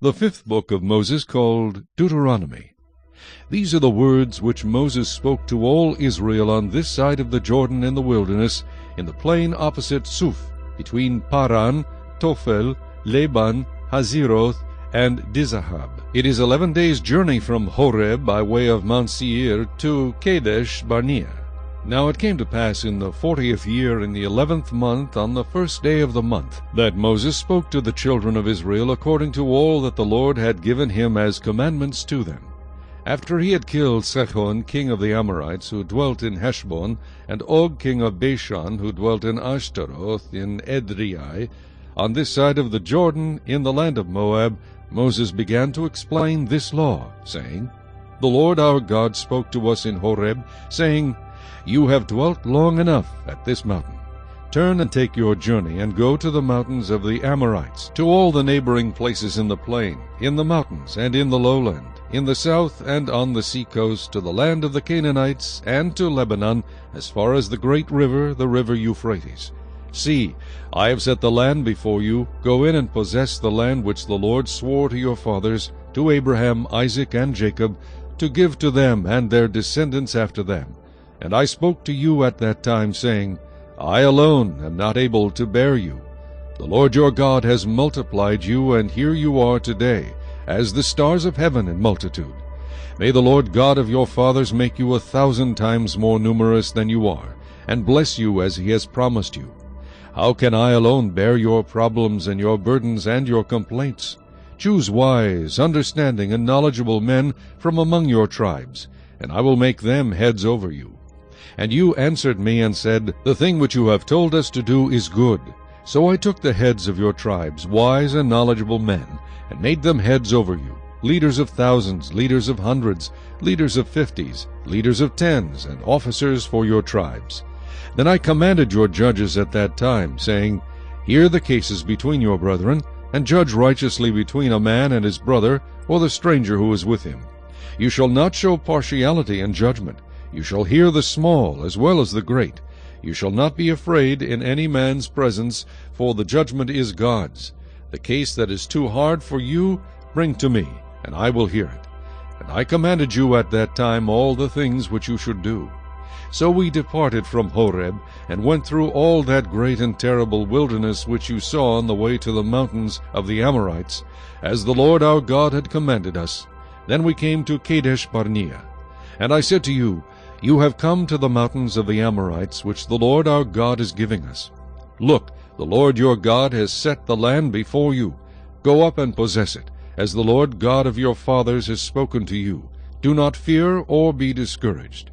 The fifth book of Moses, called Deuteronomy. These are the words which Moses spoke to all Israel on this side of the Jordan in the wilderness, in the plain opposite Suf, between Paran, Tophel, Laban, Hazeroth, and Dizahab. It is 11 days' journey from Horeb by way of Mount Seir to Kadesh Barnea. Now it came to pass in the 40th year, in the 11th month, on the first day of the month, that Moses spoke to the children of Israel according to all that the Lord had given him as commandments to them. After he had killed Sihon king of the Amorites, who dwelt in Heshbon, and Og king of Bashan, who dwelt in Ashtaroth in Edrei, on this side of the Jordan, in the land of Moab, Moses began to explain this law, saying, The Lord our God spoke to us in Horeb, saying, You have dwelt long enough at this mountain. Turn and take your journey, and go to the mountains of the Amorites, to all the neighboring places in the plain, in the mountains, and in the lowland, in the south and on the sea-coast, to the land of the Canaanites, and to Lebanon, as far as the great river, the river Euphrates. See, I have set the land before you. Go in and possess the land which the Lord swore to your fathers, to Abraham, Isaac, and Jacob, to give to them and their descendants after them. And I spoke to you at that time, saying, I alone am not able to bear you. The Lord your God has multiplied you, and here you are today, as the stars of heaven in multitude. May the Lord God of your fathers make you 1,000 times more numerous than you are, and bless you as he has promised you. How can I alone bear your problems and your burdens and your complaints? Choose wise, understanding, and knowledgeable men from among your tribes, and I will make them heads over you. And you answered me and said, The thing which you have told us to do is good. So I took the heads of your tribes, wise and knowledgeable men, and made them heads over you, leaders of thousands, leaders of hundreds, leaders of 50s, leaders of 10s, and officers for your tribes. Then I commanded your judges at that time, saying, Hear the cases between your brethren, and judge righteously between a man and his brother, or the stranger who is with him. You shall not show partiality in judgment. You shall hear the small as well as the great. You shall not be afraid in any man's presence, for the judgment is God's. The case that is too hard for you, bring to me, and I will hear it. And I commanded you at that time all the things which you should do. So we departed from Horeb, and went through all that great and terrible wilderness which you saw on the way to the mountains of the Amorites, as the Lord our God had commanded us. Then we came to Kadesh Barnea. And I said to you, You have come to the mountains of the Amorites, which the Lord our God is giving us. Look, the Lord your God has set the land before you. Go up and possess it, as the Lord God of your fathers has spoken to you. Do not fear or be discouraged.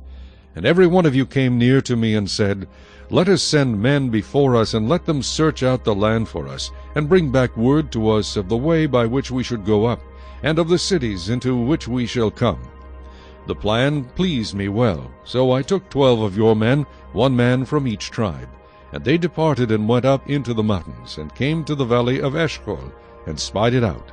And every one of you came near to me and said, Let us send men before us, and let them search out the land for us, and bring back word to us of the way by which we should go up, and of the cities into which we shall come. The plan pleased me well, so I took 12 of your men, 1 man from each tribe. And they departed and went up into the mountains, and came to the valley of Eshcol, and spied it out.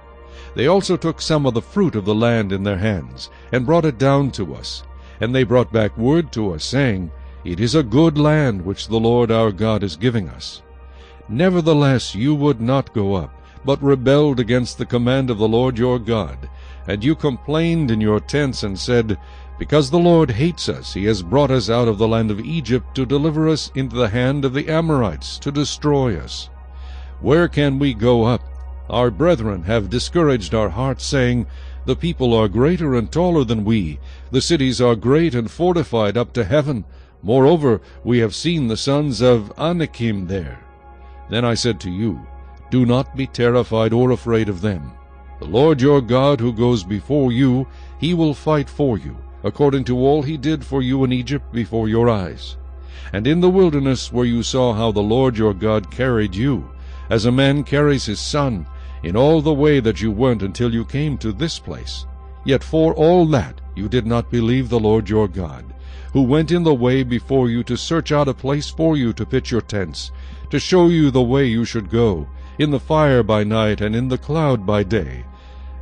They also took some of the fruit of the land in their hands, and brought it down to us. And they brought back word to us, saying, It is a good land which the Lord our God is giving us. Nevertheless you would not go up, but rebelled against the command of the Lord your God. And you complained in your tents, and said, Because the Lord hates us, he has brought us out of the land of Egypt to deliver us into the hand of the Amorites, to destroy us. Where can we go up? Our brethren have discouraged our hearts, saying, The people are greater and taller than we. The cities are great and fortified up to heaven. Moreover, we have seen the sons of Anakim there. Then I said to you, Do not be terrified or afraid of them. The Lord your God who goes before you, he will fight for you, according to all he did for you in Egypt before your eyes. And in the wilderness where you saw how the Lord your God carried you, as a man carries his son, in all the way that you went until you came to this place. Yet for all that you did not believe the Lord your God, who went in the way before you to search out a place for you to pitch your tents, to show you the way you should go, in the fire by night and in the cloud by day.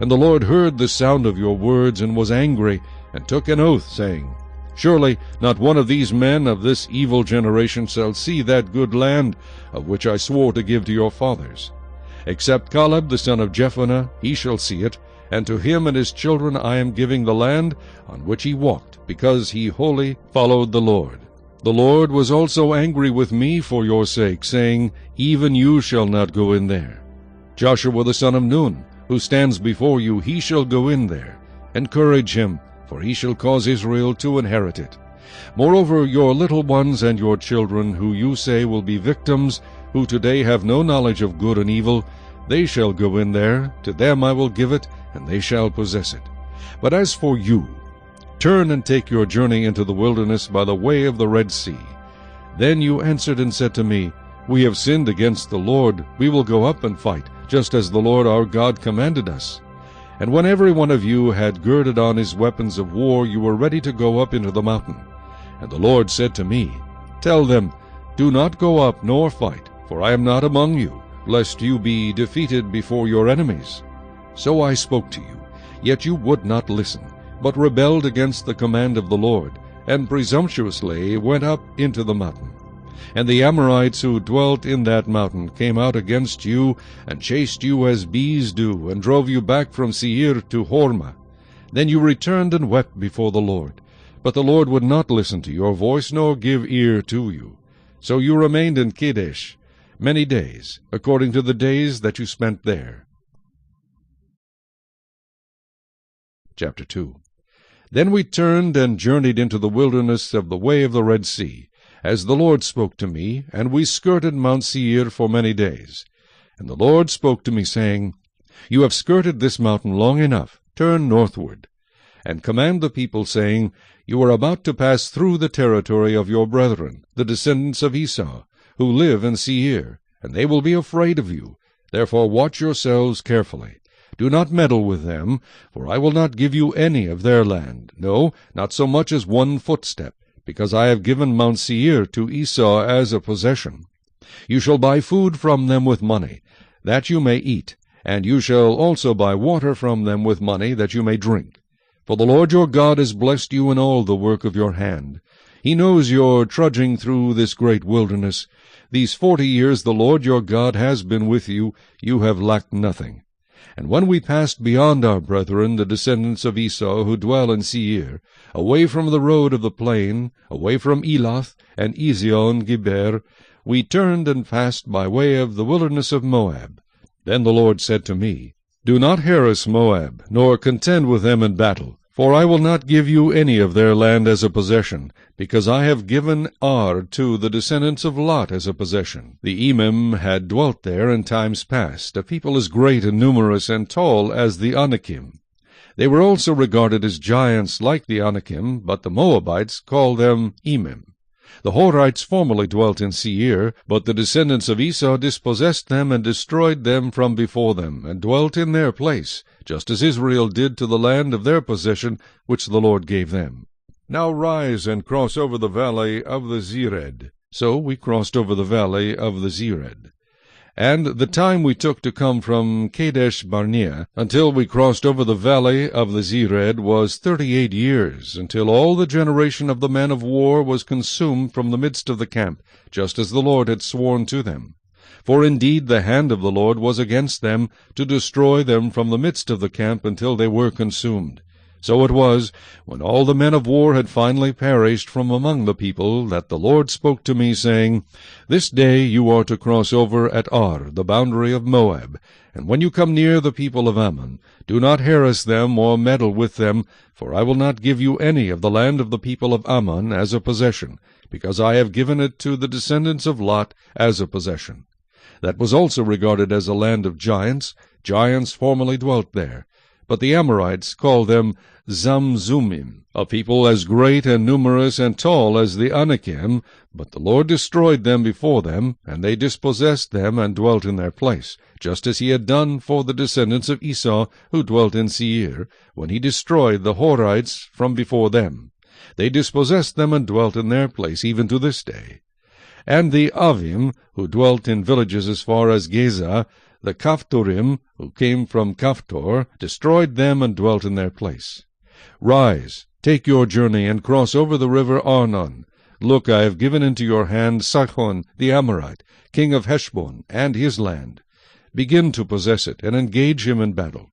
And the Lord heard the sound of your words, and was angry, and took an oath, saying, Surely not one of these men of this evil generation shall see that good land, of which I swore to give to your fathers. Except Caleb the son of Jephunneh, he shall see it, and to him and his children I am giving the land on which he walked, because he wholly followed the Lord. The Lord was also angry with me for your sake, saying, Even you shall not go in there. Joshua the son of Nun, who stands before you, he shall go in there. Encourage him, for he shall cause Israel to inherit it. Moreover, your little ones and your children, who you say will be victims, who today have no knowledge of good and evil, they shall go in there. To them I will give it, and they shall possess it. But as for you, turn and take your journey into the wilderness by the way of the Red Sea. Then you answered and said to me, We have sinned against the Lord. We will go up and fight, just as the Lord our God commanded us. And when every one of you had girded on his weapons of war, you were ready to go up into the mountain. And the Lord said to me, Tell them, Do not go up nor fight, for I am not among you, lest you be defeated before your enemies. So I spoke to you, yet you would not listen, but rebelled against the command of the Lord, and presumptuously went up into the mountain. And the Amorites who dwelt in that mountain came out against you, and chased you as bees do, and drove you back from Seir to Hormah. Then you returned and wept before the Lord. But the Lord would not listen to your voice, nor give ear to you. So you remained in Kadesh many days, according to the days that you spent there. Chapter 2. Then we turned and journeyed into the wilderness of the way of the Red Sea, as the Lord spoke to me, and we skirted Mount Seir for many days. And the Lord spoke to me, saying, You have skirted this mountain long enough. Turn northward, and command the people, saying, You are about to pass through the territory of your brethren, the descendants of Esau, who live in Seir, and they will be afraid of you. Therefore watch yourselves carefully. Do not meddle with them, for I will not give you any of their land, no, not so much as 1 footstep, because I have given Mount Seir to Esau as a possession. You shall buy food from them with money, that you may eat, and you shall also buy water from them with money, that you may drink. For the Lord your God has blessed you in all the work of your hand. He knows your trudging through this great wilderness. These 40 years the Lord your God has been with you. You have lacked nothing. And when we passed beyond our brethren, the descendants of Esau, who dwell in Seir, away from the road of the plain, away from Elath and Ezion-Geber, we turned and passed by way of the wilderness of Moab. Then the Lord said to me, Do not harass Moab, nor contend with them in battle, for I will not give you any of their land as a possession, because I have given Ar to the descendants of Lot as a possession. The Emim had dwelt there in times past, a people as great and numerous and tall as the Anakim. They were also regarded as giants like the Anakim, but the Moabites called them Emim. The Horites formerly dwelt in Seir, but the descendants of Esau dispossessed them and destroyed them from before them, and dwelt in their place, just as Israel did to the land of their possession, which the Lord gave them. Now rise and cross over the valley of the Zered. So we crossed over the valley of the Zered. And the time we took to come from Kadesh Barnea until we crossed over the valley of the Zered was 38 years, until all the generation of the men of war was consumed from the midst of the camp, just as the Lord had sworn to them. For indeed the hand of the Lord was against them, to destroy them from the midst of the camp until they were consumed. So it was, when all the men of war had finally perished from among the people, that the Lord spoke to me, saying, This day you are to cross over at Ar, the boundary of Moab, and when you come near the people of Ammon, do not harass them or meddle with them, for I will not give you any of the land of the people of Ammon as a possession, because I have given it to the descendants of Lot as a possession. That was also regarded as a land of giants. Giants formerly dwelt there. But the Amorites called them Zamzumim, a people as great and numerous and tall as the Anakim, but the Lord destroyed them before them, and they dispossessed them and dwelt in their place, just as he had done for the descendants of Esau, who dwelt in Seir, when he destroyed the Horites from before them. They dispossessed them and dwelt in their place even to this day. And the Avim, who dwelt in villages as far as Geza, the Caphtorim, who came from Caphtor, destroyed them and dwelt in their place. Rise, take your journey, and cross over the river Arnon. Look, I have given into your hand Sihon the Amorite, king of Heshbon, and his land. begin to possess it, and engage him in battle.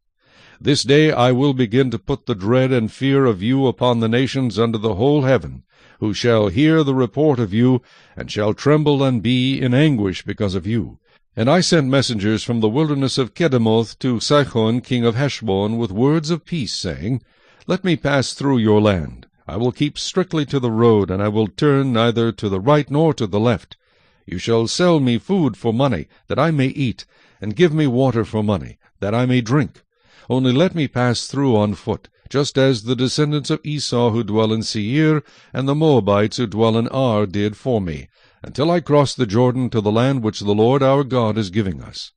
This day I will begin to put the dread and fear of you upon the nations under the whole heaven, who shall hear the report of you, and shall tremble and be in anguish because of you. And I sent messengers from the wilderness of Kedemoth to Sihon king of Heshbon with words of peace, saying, Let me pass through your land. I will keep strictly to the road, and I will turn neither to the right nor to the left. You shall sell me food for money, that I may eat, and give me water for money, that I may drink. Only let me pass through on foot, just as the descendants of Esau who dwell in Seir, and the Moabites who dwell in Ar did for me, until I cross the Jordan to the land which the Lord our God is giving us.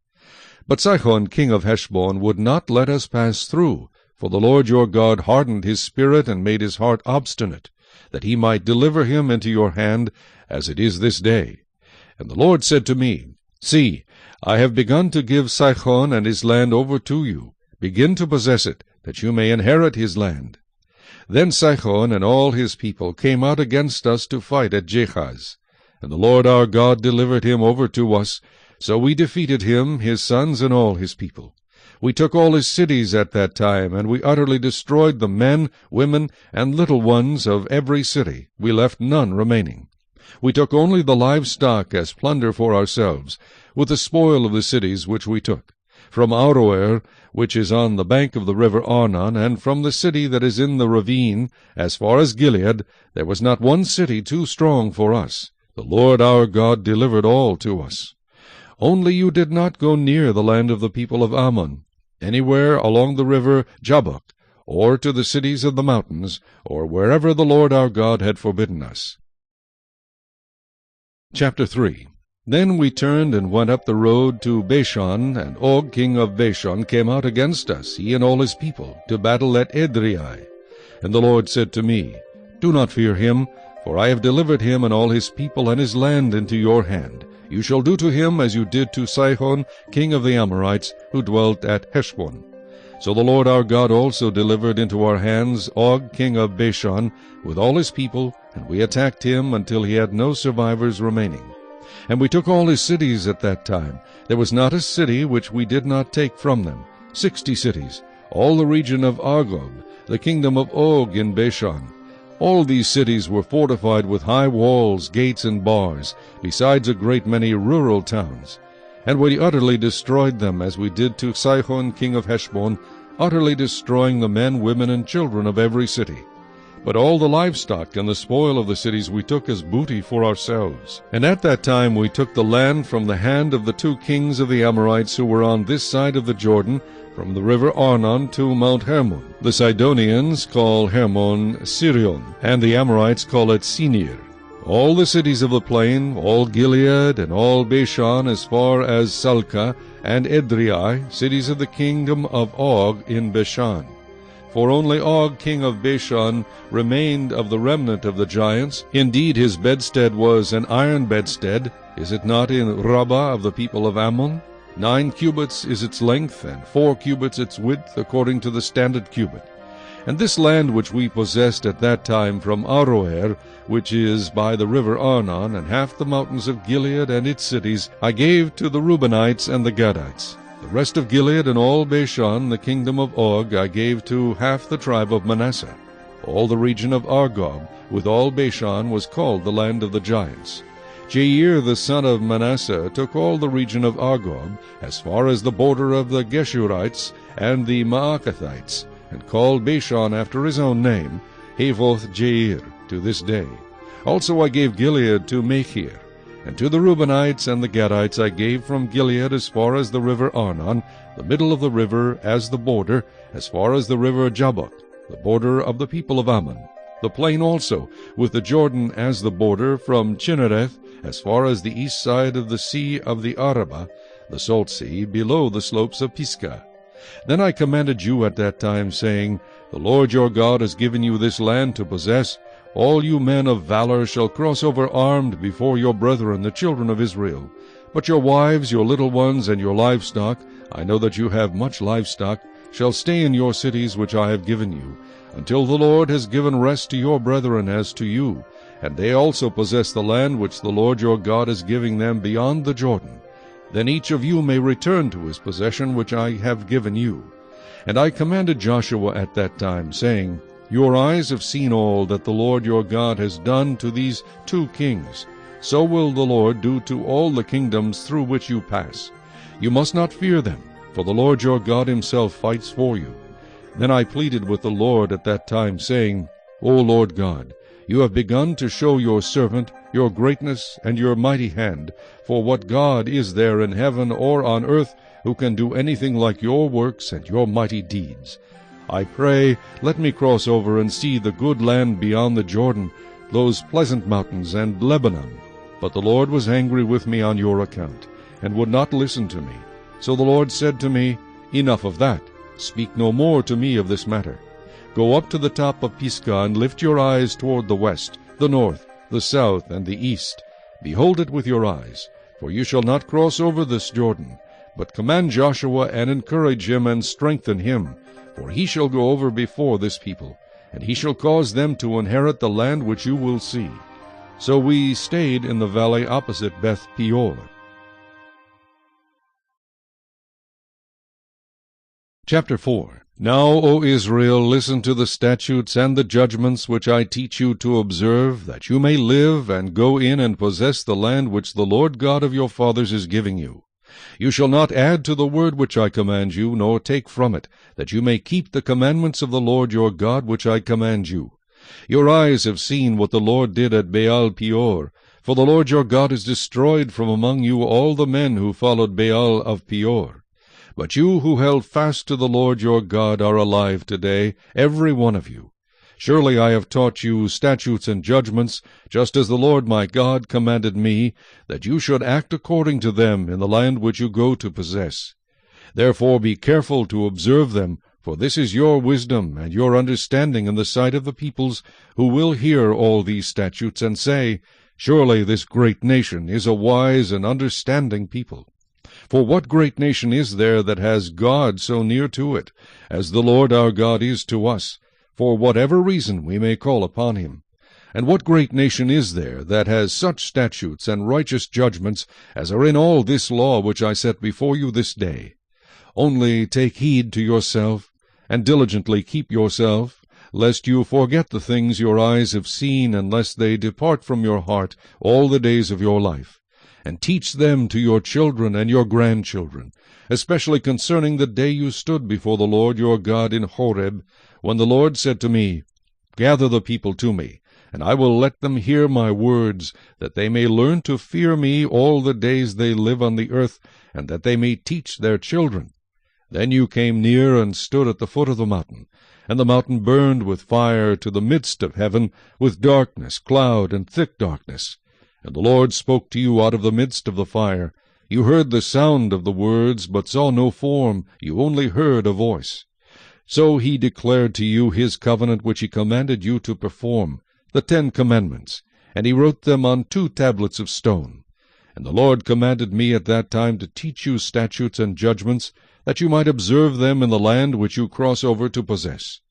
But Sihon king of Heshbon would not let us pass through, for the Lord your God hardened his spirit and made his heart obstinate, that he might deliver him into your hand, as it is this day. And the Lord said to me, See, I have begun to give Sihon and his land over to you. Begin to possess it, that you may inherit his land. Then Sihon and all his people came out against us to fight at Jehaz. And the Lord our God delivered him over to us, so we defeated him, his sons, and all his people. We took all his cities at that time, and we utterly destroyed the men, women, and little ones of every city. We left none remaining. We took only the livestock as plunder for ourselves, with the spoil of the cities which we took. From Aroer, which is on the bank of the river Arnon, and from the city that is in the ravine, as far as Gilead, there was not one city too strong for us. The Lord our God delivered all to us. Only you did not go near the land of the people of Ammon, anywhere along the river Jabbok, or to the cities of the mountains, or wherever the Lord our God had forbidden us. Chapter 3. Then we turned and went up the road to Bashan, and Og king of Bashan came out against us, he and all his people, to battle at Edrei. And the Lord said to me, Do not fear him, for I have delivered him and all his people and his land into your hand. You shall do to him as you did to Sihon king of the Amorites, who dwelt at Heshbon. So the Lord our God also delivered into our hands Og king of Bashan, with all his people, and we attacked him until he had no survivors remaining. And we took all his cities at that time. There was not a city which we did not take from them, 60 cities, all the region of Argob, the kingdom of Og in Bashan. All these cities were fortified with high walls, gates, and bars, besides a great many rural towns. And we utterly destroyed them, as we did to Sihon king of Heshbon, utterly destroying the men, women, and children of every city. But all the livestock and the spoil of the cities we took as booty for ourselves. And at that time we took the land from the hand of the 2 kings of the Amorites who were on this side of the Jordan, from the river Arnon to Mount Hermon. The Sidonians call Hermon Sirion, and the Amorites call it Senir. All the cities of the plain, all Gilead, and all Bashan as far as Salcah and Edrei, cities of the kingdom of Og in Bashan. For only Og king of Bashan remained of the remnant of the giants. Indeed his bedstead was an iron bedstead. Is it not in Rabbah of the people of Ammon? 9 cubits is its length, and 4 cubits its width, according to the standard cubit. And this land which we possessed at that time from Aroer, which is by the river Arnon, and half the mountains of Gilead and its cities, I gave to the Reubenites and the Gadites. The rest of Gilead and all Bashan, the kingdom of Og, I gave to half the tribe of Manasseh. All the region of Argob, with all Bashan, was called the land of the giants. Jair the son of Manasseh took all the region of Argob, as far as the border of the Geshurites and the Maacathites, and called Bashan after his own name, Havoth Jair, to this day. Also I gave Gilead to Machir. And to the Reubenites and the Gadites I gave from Gilead as far as the river Arnon, the middle of the river as the border, as far as the river Jabbok, the border of the people of Ammon. The plain also, with the Jordan as the border, from Chinnereth, as far as the east side of the sea of the Arabah, the salt sea, below the slopes of Pisgah. Then I commanded you at that time, saying, The Lord your God has given you this land to possess. All you men of valor shall cross over armed before your brethren, the children of Israel. But your wives, your little ones, and your livestock, I know that you have much livestock, shall stay in your cities which I have given you, until the Lord has given rest to your brethren as to you, and they also possess the land which the Lord your God is giving them beyond the Jordan. Then each of you may return to his possession which I have given you. And I commanded Joshua at that time, saying, Your eyes have seen all that the Lord your God has done to these 2 kings. So will the Lord do to all the kingdoms through which you pass. You must not fear them, for the Lord your God himself fights for you. Then I pleaded with the Lord at that time, saying, O Lord God, you have begun to show your servant your greatness and your mighty hand, for what God is there in heaven or on earth who can do anything like your works and your mighty deeds? I pray, let me cross over and see the good land beyond the Jordan, those pleasant mountains and Lebanon. But the Lord was angry with me on your account, and would not listen to me. So the Lord said to me, Enough of that. Speak no more to me of this matter. Go up to the top of Pisgah, and lift your eyes toward the west, the north, the south, and the east. Behold it with your eyes, for you shall not cross over this Jordan. But command Joshua, and encourage him, and strengthen him, for he shall go over before this people, and he shall cause them to inherit the land which you will see. So we stayed in the valley opposite Beth Peor. Chapter 4. Now, O Israel, listen to the statutes and the judgments which I teach you to observe, that you may live and go in and possess the land which the Lord God of your fathers is giving you. You shall not add to the word which I command you, nor take from it, that you may keep the commandments of the Lord your God which I command you. Your eyes have seen what the Lord did at Baal Peor, for the Lord your God has destroyed from among you all the men who followed Baal of Peor. But you who held fast to the Lord your God are alive today, every one of you. Surely I have taught you statutes and judgments, just as the Lord my God commanded me, that you should act according to them in the land which you go to possess. Therefore be careful to observe them, for this is your wisdom and your understanding in the sight of the peoples, who will hear all these statutes, and say, Surely this great nation is a wise and understanding people. For what great nation is there that has God so near to it, as the Lord our God is to us, for whatever reason we may call upon him? And what great nation is there that has such statutes and righteous judgments as are in all this law which I set before you this day? Only take heed to yourself, and diligently keep yourself, lest you forget the things your eyes have seen, and lest they depart from your heart all the days of your life. And teach them to your children and your grandchildren, especially concerning the day you stood before the Lord your God in Horeb, when the Lord said to me, Gather the people to me, and I will let them hear my words, that they may learn to fear me all the days they live on the earth, and that they may teach their children. Then you came near and stood at the foot of the mountain, and the mountain burned with fire to the midst of heaven, with darkness, cloud, and thick darkness. And the Lord spoke to you out of the midst of the fire. You heard the sound of the words, but saw no form, you only heard a voice. So he declared to you his covenant which he commanded you to perform, the 10 commandments, and he wrote them on 2 tablets of stone. And the Lord commanded me at that time to teach you statutes and judgments, that you might observe them in the land which you cross over to possess.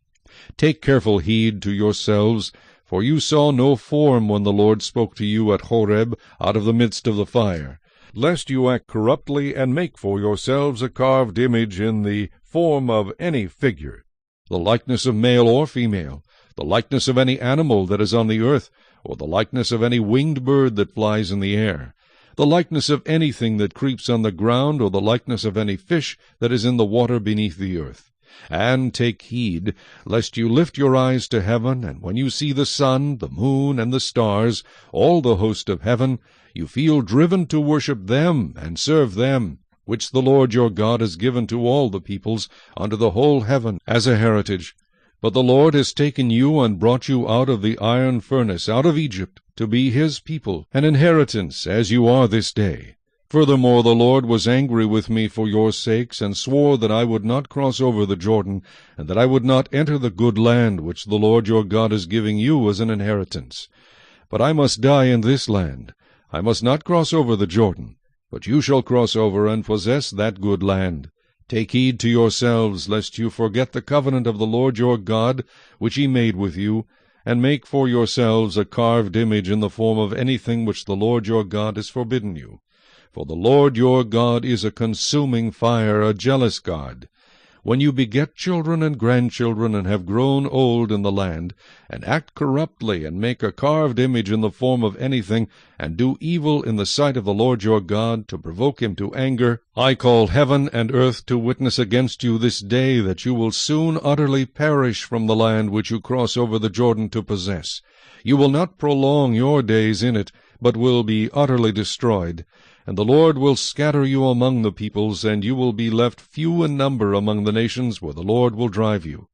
Take careful heed to yourselves, for you saw no form when the Lord spoke to you at Horeb out of the midst of the fire, lest you act corruptly and make for yourselves a carved image in the form of any figure, the likeness of male or female, the likeness of any animal that is on the earth, or the likeness of any winged bird that flies in the air, the likeness of anything that creeps on the ground, or the likeness of any fish that is in the water beneath the earth. And take heed, lest you lift your eyes to heaven, and when you see the sun, the moon, and the stars, all the host of heaven, you feel driven to worship them and serve them, which the Lord your God has given to all the peoples under the whole heaven as a heritage. But the Lord has taken you and brought you out of the iron furnace, out of Egypt, to be his people, an inheritance, as you are this day. Furthermore, the Lord was angry with me for your sakes, and swore that I would not cross over the Jordan, and that I would not enter the good land which the Lord your God is giving you as an inheritance. But I must die in this land. I must not cross over the Jordan, but you shall cross over and possess that good land. Take heed to yourselves, lest you forget the covenant of the Lord your God, which he made with you, and make for yourselves a carved image in the form of anything which the Lord your God has forbidden you. For the Lord your God is a consuming fire, a jealous God. When you beget children and grandchildren, and have grown old in the land, and act corruptly, and make a carved image in the form of anything, and do evil in the sight of the Lord your God, to provoke him to anger, I call heaven and earth to witness against you this day, that you will soon utterly perish from the land which you cross over the Jordan to possess. You will not prolong your days in it, but will be utterly destroyed. And the Lord will scatter you among the peoples, and you will be left few in number among the nations where the Lord will drive you.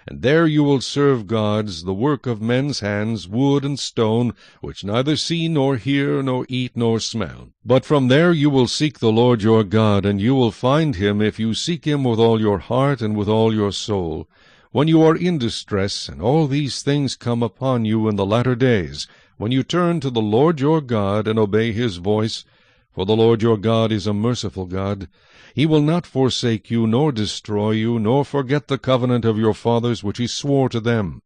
And there you will serve gods, the work of men's hands, wood and stone, which neither see nor hear nor eat nor smell. But from there you will seek the Lord your God, and you will find him if you seek him with all your heart and with all your soul. When you are in distress, and all these things come upon you in the latter days, when you turn to the Lord your God and obey his voice, for the Lord your God is a merciful God. He will not forsake you, nor destroy you, nor forget the covenant of your fathers which he swore to them.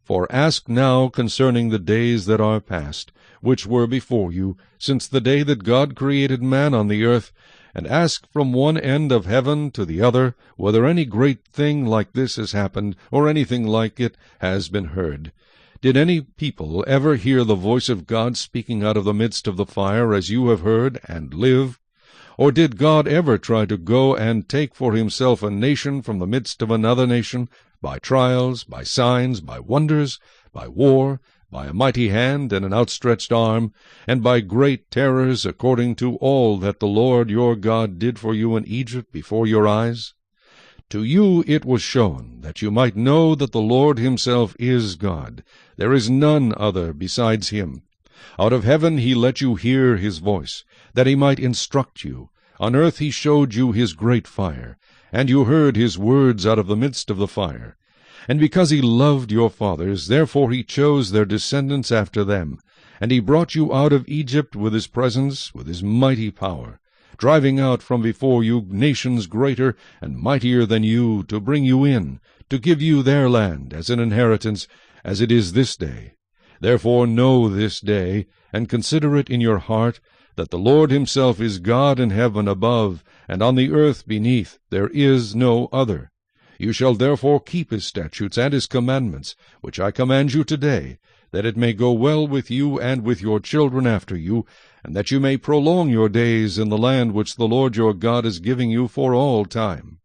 For ask now concerning the days that are past, which were before you, since the day that God created man on the earth, and ask from one end of heaven to the other, whether any great thing like this has happened, or anything like it has been heard. Did any people ever hear the voice of God speaking out of the midst of the fire, as you have heard, and live? Or did God ever try to go and take for himself a nation from the midst of another nation, by trials, by signs, by wonders, by war, by a mighty hand and an outstretched arm, and by great terrors, according to all that the Lord your God did for you in Egypt before your eyes? To you it was shown, that you might know that the Lord himself is God. There is none other besides him. Out of heaven he let you hear his voice, that he might instruct you. On earth he showed you his great fire, and you heard his words out of the midst of the fire. And because he loved your fathers, therefore he chose their descendants after them. And he brought you out of Egypt with his presence, with his mighty power, driving out from before you nations greater and mightier than you, to bring you in, to give you their land as an inheritance, as it is this day. Therefore know this day, and consider it in your heart, that the Lord himself is God in heaven above, and on the earth beneath. There is no other. You shall therefore keep his statutes and his commandments, which I command you today, that it may go well with you and with your children after you, and that you may prolong your days in the land which the Lord your God is giving you for all time.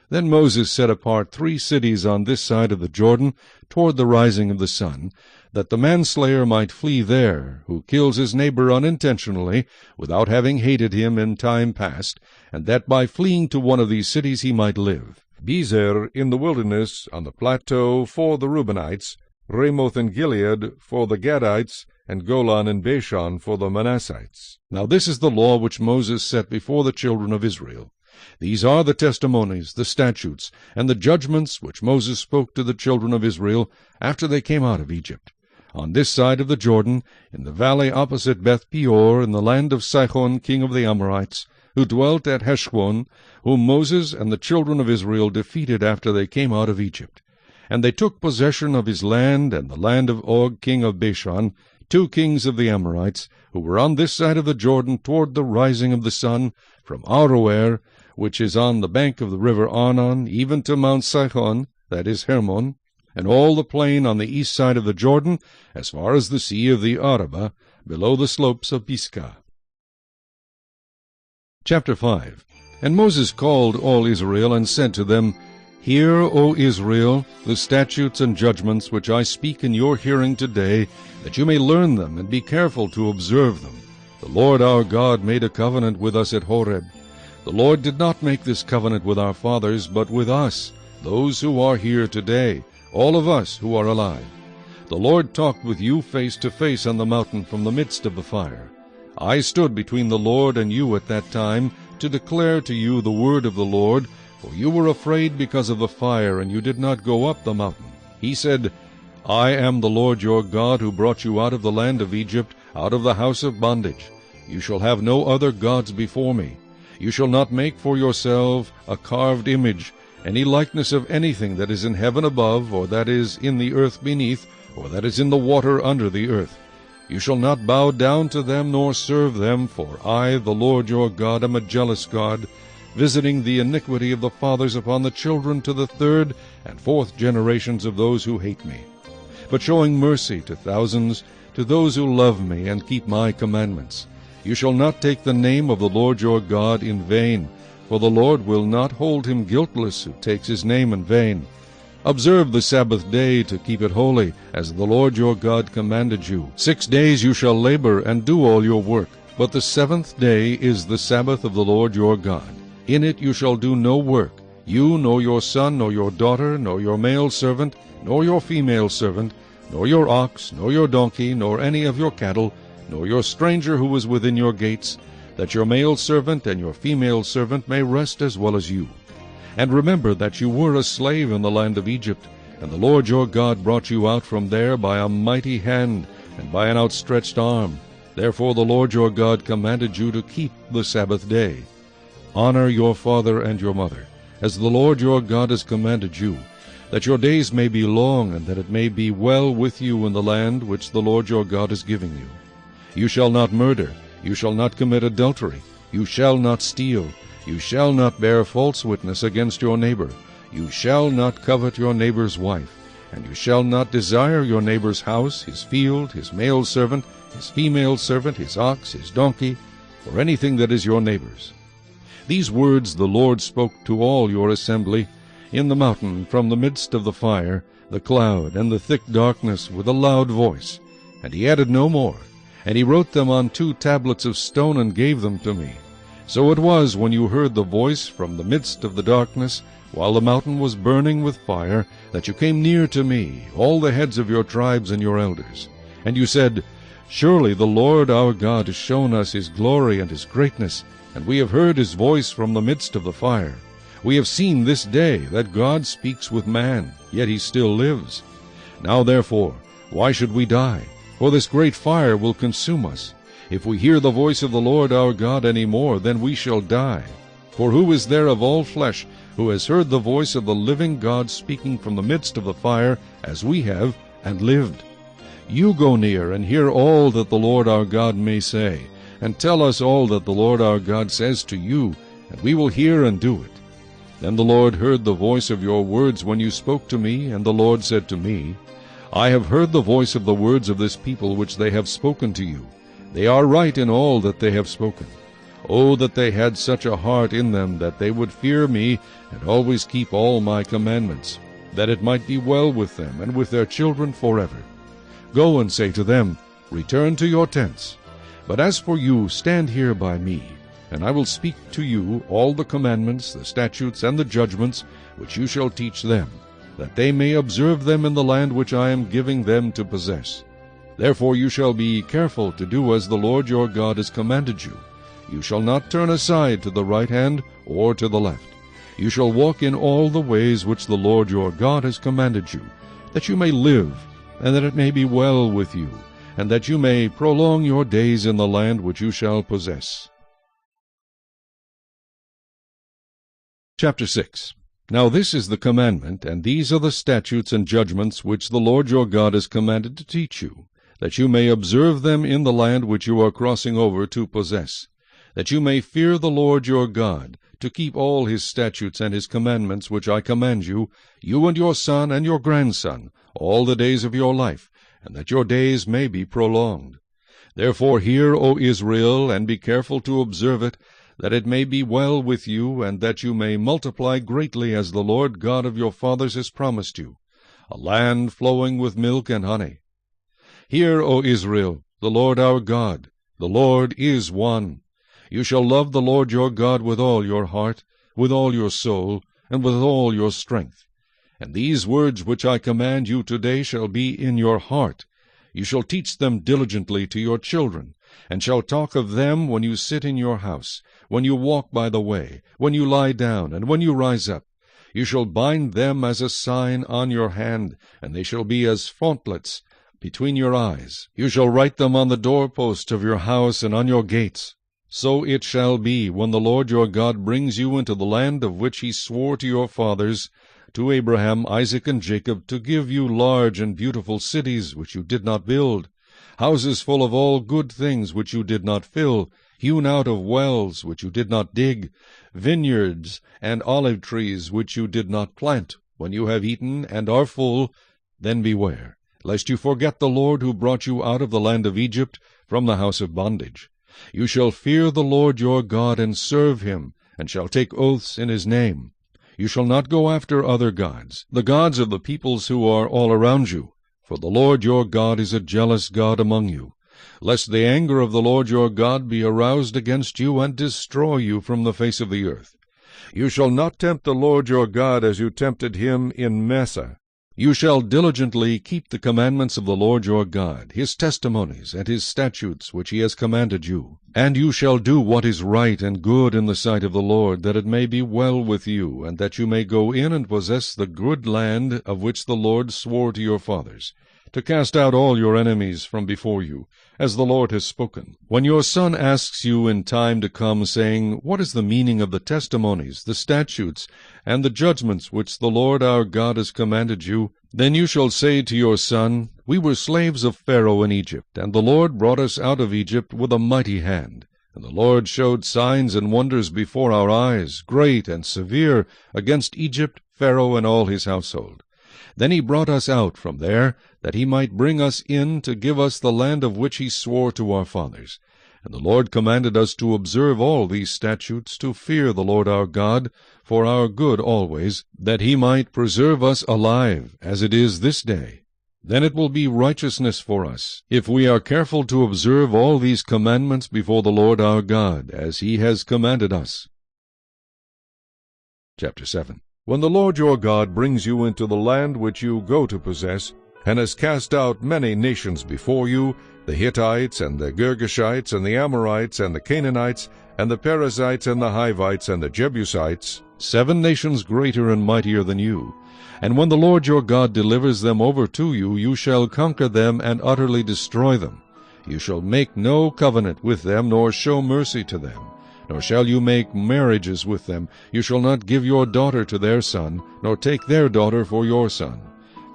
Then Moses set apart 3 cities on this side of the Jordan, toward the rising of the sun, that the manslayer might flee there, who kills his neighbor unintentionally, without having hated him in time past, and that by fleeing to one of these cities he might live. Bezer in the wilderness, on the plateau, for the Reubenites, Ramoth in Gilead for the Gadites, and Golan and Bashan for the Manassites. Now this is the law which Moses set before the children of Israel. These are the testimonies, the statutes, and the judgments which Moses spoke to the children of Israel after they came out of Egypt. On this side of the Jordan, in the valley opposite Beth-peor, in the land of Sihon king of the Amorites, who dwelt at Heshbon, whom Moses and the children of Israel defeated after they came out of Egypt. And they took possession of his land and the land of Og king of Bashan, 2 kings of the Amorites, who were on this side of the Jordan toward the rising of the sun, from Aroer, which is on the bank of the river Arnon, even to Mount Sihon, that is Hermon, and all the plain on the east side of the Jordan, as far as the sea of the Arabah, below the slopes of Pisgah. Chapter 5. And Moses called all Israel, and said to them, Hear, O Israel, the statutes and judgments which I speak in your hearing today, that you may learn them, and be careful to observe them. The Lord our God made a covenant with us at Horeb. The Lord did not make this covenant with our fathers, but with us, those who are here today, all of us who are alive. The Lord talked with you face to face on the mountain from the midst of the fire. I stood between the Lord and you at that time, to declare to you the word of the Lord, for you were afraid because of the fire, and you did not go up the mountain. He said, I am the Lord your God, who brought you out of the land of Egypt, out of the house of bondage. You shall have no other gods before me. You shall not make for yourself a carved image, any likeness of anything that is in heaven above, or that is in the earth beneath, or that is in the water under the earth. You shall not bow down to them nor serve them, for I, the Lord your God, am a jealous God, visiting the iniquity of the fathers upon the children to the third and fourth generations of those who hate me, but showing mercy to thousands, to those who love me and keep my commandments. You shall not take the name of the Lord your God in vain, for the Lord will not hold him guiltless who takes his name in vain. Observe the Sabbath day to keep it holy, as the Lord your God commanded you. 6 days you shall labor and do all your work, but the seventh day is the Sabbath of the Lord your God. In it you shall do no work, you, nor your son, nor your daughter, nor your male servant, nor your female servant, nor your ox, nor your donkey, nor any of your cattle, nor your stranger who is within your gates, that your male servant and your female servant may rest as well as you. And remember that you were a slave in the land of Egypt, and the Lord your God brought you out from there by a mighty hand and by an outstretched arm. Therefore the Lord your God commanded you to keep the Sabbath day. Honor your father and your mother, as the Lord your God has commanded you, that your days may be long, and that it may be well with you in the land which the Lord your God is giving you. You shall not murder, you shall not commit adultery, you shall not steal, you shall not bear false witness against your neighbor, you shall not covet your neighbor's wife, and you shall not desire your neighbor's house, his field, his male servant, his female servant, his ox, his donkey, or anything that is your neighbor's. These words the Lord spoke to all your assembly in the mountain from the midst of the fire, the cloud, and the thick darkness with a loud voice. And he added no more. And he wrote them on 2 tablets of stone and gave them to me. So it was, when you heard the voice from the midst of the darkness, while the mountain was burning with fire, that you came near to me, all the heads of your tribes and your elders. And you said, Surely the Lord our God has shown us his glory and his greatness, and we have heard his voice from the midst of the fire. We have seen this day that God speaks with man, yet he still lives. Now therefore, why should we die? For this great fire will consume us. If we hear the voice of the Lord our God any more, then we shall die. For who is there of all flesh who has heard the voice of the living God speaking from the midst of the fire, as we have, and lived? You go near and hear all that the Lord our God may say, and tell us all that the Lord our God says to you, and we will hear and do it. Then the Lord heard the voice of your words when you spoke to me, and the Lord said to me, I have heard the voice of the words of this people which they have spoken to you. They are right in all that they have spoken. Oh, that they had such a heart in them that they would fear me and always keep all my commandments, that it might be well with them and with their children forever. Go and say to them, Return to your tents. But as for you, stand here by me, and I will speak to you all the commandments, the statutes, and the judgments which you shall teach them, that they may observe them in the land which I am giving them to possess. Therefore you shall be careful to do as the Lord your God has commanded you. You shall not turn aside to the right hand or to the left. You shall walk in all the ways which the Lord your God has commanded you, that you may live, and that it may be well with you, and that you may prolong your days in the land which you shall possess. Chapter 6. Now this is the commandment, and these are the statutes and judgments which the Lord your God has commanded to teach you, that you may observe them in the land which you are crossing over to possess, that you may fear the Lord your God, to keep all his statutes and his commandments which I command you, you and your son and your grandson, all the days of your life, and that your days may be prolonged. Therefore hear, O Israel, and be careful to observe it, that it may be well with you, and that you may multiply greatly as the Lord God of your fathers has promised you, a land flowing with milk and honey. Hear, O Israel, the Lord our God, the Lord is one. You shall love the Lord your God with all your heart, with all your soul, and with all your strength. And these words which I command you today shall be in your heart. You shall teach them diligently to your children, and shall talk of them when you sit in your house, when you walk by the way, when you lie down, and when you rise up. You shall bind them as a sign on your hand, and they shall be as frontlets between your eyes. You shall write them on the doorposts of your house and on your gates. So it shall be, when the Lord your God brings you into the land of which he swore to your fathers, to Abraham, Isaac, and Jacob, to give you large and beautiful cities which you did not build, houses full of all good things which you did not fill, hewn out of wells which you did not dig, vineyards and olive trees which you did not plant. When you have eaten and are full, then beware, lest you forget the Lord who brought you out of the land of Egypt from the house of bondage. You shall fear the Lord your God and serve him, and shall take oaths in his name. You shall not go after other gods, the gods of the peoples who are all around you, for the Lord your God is a jealous God among you, lest the anger of the Lord your God be aroused against you and destroy you from the face of the earth. You shall not tempt the Lord your God as you tempted him in Massah. You shall diligently keep the commandments of the Lord your God, his testimonies and his statutes which he has commanded you. And you shall do what is right and good in the sight of the Lord, that it may be well with you, and that you may go in and possess the good land of which the Lord swore to your fathers, to cast out all your enemies from before you, as the Lord has spoken. When your son asks you in time to come, saying, What is the meaning of the testimonies, the statutes, and the judgments which the Lord our God has commanded you? Then you shall say to your son, We were slaves of Pharaoh in Egypt, and the Lord brought us out of Egypt with a mighty hand. And the Lord showed signs and wonders before our eyes, great and severe, against Egypt, Pharaoh, and all his household. Then he brought us out from there, that he might bring us in to give us the land of which he swore to our fathers. And the Lord commanded us to observe all these statutes, to fear the Lord our God, for our good always, that he might preserve us alive, as it is this day. Then it will be righteousness for us, if we are careful to observe all these commandments before the Lord our God, as he has commanded us. Chapter 7. When the Lord your God brings you into the land which you go to possess, and has cast out many nations before you, the Hittites, and the Girgashites, and the Amorites, and the Canaanites, and the Perizzites, and the Hivites, and the Jebusites, 7 nations greater and mightier than you. And when the Lord your God delivers them over to you, you shall conquer them and utterly destroy them. You shall make no covenant with them, nor show mercy to them. Nor shall you make marriages with them. You shall not give your daughter to their son, nor take their daughter for your son.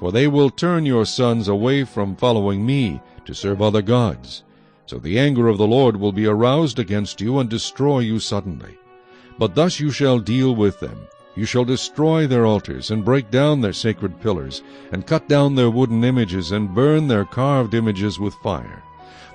For they will turn your sons away from following me, to serve other gods. So the anger of the Lord will be aroused against you, and destroy you suddenly. But thus you shall deal with them. You shall destroy their altars, and break down their sacred pillars, and cut down their wooden images, and burn their carved images with fire.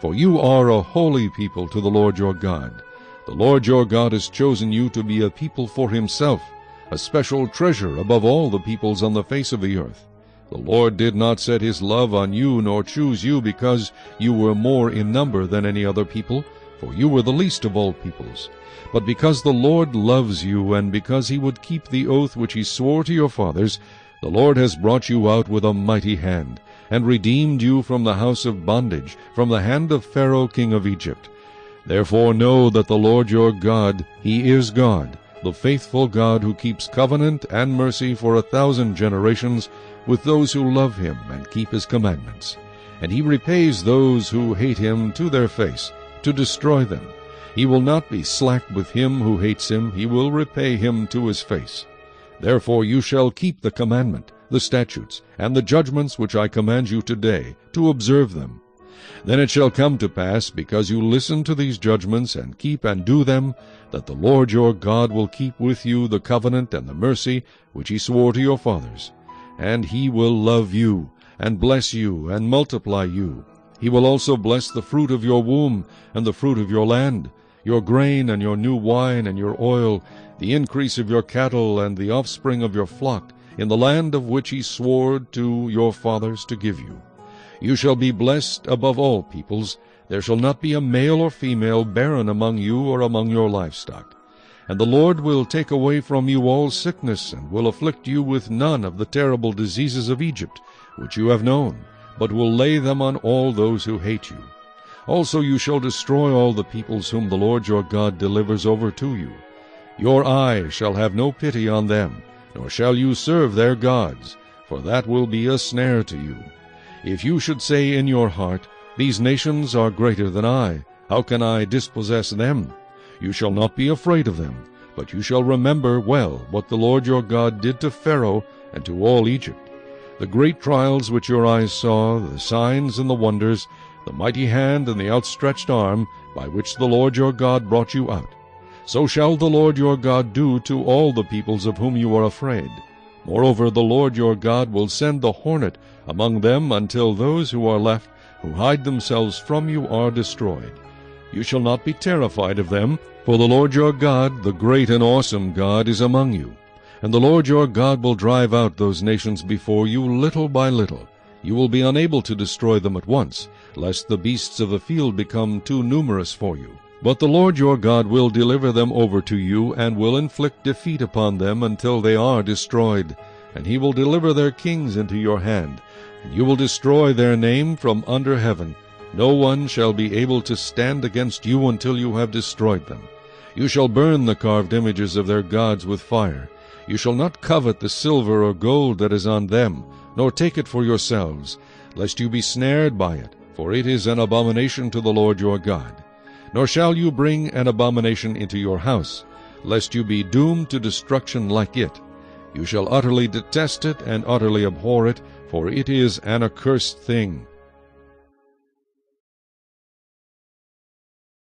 For you are a holy people to the Lord your God. The Lord your God has chosen you to be a people for himself, a special treasure above all the peoples on the face of the earth. The Lord did not set his love on you, nor choose you because you were more in number than any other people, for you were the least of all peoples. But because the Lord loves you, and because he would keep the oath which he swore to your fathers, the Lord has brought you out with a mighty hand, and redeemed you from the house of bondage, from the hand of Pharaoh king of Egypt. Therefore know that the Lord your God, he is God, the faithful God who keeps covenant and mercy for 1,000 generations with those who love him and keep his commandments. And he repays those who hate him to their face, to destroy them. He will not be slack with him who hates him, he will repay him to his face. Therefore you shall keep the commandment, the statutes, and the judgments which I command you today, to observe them. Then it shall come to pass, because you listen to these judgments, and keep and do them, that the Lord your God will keep with you the covenant and the mercy which he swore to your fathers. And he will love you, and bless you, and multiply you. He will also bless the fruit of your womb, and the fruit of your land, your grain, and your new wine, and your oil, the increase of your cattle, and the offspring of your flock, in the land of which he swore to your fathers to give you. You shall be blessed above all peoples. There shall not be a male or female barren among you or among your livestock. And the Lord will take away from you all sickness, and will afflict you with none of the terrible diseases of Egypt, which you have known, but will lay them on all those who hate you. Also you shall destroy all the peoples whom the Lord your God delivers over to you. Your eye shall have no pity on them, nor shall you serve their gods, for that will be a snare to you. If you should say in your heart, These nations are greater than I, how can I dispossess them? You shall not be afraid of them, but you shall remember well what the Lord your God did to Pharaoh and to all Egypt, the great trials which your eyes saw, the signs and the wonders, the mighty hand and the outstretched arm, by which the Lord your God brought you out. So shall the Lord your God do to all the peoples of whom you are afraid. Moreover, the Lord your God will send the hornet among them until those who are left, who hide themselves from you, are destroyed. You shall not be terrified of them, for the Lord your God, the great and awesome God, is among you. And the Lord your God will drive out those nations before you little by little. You will be unable to destroy them at once, lest the beasts of the field become too numerous for you. But the Lord your God will deliver them over to you, and will inflict defeat upon them until they are destroyed. And he will deliver their kings into your hand, and you will destroy their name from under heaven. No one shall be able to stand against you until you have destroyed them. You shall burn the carved images of their gods with fire. You shall not covet the silver or gold that is on them, nor take it for yourselves, lest you be snared by it, for it is an abomination to the Lord your God. Nor shall you bring an abomination into your house, lest you be doomed to destruction like it. You shall utterly detest it and utterly abhor it, for it is an accursed thing.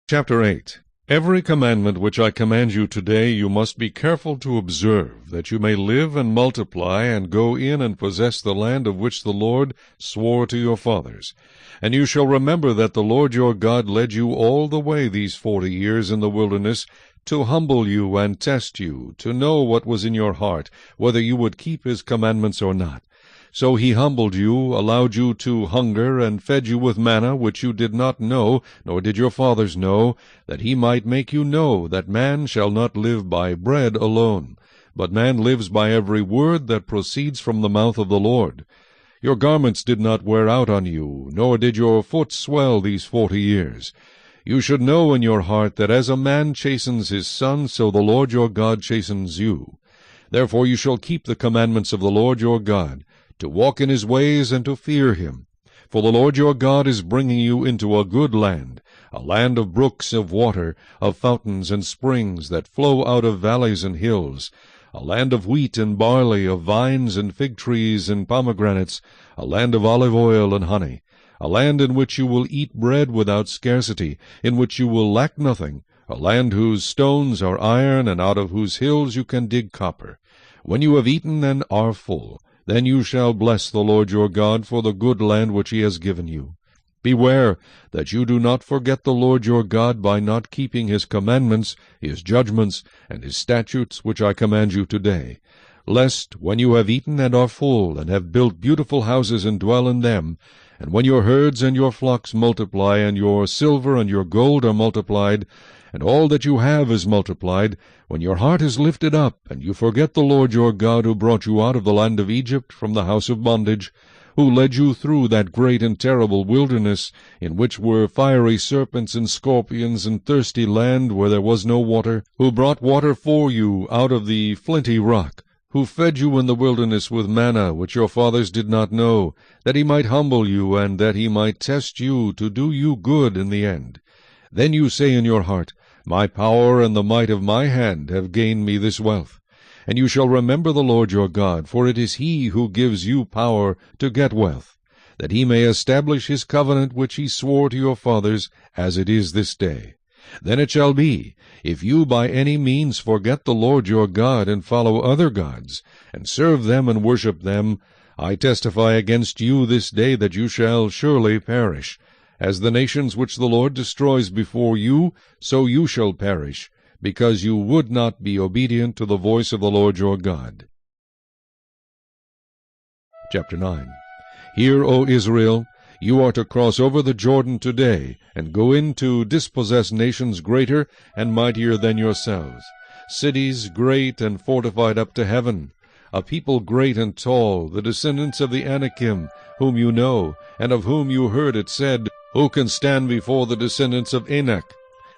Chapter 8. Every commandment which I command you today you must be careful to observe, that you may live and multiply, and go in and possess the land of which the Lord swore to your fathers. And you shall remember that the Lord your God led you all the way these 40 years in the wilderness, to humble you and test you, to know what was in your heart, whether you would keep his commandments or not. So he humbled you, allowed you to hunger, and fed you with manna, which you did not know, nor did your fathers know, that he might make you know that man shall not live by bread alone, but man lives by every word that proceeds from the mouth of the Lord. Your garments did not wear out on you, nor did your foot swell these 40 years. You should know in your heart that as a man chastens his son, so the Lord your God chastens you. Therefore you shall keep the commandments of the Lord your God, to walk in his ways and to fear him. For the Lord your God is bringing you into a good land, a land of brooks of water, of fountains and springs that flow out of valleys and hills, a land of wheat and barley, of vines and fig trees and pomegranates, a land of olive oil and honey, a land in which you will eat bread without scarcity, in which you will lack nothing, a land whose stones are iron, and out of whose hills you can dig copper. When you have eaten and are full, then you shall bless the Lord your God for the good land which he has given you. Beware that you do not forget the Lord your God by not keeping his commandments, his judgments, and his statutes which I command you today, lest, when you have eaten and are full, and have built beautiful houses and dwell in them, and when your herds and your flocks multiply, and your silver and your gold are multiplied, and all that you have is multiplied, when your heart is lifted up, and you forget the Lord your God, who brought you out of the land of Egypt from the house of bondage, who led you through that great and terrible wilderness, in which were fiery serpents and scorpions, and thirsty land where there was no water, who brought water for you out of the flinty rock, who fed you in the wilderness with manna, which your fathers did not know, that he might humble you, and that he might test you, to do you good in the end. Then you say in your heart, My power and the might of my hand have gained me this wealth. And you shall remember the Lord your God, for it is he who gives you power to get wealth, that he may establish his covenant which he swore to your fathers, as it is this day. Then it shall be, if you by any means forget the Lord your God, and follow other gods, and serve them and worship them, I testify against you this day that you shall surely perish. As the nations which the Lord destroys before you, so you shall perish, because you would not be obedient to the voice of the Lord your God. Chapter 9. Hear, O Israel, you are to cross over the Jordan today, and go in to dispossess nations greater and mightier than yourselves, cities great and fortified up to heaven, a people great and tall, the descendants of the Anakim, whom you know, and of whom you heard it said, Who can stand before the descendants of Anak?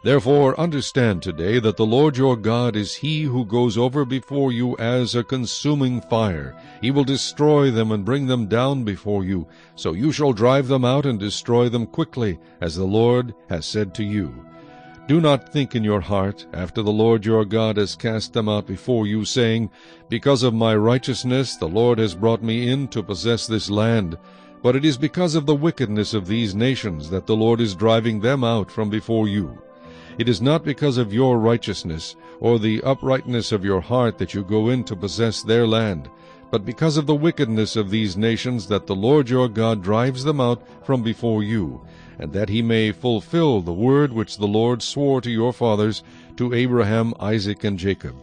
Therefore understand today that the Lord your God is he who goes over before you as a consuming fire. He will destroy them and bring them down before you, so you shall drive them out and destroy them quickly, as the Lord has said to you. Do not think in your heart, after the Lord your God has cast them out before you, saying, Because of my righteousness the Lord has brought me in to possess this land. But it is because of the wickedness of these nations that the Lord is driving them out from before you. It is not because of your righteousness or the uprightness of your heart that you go in to possess their land, but because of the wickedness of these nations that the Lord your God drives them out from before you, and that he may fulfill the word which the Lord swore to your fathers, to Abraham, Isaac, and Jacob.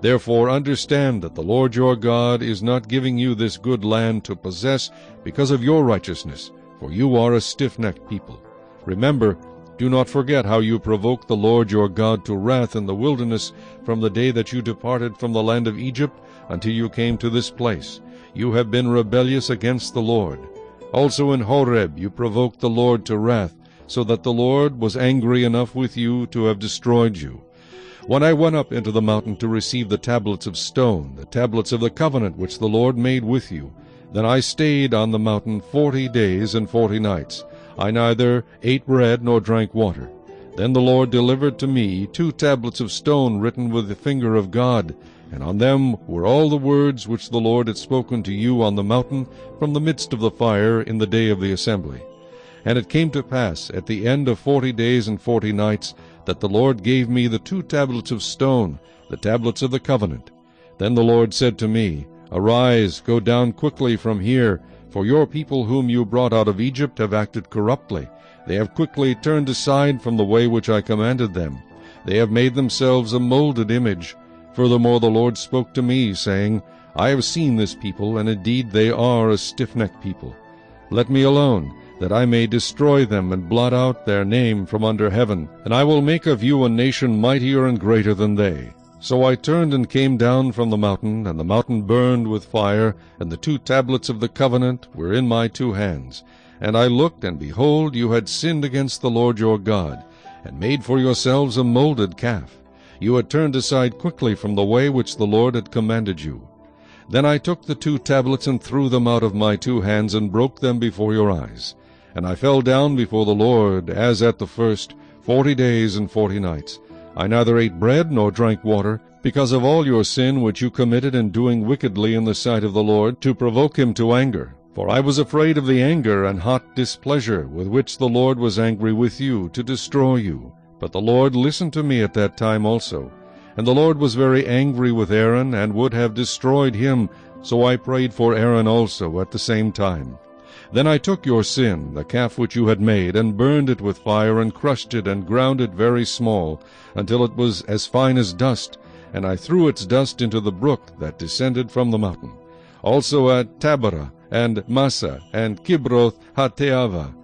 Therefore understand that the Lord your God is not giving you this good land to possess because of your righteousness, for you are a stiff-necked people. Remember, do not forget how you provoked the Lord your God to wrath in the wilderness from the day that you departed from the land of Egypt until you came to this place. You have been rebellious against the Lord. Also in Horeb you provoked the Lord to wrath, so that the Lord was angry enough with you to have destroyed you. When I went up into the mountain to receive the tablets of stone, the tablets of the covenant which the Lord made with you, then I stayed on the mountain 40 days and 40 nights. I neither ate bread nor drank water. Then the Lord delivered to me 2 tablets of stone written with the finger of God, and on them were all the words which the Lord had spoken to you on the mountain from the midst of the fire in the day of the assembly. And it came to pass at the end of 40 days and 40 nights that the Lord gave me the 2 tablets of stone, the tablets of the covenant. Then the Lord said to me, Arise, go down quickly from here, for your people whom you brought out of Egypt have acted corruptly. They have quickly turned aside from the way which I commanded them. They have made themselves a molded image. Furthermore the Lord spoke to me, saying, I have seen this people, and indeed they are a stiff-necked people. Let me alone, that I may destroy them and blot out their name from under heaven, and I will make of you a nation mightier and greater than they. So I turned and came down from the mountain, and the mountain burned with fire, and the 2 tablets of the covenant were in my 2 hands. And I looked, and behold, you had sinned against the Lord your God, and made for yourselves a molded calf. You had turned aside quickly from the way which the Lord had commanded you. Then I took the 2 tablets and threw them out of my 2 hands, and broke them before your eyes. And I fell down before the Lord, as at the first, 40 days and 40 nights. I neither ate bread nor drank water, because of all your sin which you committed in doing wickedly in the sight of the Lord, to provoke him to anger. For I was afraid of the anger and hot displeasure with which the Lord was angry with you, to destroy you. But the Lord listened to me at that time also. And the Lord was very angry with Aaron, and would have destroyed him. So I prayed for Aaron also at the same time. Then I took your sin, the calf which you had made, and burned it with fire, and crushed it, and ground it very small, until it was as fine as dust, and I threw its dust into the brook that descended from the mountain. Also at Taberah, and Massa, and Kibroth Hattaavah,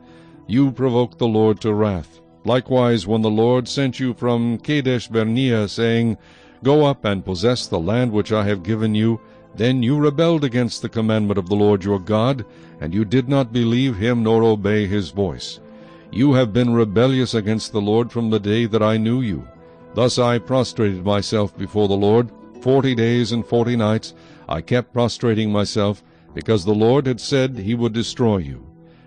you provoked the Lord to wrath. Likewise, when the Lord sent you from Kadesh Barnea, saying, Go up and possess the land which I have given you, then you rebelled against the commandment of the Lord your God, and you did not believe him nor obey his voice. You have been rebellious against the Lord from the day that I knew you. Thus I prostrated myself before the Lord. 40 days and 40 nights I kept prostrating myself, because the Lord had said he would destroy you.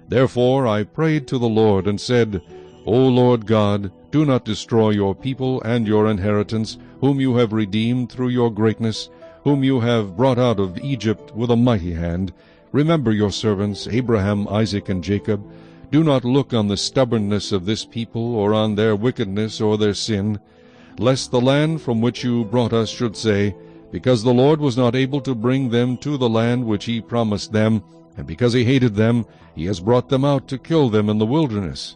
Therefore I prayed to the Lord, and said, O Lord God, do not destroy your people and your inheritance, whom you have redeemed through your greatness, whom you have brought out of Egypt with a mighty hand. Remember your servants, Abraham, Isaac, and Jacob. Do not look on the stubbornness of this people, or on their wickedness or their sin, lest the land from which you brought us should say, Because the Lord was not able to bring them to the land which he promised them, and because he hated them, he has brought them out to kill them in the wilderness.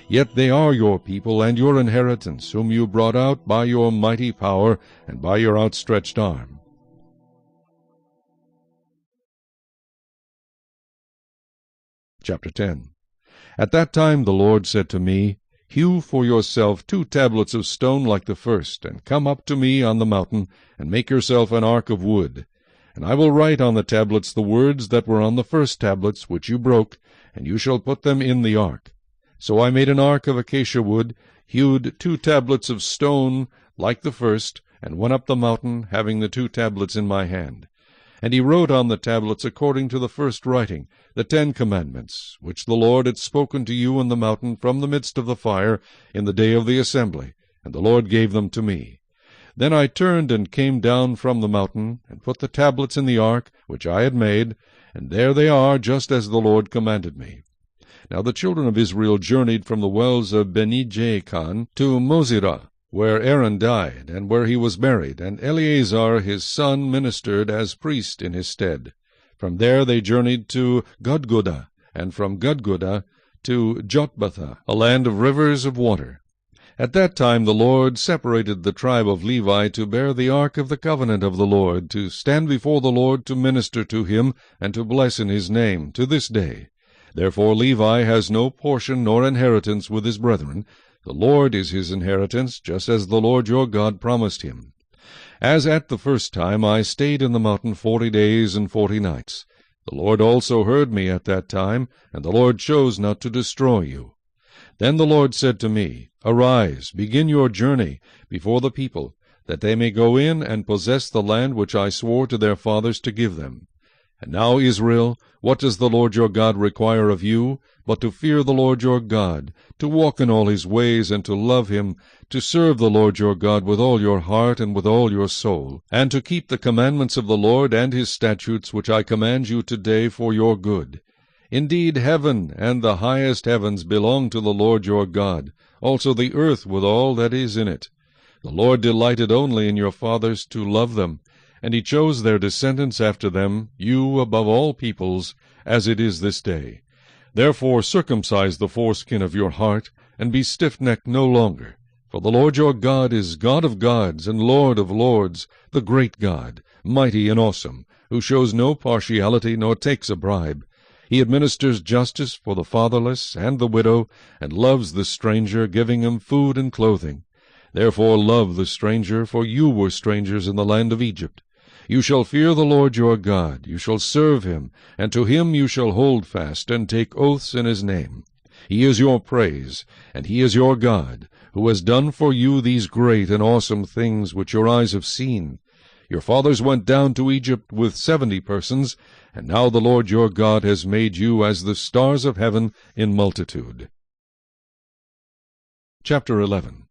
Yet they are your people and your inheritance, whom you brought out by your mighty power and by your outstretched arm. Chapter 10. At that time the Lord said to me, Hew for yourself 2 tablets of stone like the first, and come up to me on the mountain, and make yourself an ark of wood. And I will write on the tablets the words that were on the first tablets, which you broke, and you shall put them in the ark. So I made an ark of acacia wood, hewed 2 tablets of stone like the first, and went up the mountain, having the 2 tablets in my hand. And he wrote on the tablets according to the first writing, the 10 commandments, which the Lord had spoken to you in the mountain from the midst of the fire in the day of the assembly, and the Lord gave them to me. Then I turned and came down from the mountain, and put the tablets in the ark which I had made, and there they are, just as the Lord commanded me. Now the children of Israel journeyed from the wells of Beni-Jaakan to Mosirah, where Aaron died, and where he was buried, and Eleazar his son ministered as priest in his stead. From there they journeyed to Gudgodah, and from Gudgodah to Jotbathah, a land of rivers of water. At that time the Lord separated the tribe of Levi to bear the ark of the covenant of the Lord, to stand before the Lord to minister to him, and to bless in his name, to this day. Therefore Levi has no portion nor inheritance with his brethren. The Lord is his inheritance, just as the Lord your God promised him. As at the first time I stayed in the mountain 40 days and 40 nights. The Lord also heard me at that time, and the Lord chose not to destroy you. Then the Lord said to me, Arise, begin your journey before the people, that they may go in and possess the land which I swore to their fathers to give them. And now, Israel, what does the Lord your God require of you, but to fear the Lord your God, to walk in all his ways, and to love him, to serve the Lord your God with all your heart and with all your soul, and to keep the commandments of the Lord and his statutes which I command you today for your good? Indeed, heaven and the highest heavens belong to the Lord your God, also the earth with all that is in it. The Lord delighted only in your fathers to love them, and he chose their descendants after them, you above all peoples, as it is this day. Therefore circumcise the foreskin of your heart, and be stiff-necked no longer. For the Lord your God is God of gods and Lord of lords, the great God, mighty and awesome, who shows no partiality nor takes a bribe. He administers justice for the fatherless and the widow, and loves the stranger, giving him food and clothing. Therefore love the stranger, for you were strangers in the land of Egypt. You shall fear the Lord your God, you shall serve him, and to him you shall hold fast, and take oaths in his name. He is your praise, and he is your God, who has done for you these great and awesome things which your eyes have seen. Your fathers went down to Egypt with 70 persons, and now the Lord your God has made you as the stars of heaven in multitude. Chapter 11.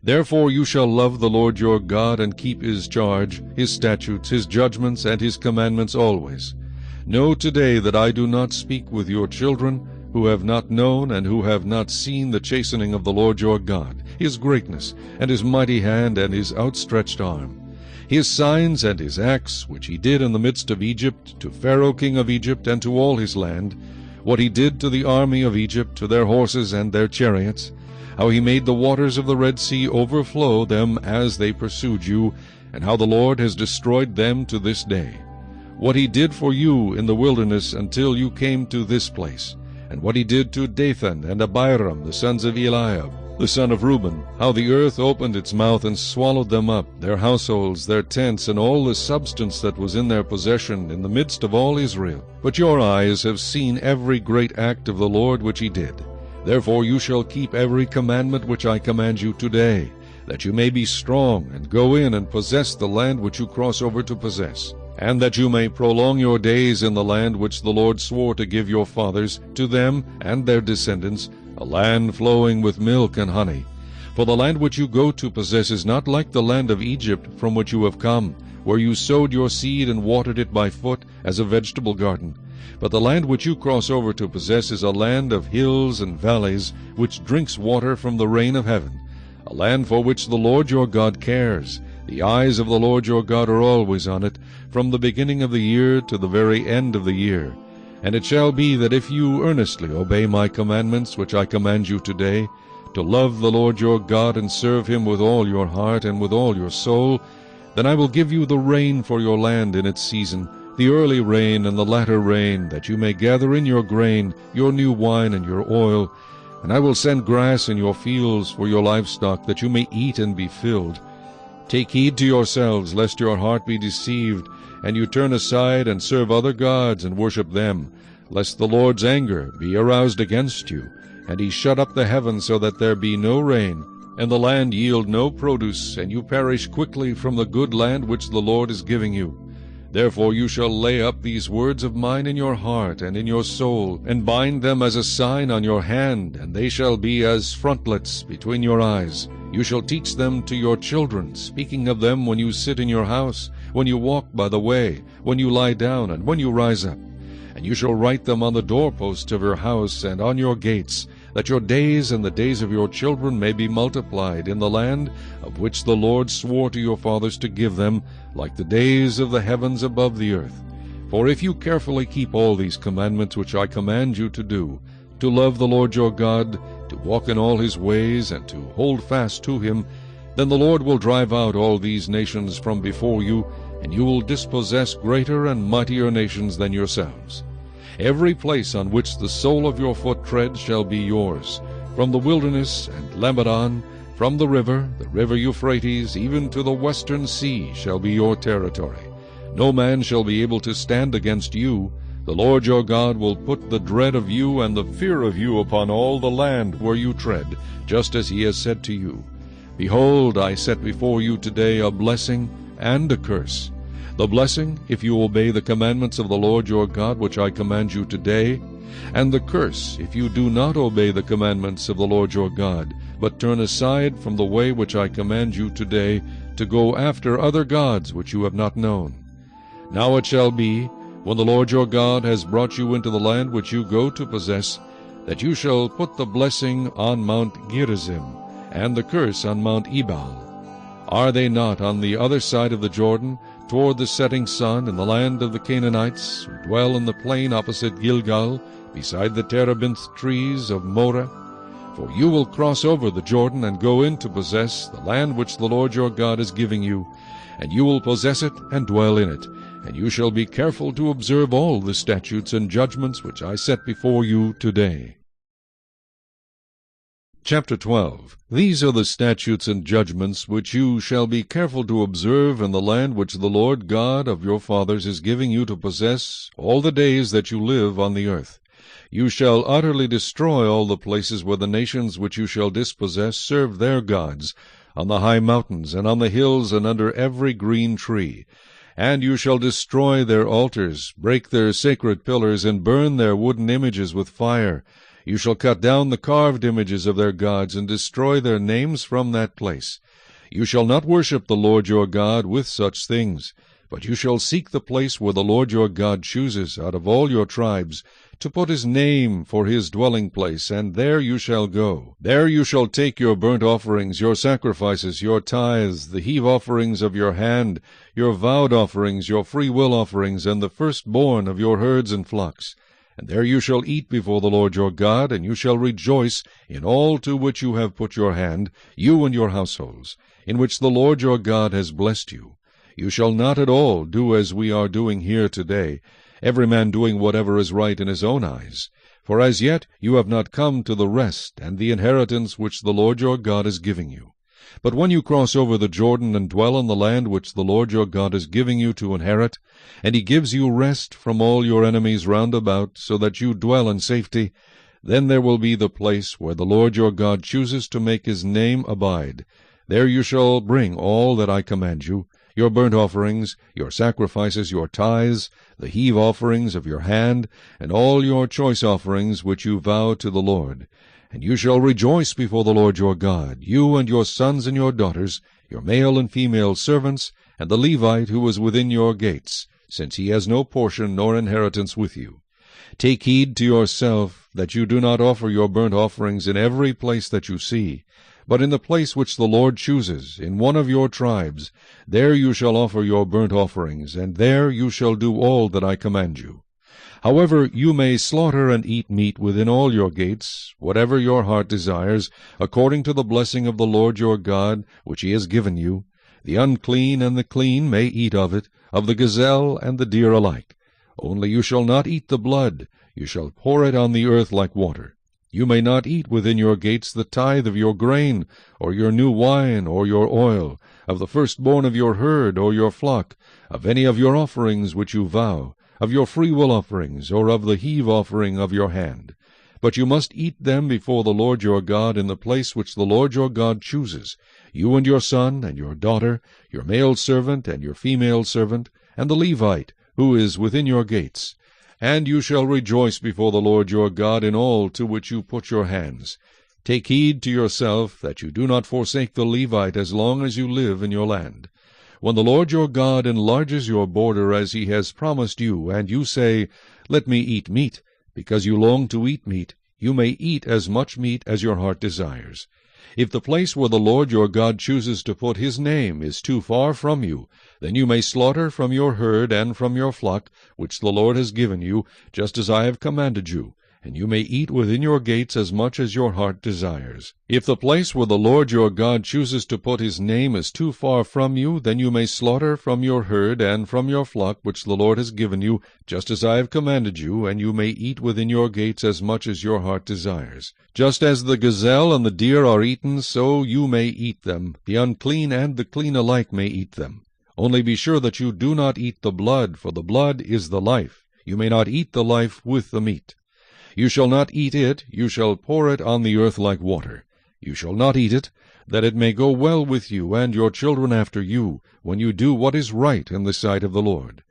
Therefore you shall love the Lord your God, and keep his charge, his statutes, his judgments, and his commandments always. Know today that I do not speak with your children, who have not known and who have not seen the chastening of the Lord your God, his greatness, and his mighty hand, and his outstretched arm, his signs and his acts, which he did in the midst of Egypt, to Pharaoh king of Egypt, and to all his land, what he did to the army of Egypt, to their horses and their chariots, how he made the waters of the Red Sea overflow them as they pursued you, and how the Lord has destroyed them to this day. What he did for you in the wilderness until you came to this place, and what he did to Dathan and Abiram, the sons of Eliab, the son of Reuben, how the earth opened its mouth and swallowed them up, their households, their tents, and all the substance that was in their possession, in the midst of all Israel. But your eyes have seen every great act of the Lord which he did. Therefore you shall keep every commandment which I command you today, that you may be strong, and go in and possess the land which you cross over to possess, and that you may prolong your days in the land which the Lord swore to give your fathers, to them and their descendants, a land flowing with milk and honey. For the land which you go to possess is not like the land of Egypt from which you have come, where you sowed your seed and watered it by foot as a vegetable garden. But the land which you cross over to possess is a land of hills and valleys, which drinks water from the rain of heaven, a land for which the Lord your God cares. The eyes of the Lord your God are always on it, from the beginning of the year to the very end of the year. And it shall be that if you earnestly obey my commandments which I command you today, to love the Lord your God and serve him with all your heart and with all your soul, then I will give you the rain for your land in its season, the early rain and the latter rain, that you may gather in your grain, your new wine, and your oil. And I will send grass in your fields for your livestock, that you may eat and be filled. Take heed to yourselves, lest your heart be deceived, and you turn aside and serve other gods and worship them, lest the Lord's anger be aroused against you, and he shut up the heavens so that there be no rain, and the land yield no produce, and you perish quickly from the good land which the Lord is giving you. Therefore you shall lay up these words of mine in your heart and in your soul, and bind them as a sign on your hand, and they shall be as frontlets between your eyes. You shall teach them to your children, speaking of them when you sit in your house, when you walk by the way, when you lie down, and when you rise up. and you shall write them on the doorposts of your house and on your gates, that your days and the days of your children may be multiplied in the land of which the Lord swore to your fathers to give them, like the days of the heavens above the earth. For if you carefully keep all these commandments which I command you to do, to love the Lord your God, to walk in all his ways, and to hold fast to him, then the Lord will drive out all these nations from before you, and you will dispossess greater and mightier nations than yourselves. Every place on which the sole of your foot treads shall be yours, from the wilderness and Lebanon, from the river Euphrates, even to the western sea shall be your territory. No man shall be able to stand against you. The Lord your God will put the dread of you and the fear of you upon all the land where you tread, just as he has said to you. Behold, I set before you today a blessing and a curse. The blessing, if you obey the commandments of the Lord your God which I command you today, and the curse, if you do not obey the commandments of the Lord your God, but turn aside from the way which I command you today, to go after other gods which you have not known. Now it shall be, when the Lord your God has brought you into the land which you go to possess, that you shall put the blessing on Mount Gerizim, and the curse on Mount Ebal. Are they not on the other side of the Jordan, toward the setting sun, in the land of the Canaanites, who dwell in the plain opposite Gilgal, beside the terebinth trees of Moreh? For you will cross over the Jordan and go in to possess the land which the Lord your God is giving you, and you will possess it and dwell in it, and you shall be careful to observe all the statutes and judgments which I set before you today. Chapter 12. These are the statutes and judgments which you shall be careful to observe in the land which the Lord God of your fathers is giving you to possess all the days that you live on the earth. You shall utterly destroy all the places where the nations which you shall dispossess serve their gods, on the high mountains, and on the hills, and under every green tree. And you shall destroy their altars, break their sacred pillars, and burn their wooden images with fire. You shall cut down the carved images of their gods, and destroy their names from that place. You shall not worship the Lord your God with such things, but you shall seek the place where the Lord your God chooses out of all your tribes, to put his name for his dwelling place, and there you shall go. There you shall take your burnt offerings, your sacrifices, your tithes, the heave offerings of your hand, your vowed offerings, your freewill offerings, and the firstborn of your herds and flocks. And there you shall eat before the Lord your God, and you shall rejoice in all to which you have put your hand, you and your households, in which the Lord your God has blessed you. You shall not at all do as we are doing here today, every man doing whatever is right in his own eyes. For as yet you have not come to the rest and the inheritance which the Lord your God is giving you. But when you cross over the Jordan and dwell in the land which the Lord your God is giving you to inherit, and he gives you rest from all your enemies round about, so that you dwell in safety, then there will be the place where the Lord your God chooses to make his name abide. There you shall bring all that I command you, your burnt offerings, your sacrifices, your tithes, the heave offerings of your hand, and all your choice offerings which you vow to the Lord. And you shall rejoice before the Lord your God, you and your sons and your daughters, your male and female servants, and the Levite who is within your gates, since he has no portion nor inheritance with you. Take heed to yourself that you do not offer your burnt offerings in every place that you see, but in the place which the Lord chooses, in one of your tribes, there you shall offer your burnt offerings, and there you shall do all that I command you. However, you may slaughter and eat meat within all your gates, whatever your heart desires, according to the blessing of the Lord your God, which he has given you. The unclean and the clean may eat of it, of the gazelle and the deer alike. Only you shall not eat the blood, you shall pour it on the earth like water. You may not eat within your gates the tithe of your grain, or your new wine, or your oil, of the firstborn of your herd or your flock, of any of your offerings which you vow, of your freewill offerings, or of the heave offering of your hand. But you must eat them before the Lord your God in the place which the Lord your God chooses, you and your son and your daughter, your male servant and your female servant, and the Levite, who is within your gates. And you shall rejoice before the Lord your God in all to which you put your hands. Take heed to yourself that you do not forsake the Levite as long as you live in your land. When the Lord your God enlarges your border as he has promised you, and you say, Let me eat meat, because you long to eat meat, you may eat as much meat as your heart desires. If the place where the Lord your God chooses to put his name is too far from you, then you may slaughter from your herd and from your flock, which the Lord has given you, just as I have commanded you, and you may eat within your gates as much as your heart desires. If the place where the Lord your God chooses to put his name is too far from you, then you may slaughter from your herd and from your flock, which the Lord has given you, just as I have commanded you, and you may eat within your gates as much as your heart desires. Just as the gazelle and the deer are eaten, so you may eat them. The unclean and the clean alike may eat them. Only be sure that you do not eat the blood, for the blood is the life. You may not eat the life with the meat. You shall not eat it, you shall pour it on the earth like water. You shall not eat it, that it may go well with you and your children after you, when you do what is right in the sight of the Lord.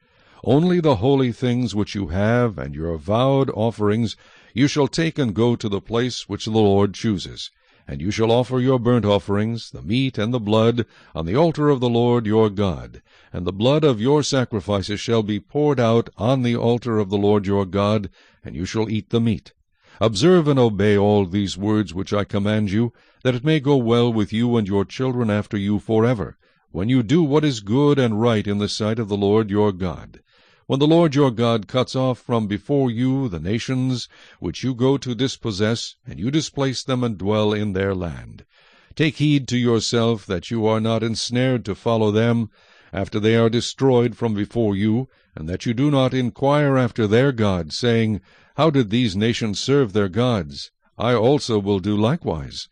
Only the holy things which you have, and your vowed offerings, you shall take and go to the place which the Lord chooses. And you shall offer your burnt offerings, the meat and the blood, on the altar of the Lord your God. And the blood of your sacrifices shall be poured out on the altar of the Lord your God, and you shall eat the meat. Observe and obey all these words which I command you, that it may go well with you and your children after you forever, when you do what is good and right in the sight of the Lord your God. When the Lord your God cuts off from before you the nations which you go to dispossess, and you displace them and dwell in their land. Take heed to yourself that you are not ensnared to follow them, after they are destroyed from before you, and that you do not inquire after their gods, saying, How did these nations serve their gods? I also will do likewise.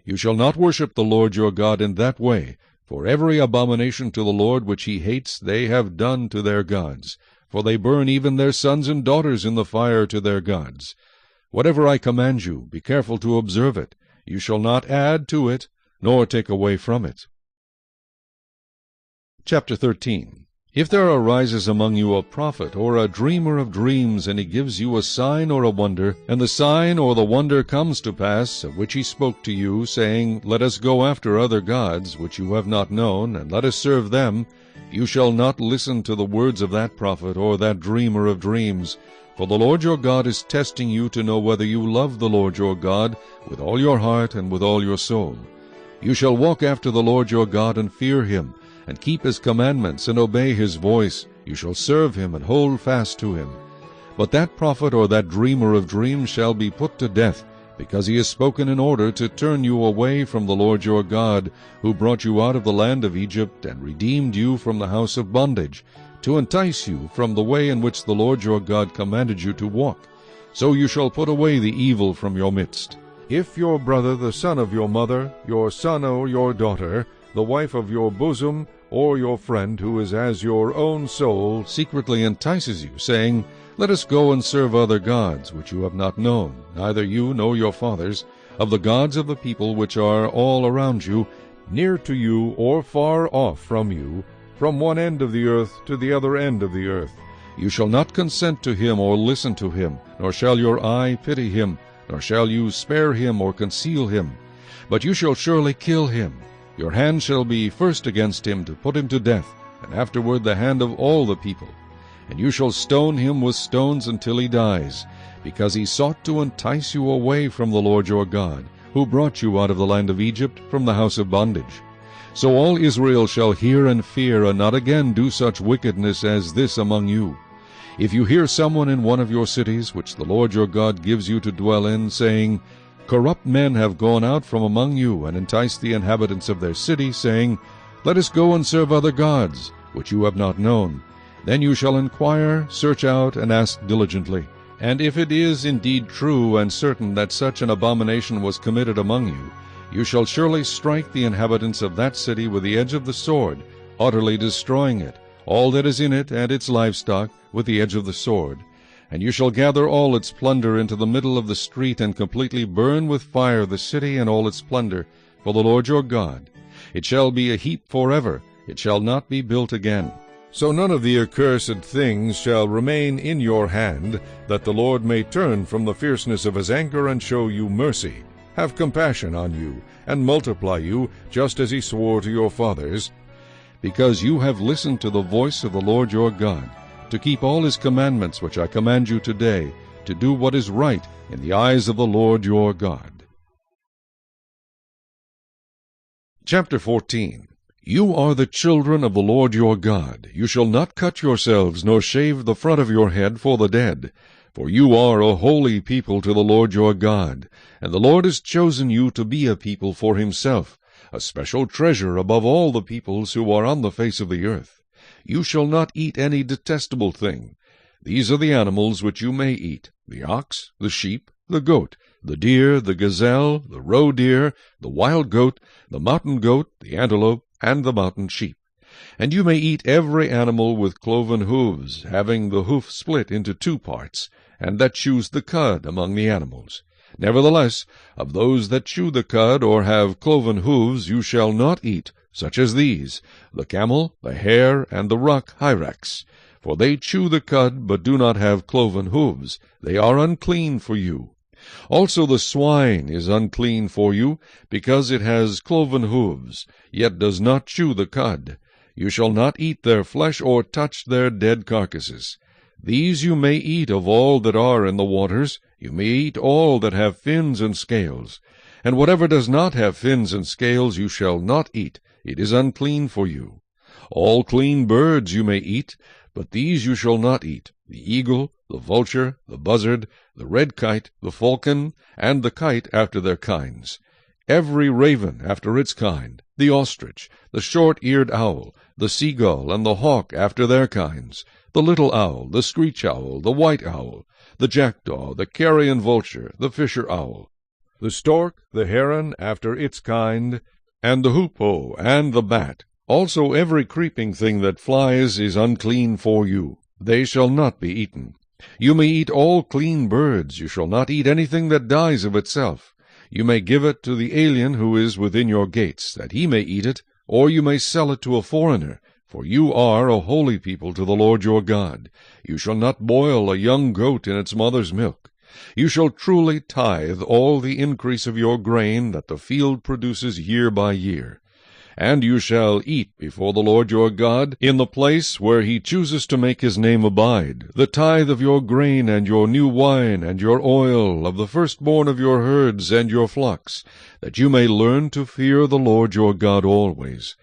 You shall not worship the Lord your God in that way, for every abomination to the Lord which he hates they have done to their gods. For they burn even their sons and daughters in the fire to their gods. Whatever I command you, be careful to observe it. You shall not add to it, nor take away from it. Chapter 13. If there arises among you a prophet or a dreamer of dreams, and he gives you a sign or a wonder, and the sign or the wonder comes to pass, of which he spoke to you, saying, Let us go after other gods, which you have not known, and let us serve them, you shall not listen to the words of that prophet or that dreamer of dreams. For the Lord your God is testing you to know whether you love the Lord your God with all your heart and with all your soul. You shall walk after the Lord your God and fear him, and keep his commandments, and obey his voice. You shall serve him, and hold fast to him. But that prophet or that dreamer of dreams shall be put to death, because he has spoken in order to turn you away from the Lord your God, who brought you out of the land of Egypt, and redeemed you from the house of bondage, to entice you from the way in which the Lord your God commanded you to walk. So you shall put away the evil from your midst. If your brother, the son of your mother, your son or your daughter, the wife of your bosom, or your friend who is as your own soul, secretly entices you, saying, Let us go and serve other gods, which you have not known, neither you nor your fathers, of the gods of the people which are all around you, near to you or far off from you, from one end of the earth to the other end of the earth. You shall not consent to him or listen to him, nor shall your eye pity him, nor shall you spare him or conceal him. But you shall surely kill him. Your hand shall be first against him to put him to death, and afterward the hand of all the people. And you shall stone him with stones until he dies, because he sought to entice you away from the Lord your God, who brought you out of the land of Egypt, from the house of bondage. So all Israel shall hear and fear, and not again do such wickedness as this among you. If you hear someone in one of your cities, which the Lord your God gives you to dwell in, saying, Corrupt men have gone out from among you, and enticed the inhabitants of their city, saying, Let us go and serve other gods, which you have not known. Then you shall inquire, search out, and ask diligently. And if it is indeed true and certain that such an abomination was committed among you, you shall surely strike the inhabitants of that city with the edge of the sword, utterly destroying it, all that is in it and its livestock, with the edge of the sword. And you shall gather all its plunder into the middle of the street, and completely burn with fire the city and all its plunder, for the Lord your God. It shall be a heap forever, it shall not be built again. So none of the accursed things shall remain in your hand, that the Lord may turn from the fierceness of his anger and show you mercy, have compassion on you, and multiply you, just as he swore to your fathers. because you have listened to the voice of the Lord your God, to keep all his commandments which I command you today, to do what is right in the eyes of the Lord your God. Chapter 14. You are the children of the Lord your God. You shall not cut yourselves, nor shave the front of your head for the dead. For you are a holy people to the Lord your God, and the Lord has chosen you to be a people for himself, a special treasure above all the peoples who are on the face of the earth. You shall not eat any detestable thing. These are the animals which you may eat: the ox, the sheep, the goat, the deer, the gazelle, the roe deer, the wild goat, the mountain goat, the antelope, and the mountain sheep. And you may eat every animal with cloven hoofs, having the hoof split into 2 parts, and that chews the cud among the animals. Nevertheless, of those that chew the cud or have cloven hoofs you shall not eat, such as these: the camel, the hare, and the rock hyrax. For they chew the cud, but do not have cloven hoofs. They are unclean for you. Also the swine is unclean for you, because it has cloven hoofs, yet does not chew the cud. You shall not eat their flesh or touch their dead carcasses. These you may eat of all that are in the waters. You may eat all that have fins and scales. And whatever does not have fins and scales you shall not eat. It is unclean for you. All clean birds you may eat, but these you shall not eat: the eagle, the vulture, the buzzard, the red kite, the falcon, and the kite after their kinds, every raven after its kind, the ostrich, the short-eared owl, the seagull, and the hawk after their kinds, the little owl, the screech owl, the white owl, the jackdaw, the carrion vulture, the fisher owl, the stork, the heron after its kind, and the hoopoe, and the bat. Also every creeping thing that flies is unclean for you. They shall not be eaten. You may eat all clean birds. You shall not eat anything that dies of itself. You may give it to the alien who is within your gates, that he may eat it, or you may sell it to a foreigner. For you are a holy people to the Lord your God. You shall not boil a young goat in its mother's milk. You shall truly tithe all the increase of your grain that the field produces year by year. And you shall eat before the Lord your God, in the place where he chooses to make his name abide, the tithe of your grain and your new wine and your oil, of the firstborn of your herds and your flocks, that you may learn to fear the Lord your God always.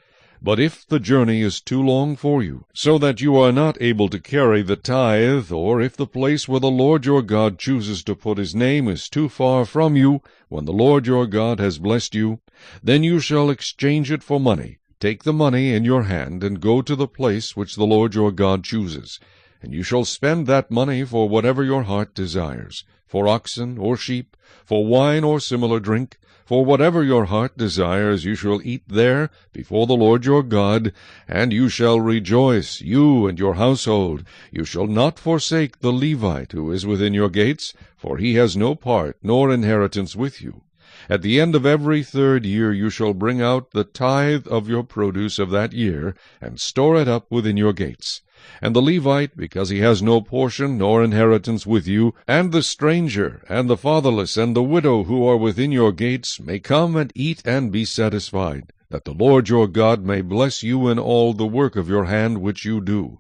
But if the journey is too long for you, so that you are not able to carry the tithe, or if the place where the Lord your God chooses to put his name is too far from you, when the Lord your God has blessed you, then you shall exchange it for money. Take the money in your hand, and go to the place which the Lord your God chooses. And you shall spend that money for whatever your heart desires, for oxen or sheep, for wine or similar drink. For whatever your heart desires you shall eat there before the Lord your God, and you shall rejoice, you and your household. You shall not forsake the Levite who is within your gates, for he has no part nor inheritance with you. At the end of every 3rd year you shall bring out the tithe of your produce of that year, and store it up within your gates. And the Levite, because he has no portion nor inheritance with you, and the stranger, and the fatherless, and the widow who are within your gates, may come and eat and be satisfied, that the Lord your God may bless you in all the work of your hand which you do.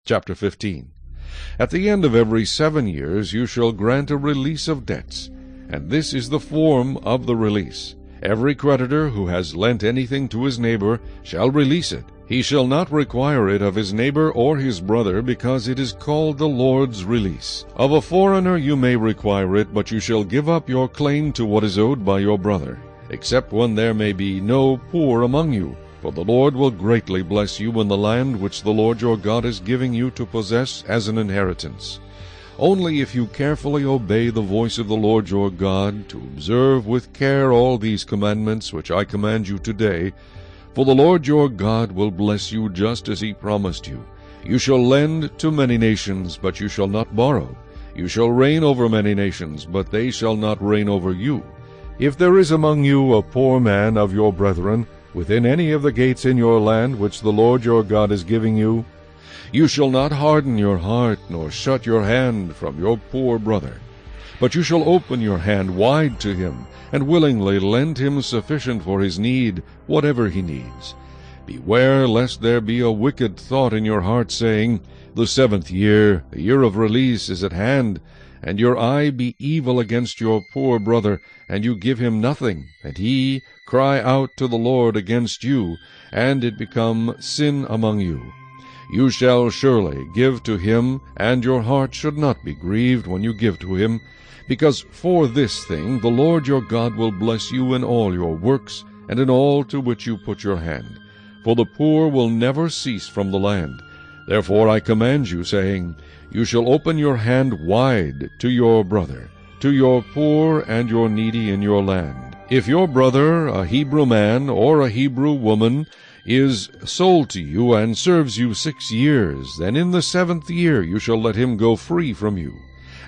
Chapter 15. At the end of every 7 years you shall grant a release of debts, and this is the form of the release. Every creditor who has lent anything to his neighbor shall release it. He shall not require it of his neighbor or his brother, because it is called the Lord's release. Of a foreigner you may require it, but you shall give up your claim to what is owed by your brother, except when there may be no poor among you. For the Lord will greatly bless you in the land which the Lord your God is giving you to possess as an inheritance. Only if you carefully obey the voice of the Lord your God, to observe with care all these commandments which I command you today, for the Lord your God will bless you just as he promised you. You shall lend to many nations, but you shall not borrow. You shall reign over many nations, but they shall not reign over you. If there is among you a poor man of your brethren, within any of the gates in your land which the Lord your God is giving you, you shall not harden your heart, nor shut your hand from your poor brother. But you shall open your hand wide to him, and willingly lend him sufficient for his need, whatever he needs. Beware lest there be a wicked thought in your heart, saying, The 7th year, the year of release, is at hand, and your eye be evil against your poor brother, and you give him nothing, and he cry out to the Lord against you, and it become sin among you. You shall surely give to him, and your heart should not be grieved when you give to him, because for this thing the Lord your God will bless you in all your works, and in all to which you put your hand. For the poor will never cease from the land. Therefore I command you, saying, You shall open your hand wide to your brother, to your poor and your needy in your land. If your brother, a Hebrew man or a Hebrew woman, is sold to you and serves you 6 years, then in the 7th year you shall let him go free from you.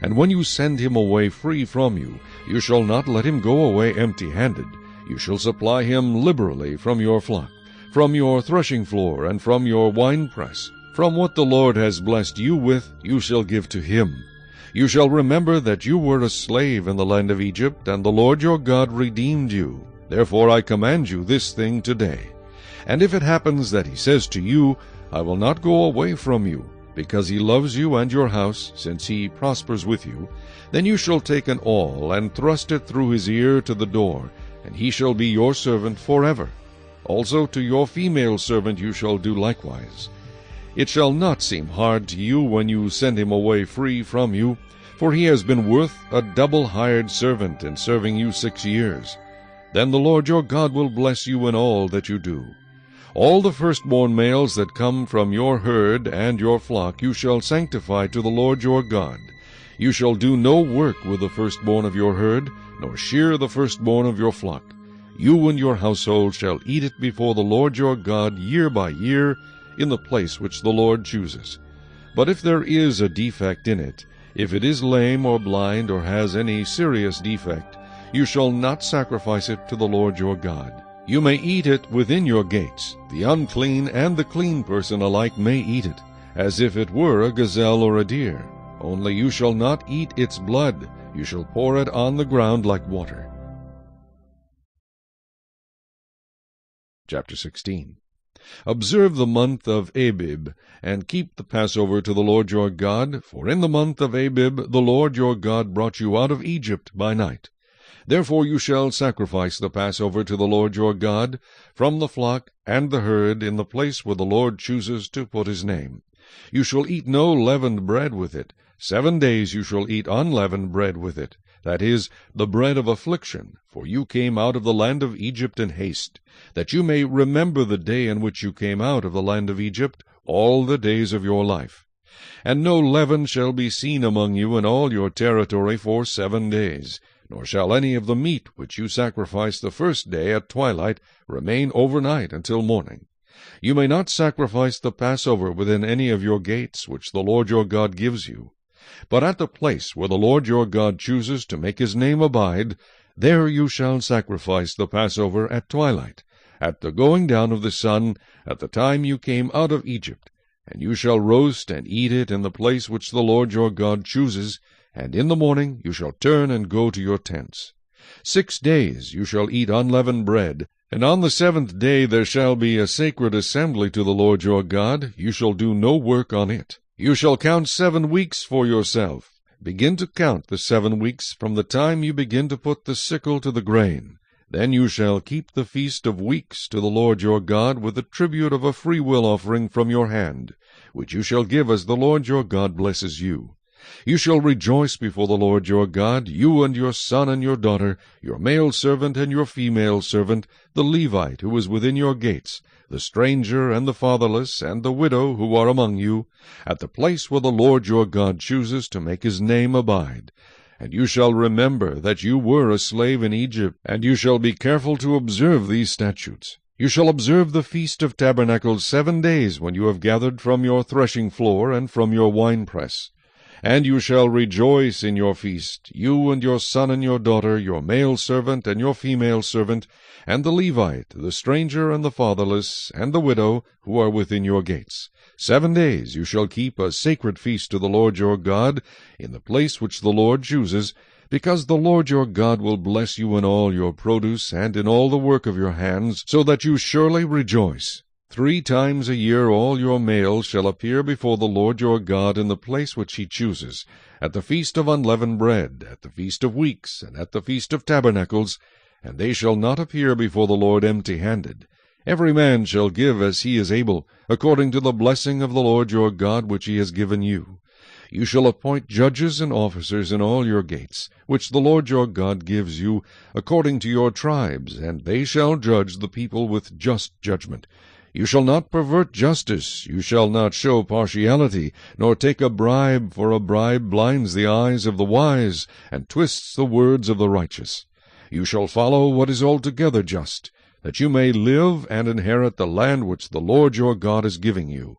And when you send him away free from you, you shall not let him go away empty-handed. You shall supply him liberally from your flock, from your threshing floor, and from your winepress. From what the Lord has blessed you with, you shall give to him. You shall remember that you were a slave in the land of Egypt, and the Lord your God redeemed you. Therefore I command you this thing today. And if it happens that he says to you, I will not go away from you, because he loves you and your house, since he prospers with you, then you shall take an awl, and thrust it through his ear to the door, and he shall be your servant forever. Also to your female servant you shall do likewise. It shall not seem hard to you when you send him away free from you, for he has been worth a double hired servant in serving you 6 years. Then the Lord your God will bless you in all that you do. All the firstborn males that come from your herd and your flock you shall sanctify to the Lord your God. You shall do no work with the firstborn of your herd, nor shear the firstborn of your flock. You and your household shall eat it before the Lord your God year by year, in the place which the Lord chooses. But if there is a defect in it, if it is lame or blind or has any serious defect, you shall not sacrifice it to the Lord your God. You may eat it within your gates. The unclean and the clean person alike may eat it, as if it were a gazelle or a deer. Only you shall not eat its blood. You shall pour it on the ground like water. Chapter 16. Observe the month of Abib, and keep the Passover to the Lord your God, for in the month of Abib the Lord your God brought you out of Egypt by night. Therefore you shall sacrifice the Passover to the Lord your God, from the flock and the herd, in the place where the Lord chooses to put his name. You shall eat no leavened bread with it. 7 days you shall eat unleavened bread with it, that is, the bread of affliction, for you came out of the land of Egypt in haste, that you may remember the day in which you came out of the land of Egypt all the days of your life. And no leaven shall be seen among you in all your territory for 7 days, nor shall any of the meat which you sacrifice the first day at twilight remain overnight until morning. You may not sacrifice the Passover within any of your gates which the Lord your God gives you. But at the place where the Lord your God chooses to make his name abide, there you shall sacrifice the Passover at twilight, at the going down of the sun, at the time you came out of Egypt. And you shall roast and eat it in the place which the Lord your God chooses, and in the morning you shall turn and go to your tents. 6 days you shall eat unleavened bread, and on the 7th day there shall be a sacred assembly to the Lord your God. You shall do no work on it. You shall count 7 weeks for yourself. Begin to count the 7 weeks from the time you begin to put the sickle to the grain. Then you shall keep the feast of weeks to the Lord your God with the tribute of a freewill offering from your hand, which you shall give as the Lord your God blesses you. You shall rejoice before the Lord your God, you and your son and your daughter, your male servant and your female servant, the Levite who is within your gates, the stranger and the fatherless and the widow who are among you, at the place where the Lord your God chooses to make his name abide. And you shall remember that you were a slave in Egypt, and you shall be careful to observe these statutes. You shall observe the Feast of Tabernacles 7 days when you have gathered from your threshing floor and from your winepress. And you shall rejoice in your feast, you and your son and your daughter, your male servant and your female servant, and the Levite, the stranger and the fatherless, and the widow, who are within your gates. 7 days you shall keep a sacred feast to the Lord your God, in the place which the Lord chooses, because the Lord your God will bless you in all your produce and in all the work of your hands, so that you surely rejoice. 3 times a year all your males shall appear before the Lord your God in the place which he chooses, at the feast of unleavened bread, at the feast of weeks, and at the feast of tabernacles, and they shall not appear before the Lord empty-handed. Every man shall give as he is able, according to the blessing of the Lord your God which he has given you. You shall appoint judges and officers in all your gates, which the Lord your God gives you, according to your tribes, and they shall judge the people with just judgment. You shall not pervert justice, you shall not show partiality, nor take a bribe, for a bribe blinds the eyes of the wise, and twists the words of the righteous. You shall follow what is altogether just, that you may live and inherit the land which the Lord your God is giving you.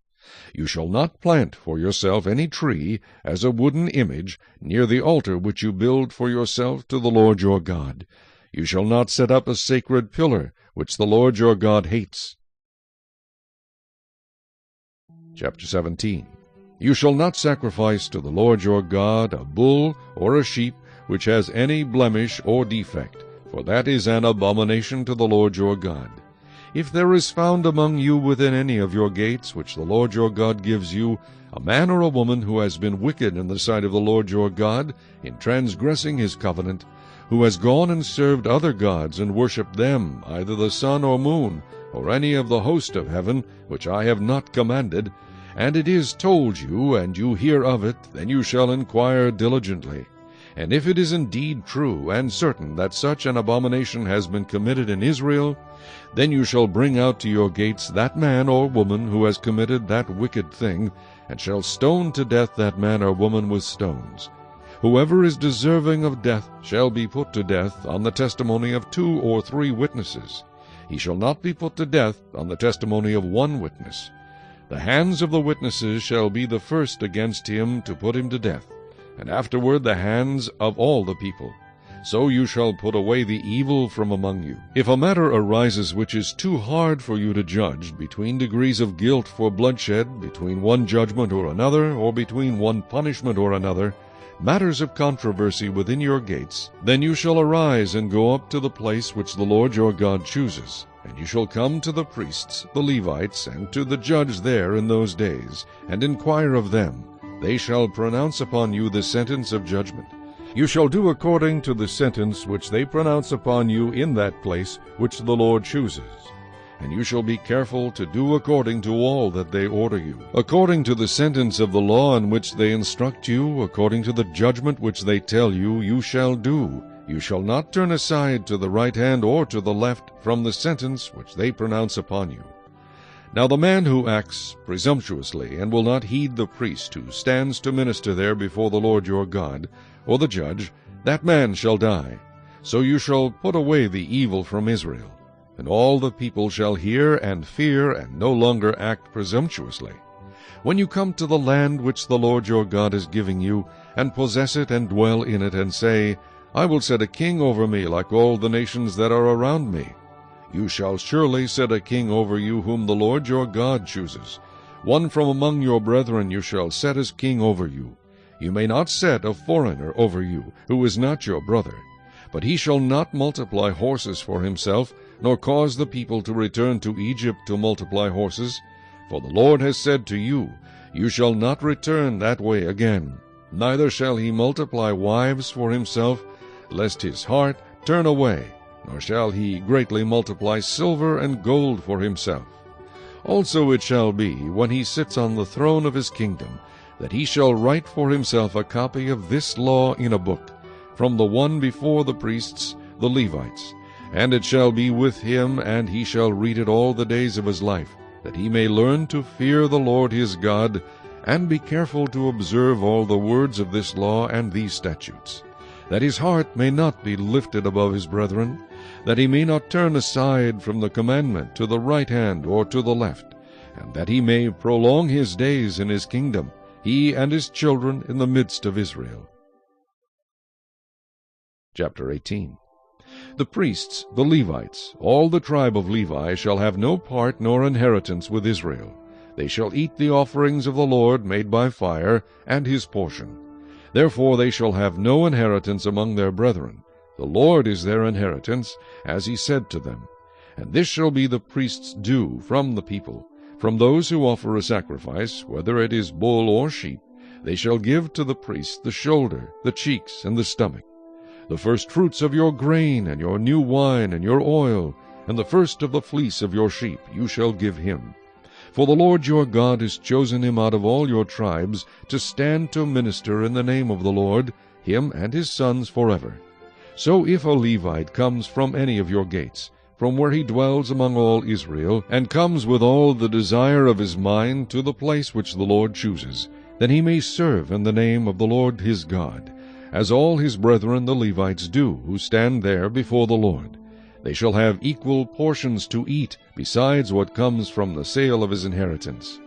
You shall not plant for yourself any tree as a wooden image near the altar which you build for yourself to the Lord your God. You shall not set up a sacred pillar, which the Lord your God hates. Chapter 17. You shall not sacrifice to the Lord your God a bull or a sheep which has any blemish or defect, for that is an abomination to the Lord your God. If there is found among you within any of your gates, which the Lord your God gives you, a man or a woman who has been wicked in the sight of the Lord your God, in transgressing his covenant, who has gone and served other gods and worshipped them, either the sun or moon, or any of the host of heaven, which I have not commanded, and it is told you, and you hear of it, then you shall inquire diligently. And if it is indeed true and certain that such an abomination has been committed in Israel, then you shall bring out to your gates that man or woman who has committed that wicked thing, and shall stone to death that man or woman with stones. Whoever is deserving of death shall be put to death on the testimony of 2 or 3 witnesses. He shall not be put to death on the testimony of 1 witness. The hands of the witnesses shall be the first against him to put him to death, and afterward the hands of all the people. So you shall put away the evil from among you. If a matter arises which is too hard for you to judge, between degrees of guilt for bloodshed, between one judgment or another, or between one punishment or another, matters of controversy within your gates, then you shall arise and go up to the place which the Lord your God chooses. And you shall come to the priests, the Levites, and to the judge there in those days, and inquire of them. They shall pronounce upon you the sentence of judgment. You shall do according to the sentence which they pronounce upon you in that place which the Lord chooses. And you shall be careful to do according to all that they order you, according to the sentence of the law in which they instruct you, according to the judgment which they tell you, you shall do. You shall not turn aside to the right hand or to the left from the sentence which they pronounce upon you. Now the man who acts presumptuously and will not heed the priest who stands to minister there before the Lord your God, or the judge, that man shall die. So you shall put away the evil from Israel. And all the people shall hear and fear, and no longer act presumptuously. When you come to the land which the Lord your God is giving you, and possess it and dwell in it, and say, I will set a king over me like all the nations that are around me. You shall surely set a king over you whom the Lord your God chooses. One from among your brethren you shall set as king over you. You may not set a foreigner over you, who is not your brother. But he shall not multiply horses for himself, nor cause the people to return to Egypt to multiply horses. For the Lord has said to you, You shall not return that way again. Neither shall he multiply wives for himself, lest his heart turn away, nor shall he greatly multiply silver and gold for himself. Also it shall be, when he sits on the throne of his kingdom, that he shall write for himself a copy of this law in a book, from the one before the priests, the Levites. And it shall be with him, and he shall read it all the days of his life, that he may learn to fear the Lord his God, and be careful to observe all the words of this law and these statutes, that his heart may not be lifted above his brethren, that he may not turn aside from the commandment to the right hand or to the left, and that he may prolong his days in his kingdom, he and his children in the midst of Israel. Chapter 18. The priests, the Levites, all the tribe of Levi, shall have no part nor inheritance with Israel. They shall eat the offerings of the Lord made by fire, and his portion. Therefore they shall have no inheritance among their brethren. The Lord is their inheritance, as he said to them. And this shall be the priest's due from the people. From those who offer a sacrifice, whether it is bull or sheep, they shall give to the priest the shoulder, the cheeks, and the stomach. The first fruits of your grain, and your new wine, and your oil, and the first of the fleece of your sheep you shall give him. For the Lord your God has chosen him out of all your tribes to stand to minister in the name of the Lord, him and his sons forever. So if a Levite comes from any of your gates, from where he dwells among all Israel, and comes with all the desire of his mind to the place which the Lord chooses, then he may serve in the name of the Lord his God, as all his brethren the Levites do, who stand there before the Lord. They shall have equal portions to eat, besides what comes from the sale of his inheritance.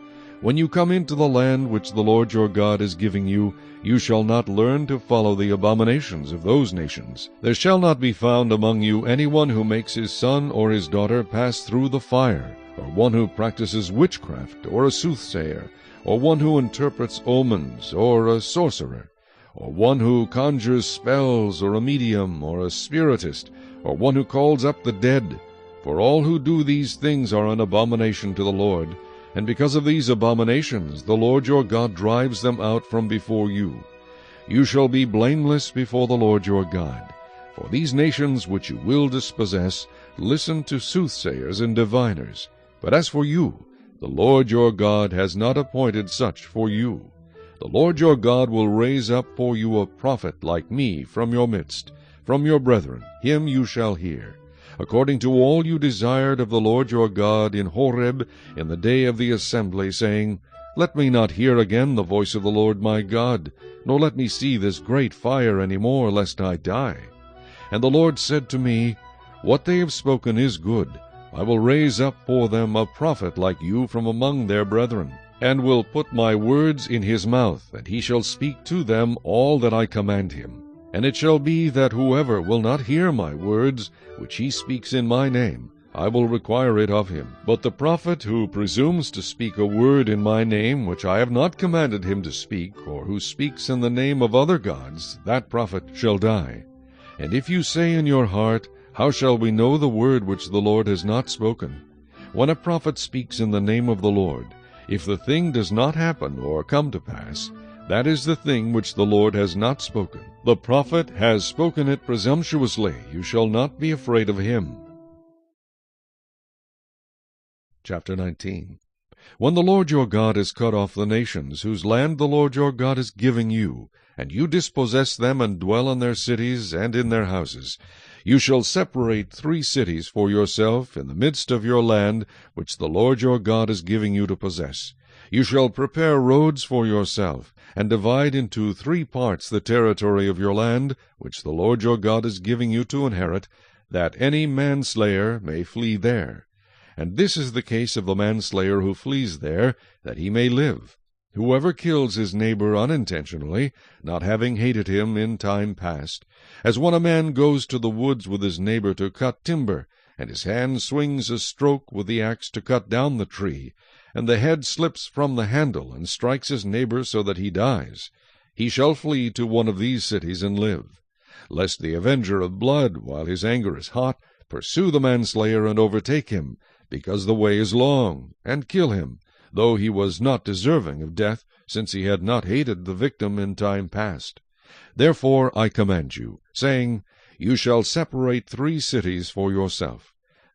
When you come into the land which the Lord your God is giving you, you shall not learn to follow the abominations of those nations. There shall not be found among you anyone who makes his son or his daughter pass through the fire, or one who practices witchcraft, or a soothsayer, or one who interprets omens, or a sorcerer, or one who conjures spells, or a medium, or a spiritist, or one who calls up the dead. For all who do these things are an abomination to the Lord, and because of these abominations the Lord your God drives them out from before you. You shall be blameless before the Lord your God. For these nations which you will dispossess listen to soothsayers and diviners. But as for you, the Lord your God has not appointed such for you. The Lord your God will raise up for you a prophet like me from your midst, from your brethren. Him you shall hear, according to all you desired of the Lord your God in Horeb in the day of the assembly, saying, Let me not hear again the voice of the Lord my God, nor let me see this great fire any more, lest I die. And the Lord said to me, What they have spoken is good. I will raise up for them a prophet like you from among their brethren, and will put my words in his mouth, and he shall speak to them all that I command him. And it shall be that whoever will not hear my words, which he speaks in my name, I will require it of him. But the prophet who presumes to speak a word in my name, which I have not commanded him to speak, or who speaks in the name of other gods, that prophet shall die. And if you say in your heart, How shall we know the word which the Lord has not spoken? When a prophet speaks in the name of the Lord, if the thing does not happen or come to pass, that is the thing which the Lord has not spoken. The prophet has spoken it presumptuously. You shall not be afraid of him. Chapter 19. When the Lord your God has cut off the nations whose land the Lord your God is giving you, and you dispossess them and dwell in their cities and in their houses, you shall separate 3 cities for yourself in the midst of your land which the Lord your God is giving you to possess. You shall prepare roads for yourself, and divide into 3 parts the territory of your land, which the Lord your God is giving you to inherit, that any manslayer may flee there. And this is the case of the manslayer who flees there, that he may live. Whoever kills his neighbor unintentionally, not having hated him in time past, as when a man goes to the woods with his neighbor to cut timber, and his hand swings a stroke with the axe to cut down the tree, and the head slips from the handle and strikes his neighbor so that he dies, he shall flee to one of these cities and live. Lest the avenger of blood, while his anger is hot, pursue the manslayer and overtake him, because the way is long, and kill him, though he was not deserving of death, since he had not hated the victim in time past. Therefore I command you, saying, You shall separate 3 cities for yourself.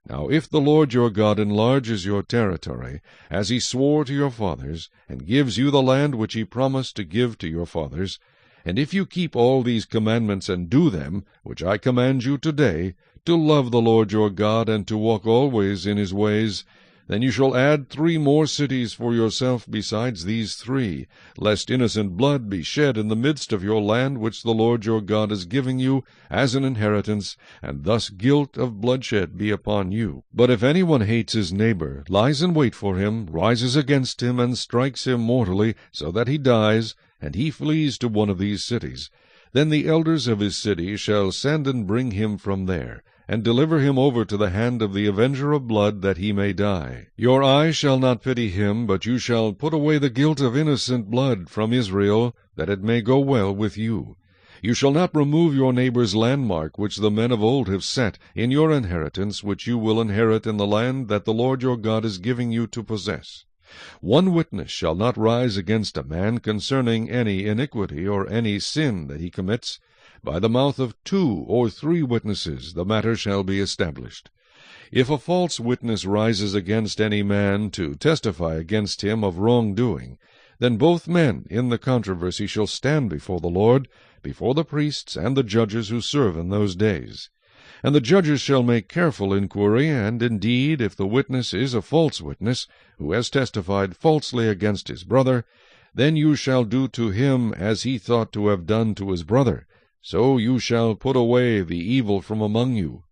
Now if the Lord your God enlarges your territory, as he swore to your fathers, and gives you the land which he promised to give to your fathers, and if you keep all these commandments and do them, which I command you today, to love the Lord your God, and to walk always in his ways, then you shall add 3 more cities for yourself besides these 3, lest innocent blood be shed in the midst of your land which the Lord your God is giving you as an inheritance, and thus guilt of bloodshed be upon you. But if anyone hates his neighbor, lies in wait for him, rises against him, and strikes him mortally, so that he dies, and he flees to one of these cities, then the elders of his city shall send and bring him from there, and deliver him over to the hand of the avenger of blood, that he may die. Your eye shall not pity him, but you shall put away the guilt of innocent blood from Israel, that it may go well with you. You shall not remove your neighbor's landmark, which the men of old have set, in your inheritance, which you will inherit in the land that the Lord your God is giving you to possess. One witness shall not rise against a man concerning any iniquity or any sin that he commits. By the mouth of 2 or 3 witnesses the matter shall be established. If a false witness rises against any man to testify against him of wrongdoing, then both men in the controversy shall stand before the Lord, before the priests and the judges who serve in those days. And the judges shall make careful inquiry, and indeed, if the witness is a false witness, who has testified falsely against his brother, then you shall do to him as he thought to have done to his brother. So you shall put away the evil from among you.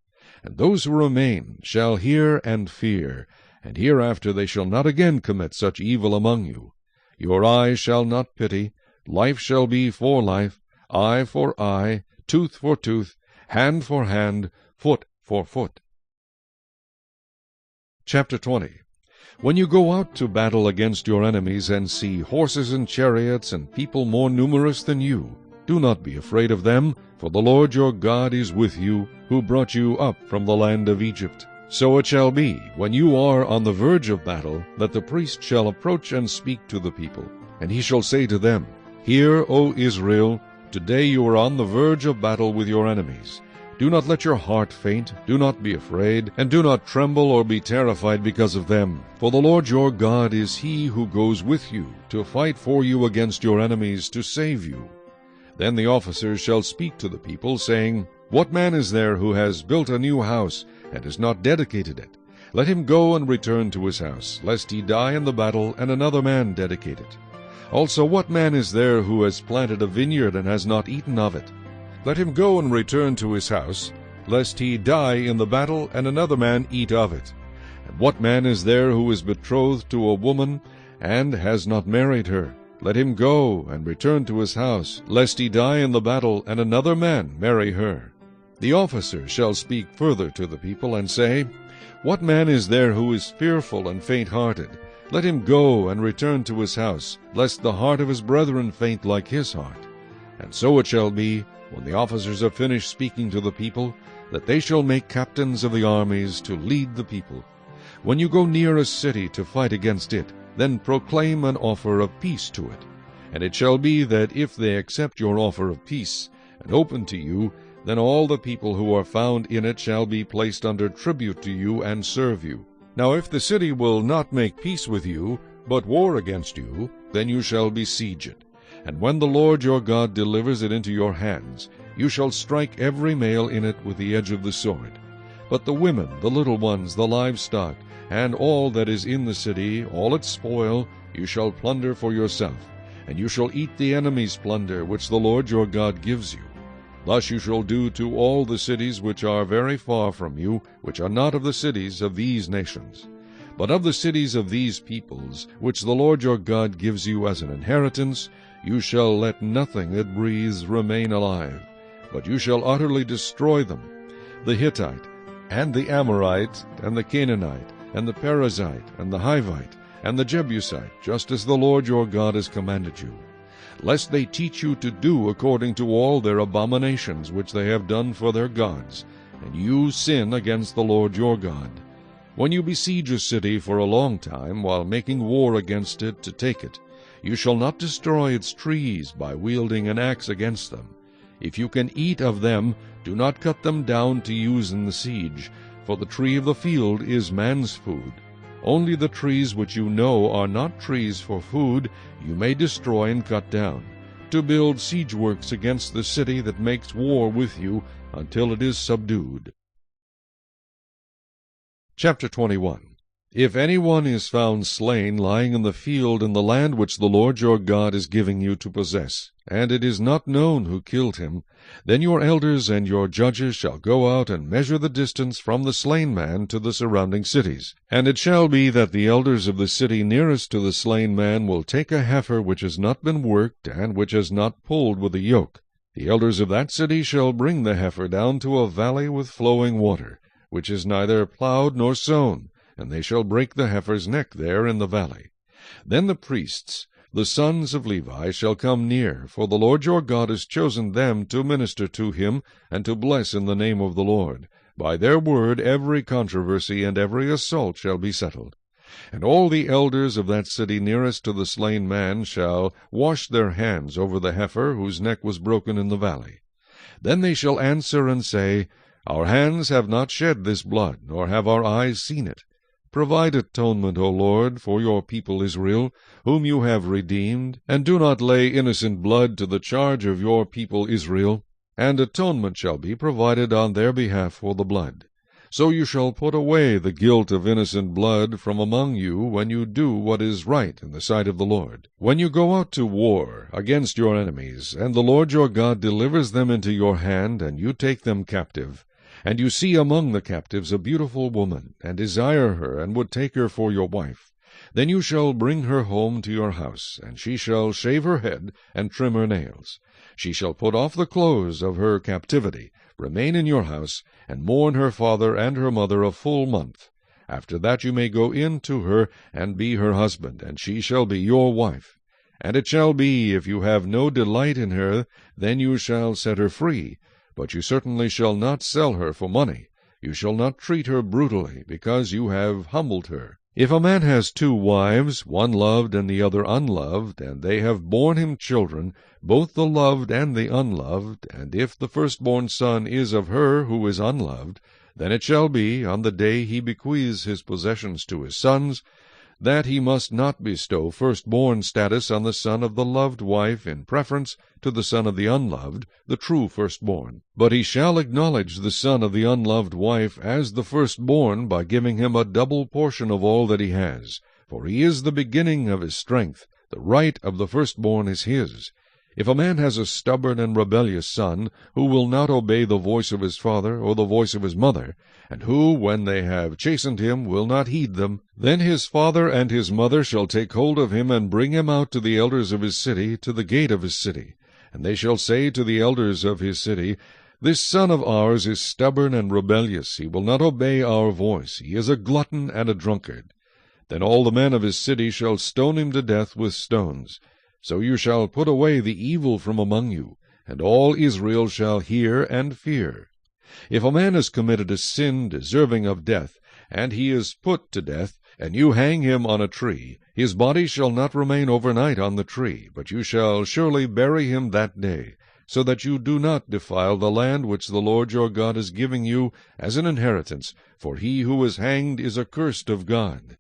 And those who remain shall hear and fear, and hereafter they shall not again commit such evil among you. Your eye shall not pity, life shall be for life, eye for eye, tooth for tooth, hand for hand, foot for foot. Chapter 20. When you go out to battle against your enemies, and see horses and chariots, and people more numerous than you, do not be afraid of them, for the Lord your God is with you, who brought you up from the land of Egypt. So it shall be, when you are on the verge of battle, that the priest shall approach and speak to the people. And he shall say to them, Hear, O Israel, today you are on the verge of battle with your enemies. Do not let your heart faint, do not be afraid, and do not tremble or be terrified because of them. For the Lord your God is he who goes with you, to fight for you against your enemies, to save you. Then the officers shall speak to the people, saying, What man is there who has built a new house, and has not dedicated it? Let him go and return to his house, lest he die in the battle, and another man dedicate it. Also, what man is there who has planted a vineyard, and has not eaten of it? Let him go and return to his house, lest he die in the battle, and another man eat of it. And what man is there who is betrothed to a woman, and has not married her? Let him go and return to his house, lest he die in the battle, and another man marry her. The officer shall speak further to the people, and say, What man is there who is fearful and faint-hearted? Let him go and return to his house, lest the heart of his brethren faint like his heart. And so it shall be, when the officers have finished speaking to the people, that they shall make captains of the armies to lead the people. When you go near a city to fight against it, then proclaim an offer of peace to it. And it shall be that if they accept your offer of peace, and open to you, then all the people who are found in it shall be placed under tribute to you and serve you. Now if the city will not make peace with you, but war against you, then you shall besiege it. And when the Lord your God delivers it into your hands, you shall strike every male in it with the edge of the sword. But the women, the little ones, the livestock, and all that is in the city, all its spoil, you shall plunder for yourself, and you shall eat the enemy's plunder which the Lord your God gives you. Thus you shall do to all the cities which are very far from you, which are not of the cities of these nations. But of the cities of these peoples, which the Lord your God gives you as an inheritance, you shall let nothing that breathes remain alive, but you shall utterly destroy them, the Hittite, and the Amorite, and the Canaanite, and the Perizzite, and the Hivite, and the Jebusite, just as the Lord your God has commanded you, lest they teach you to do according to all their abominations which they have done for their gods, and you sin against the Lord your God. When you besiege a city for a long time, while making war against it to take it, you shall not destroy its trees by wielding an axe against them. If you can eat of them, do not cut them down to use in the siege, for the tree of the field is man's food. Only the trees which you know are not trees for food you may destroy and cut down, to build siege works against the city that makes war with you until it is subdued. Chapter 21. If anyone is found slain lying in the field in the land which the Lord your God is giving you to possess, and it is not known who killed him, then your elders and your judges shall go out and measure the distance from the slain man to the surrounding cities. And it shall be that the elders of the city nearest to the slain man will take a heifer which has not been worked, and which has not pulled with a yoke. The elders of that city shall bring the heifer down to a valley with flowing water, which is neither plowed nor sown, and they shall break the heifer's neck there in the valley. Then the priests The sons of Levi shall come near, for the Lord your God has chosen them to minister to him, and to bless in the name of the Lord. By their word every controversy and every assault shall be settled. And all the elders of that city nearest to the slain man shall wash their hands over the heifer whose neck was broken in the valley. Then they shall answer and say, Our hands have not shed this blood, nor have our eyes seen it. Provide atonement, O Lord, for your people Israel, whom you have redeemed, and do not lay innocent blood to the charge of your people Israel, and atonement shall be provided on their behalf for the blood. So you shall put away the guilt of innocent blood from among you when you do what is right in the sight of the Lord. When you go out to war against your enemies, and the Lord your God delivers them into your hand, and you take them captive, and you see among the captives a beautiful woman, and desire her, and would take her for your wife, then you shall bring her home to your house, and she shall shave her head, and trim her nails. She shall put off the clothes of her captivity, remain in your house, and mourn her father and her mother a full month. After that you may go in to her, and be her husband, and she shall be your wife. And it shall be, if you have no delight in her, then you shall set her free. But you certainly shall not sell her for money. You shall not treat her brutally, because you have humbled her. If a man has 2 wives, one loved and the other unloved, and they have borne him children, both the loved and the unloved, and if the firstborn son is of her who is unloved, then it shall be, on the day he bequeaths his possessions to his sons, that he must not bestow firstborn status on the son of the loved wife in preference to the son of the unloved, the true firstborn. But he shall acknowledge the son of the unloved wife as the firstborn by giving him a double portion of all that he has, for he is the beginning of his strength. The right of the firstborn is his. If a man has a stubborn and rebellious son, who will not obey the voice of his father or the voice of his mother, and who, when they have chastened him, will not heed them, then his father and his mother shall take hold of him, and bring him out to the elders of his city, to the gate of his city. And they shall say to the elders of his city, This son of ours is stubborn and rebellious, he will not obey our voice, he is a glutton and a drunkard. Then all the men of his city shall stone him to death with stones. So you shall put away the evil from among you, and all Israel shall hear and fear. If a man has committed a sin deserving of death, and he is put to death, and you hang him on a tree, his body shall not remain overnight on the tree, but you shall surely bury him that day, so that you do not defile the land which the Lord your God is giving you as an inheritance, for he who is hanged is accursed of God.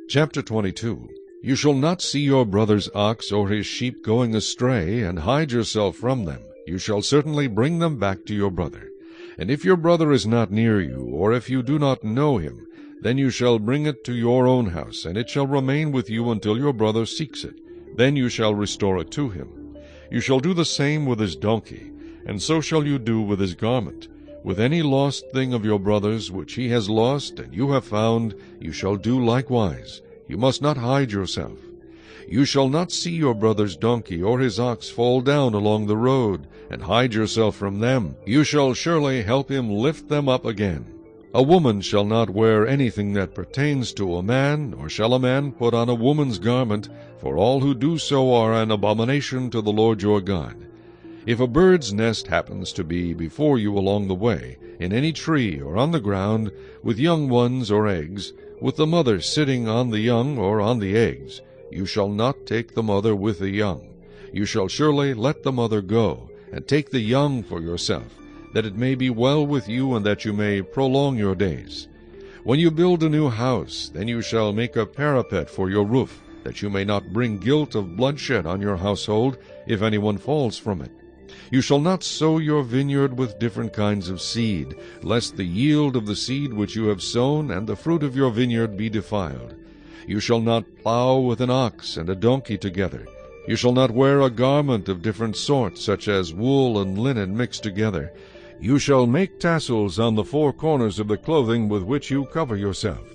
Chapter 22. You shall not see your brother's ox or his sheep going astray, and hide yourself from them. You shall certainly bring them back to your brother. And if your brother is not near you, or if you do not know him, then you shall bring it to your own house, and it shall remain with you until your brother seeks it. Then you shall restore it to him. You shall do the same with his donkey, and so shall you do with his garment. With any lost thing of your brother's which he has lost and you have found, you shall do likewise. You must not hide yourself. You shall not see your brother's donkey or his ox fall down along the road, and hide yourself from them. You shall surely help him lift them up again. A woman shall not wear anything that pertains to a man, nor shall a man put on a woman's garment, for all who do so are an abomination to the Lord your God. If a bird's nest happens to be before you along the way, in any tree or on the ground, with young ones or eggs, with the mother sitting on the young or on the eggs, you shall not take the mother with the young. You shall surely let the mother go, and take the young for yourself, that it may be well with you, and that you may prolong your days. When you build a new house, then you shall make a parapet for your roof, that you may not bring guilt of bloodshed on your household, if anyone falls from it. You shall not sow your vineyard with different kinds of seed, lest the yield of the seed which you have sown and the fruit of your vineyard be defiled. You shall not plow with an ox and a donkey together. You shall not wear a garment of different sorts, such as wool and linen mixed together. You shall make tassels on the 4 corners of the clothing with which you cover yourself.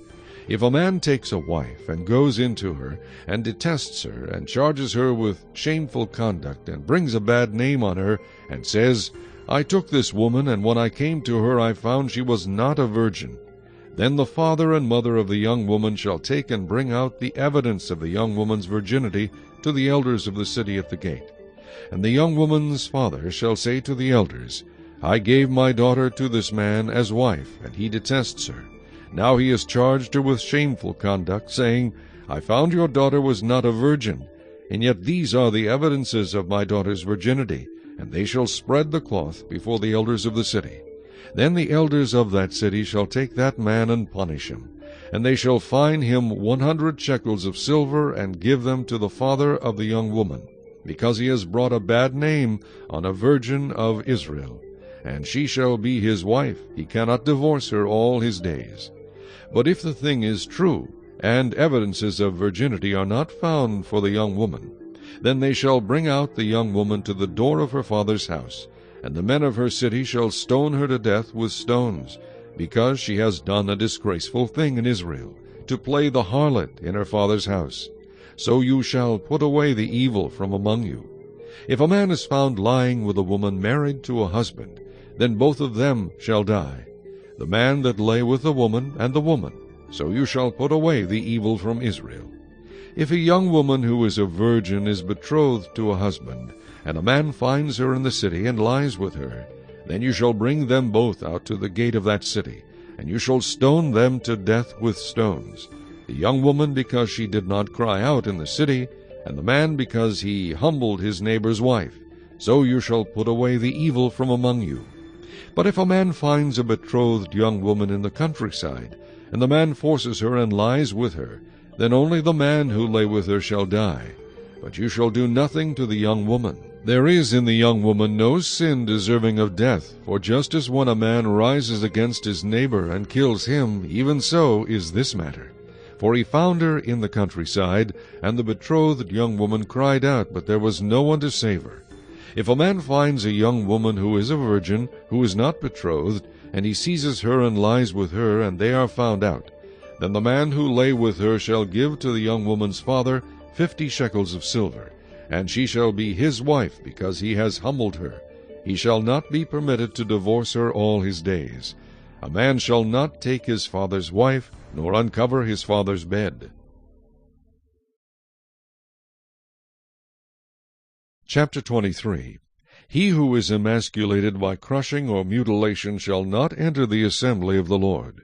If a man takes a wife, and goes into her, and detests her, and charges her with shameful conduct, and brings a bad name on her, and says, I took this woman, and when I came to her I found she was not a virgin, Then the father and mother of the young woman shall take and bring out the evidence of the young woman's virginity to the elders of the city at the gate. And the young woman's father shall say to the elders, I gave my daughter to this man as wife, and he detests her. Now he has charged her with shameful conduct, saying, I found your daughter was not a virgin. And yet these are the evidences of my daughter's virginity, and they shall spread the cloth before the elders of the city. Then the elders of that city shall take that man and punish him. And they shall fine him 100 shekels of silver, and give them to the father of the young woman, because he has brought a bad name on a virgin of Israel. And she shall be his wife. He cannot divorce her all his days. But if the thing is true, and evidences of virginity are not found for the young woman, then they shall bring out the young woman to the door of her father's house, and the men of her city shall stone her to death with stones, because she has done a disgraceful thing in Israel, to play the harlot in her father's house. So you shall put away the evil from among you. If a man is found lying with a woman married to a husband, then both of them shall die, the man that lay with the woman and the woman. So you shall put away the evil from Israel. If a young woman who is a virgin is betrothed to a husband, and a man finds her in the city and lies with her, then you shall bring them both out to the gate of that city, and you shall stone them to death with stones, the young woman because she did not cry out in the city, and the man because he humbled his neighbor's wife. So you shall put away the evil from among you. But if a man finds a betrothed young woman in the countryside, and the man forces her and lies with her, then only the man who lay with her shall die. But you shall do nothing to the young woman. There is in the young woman no sin deserving of death, for just as when a man rises against his neighbor and kills him, even so is this matter. For he found her in the countryside, and the betrothed young woman cried out, but there was no one to save her. If a man finds a young woman who is a virgin, who is not betrothed, and he seizes her and lies with her, and they are found out, then the man who lay with her shall give to the young woman's father 50 shekels of silver, and she shall be his wife, because he has humbled her. He shall not be permitted to divorce her all his days. A man shall not take his father's wife, nor uncover his father's bed. Chapter 23. He who is emasculated by crushing or mutilation shall not enter the assembly of the Lord.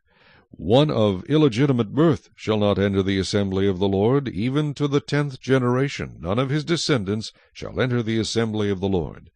One of illegitimate birth shall not enter the assembly of the Lord, even to the 10th generation. None of his descendants shall enter the assembly of the Lord.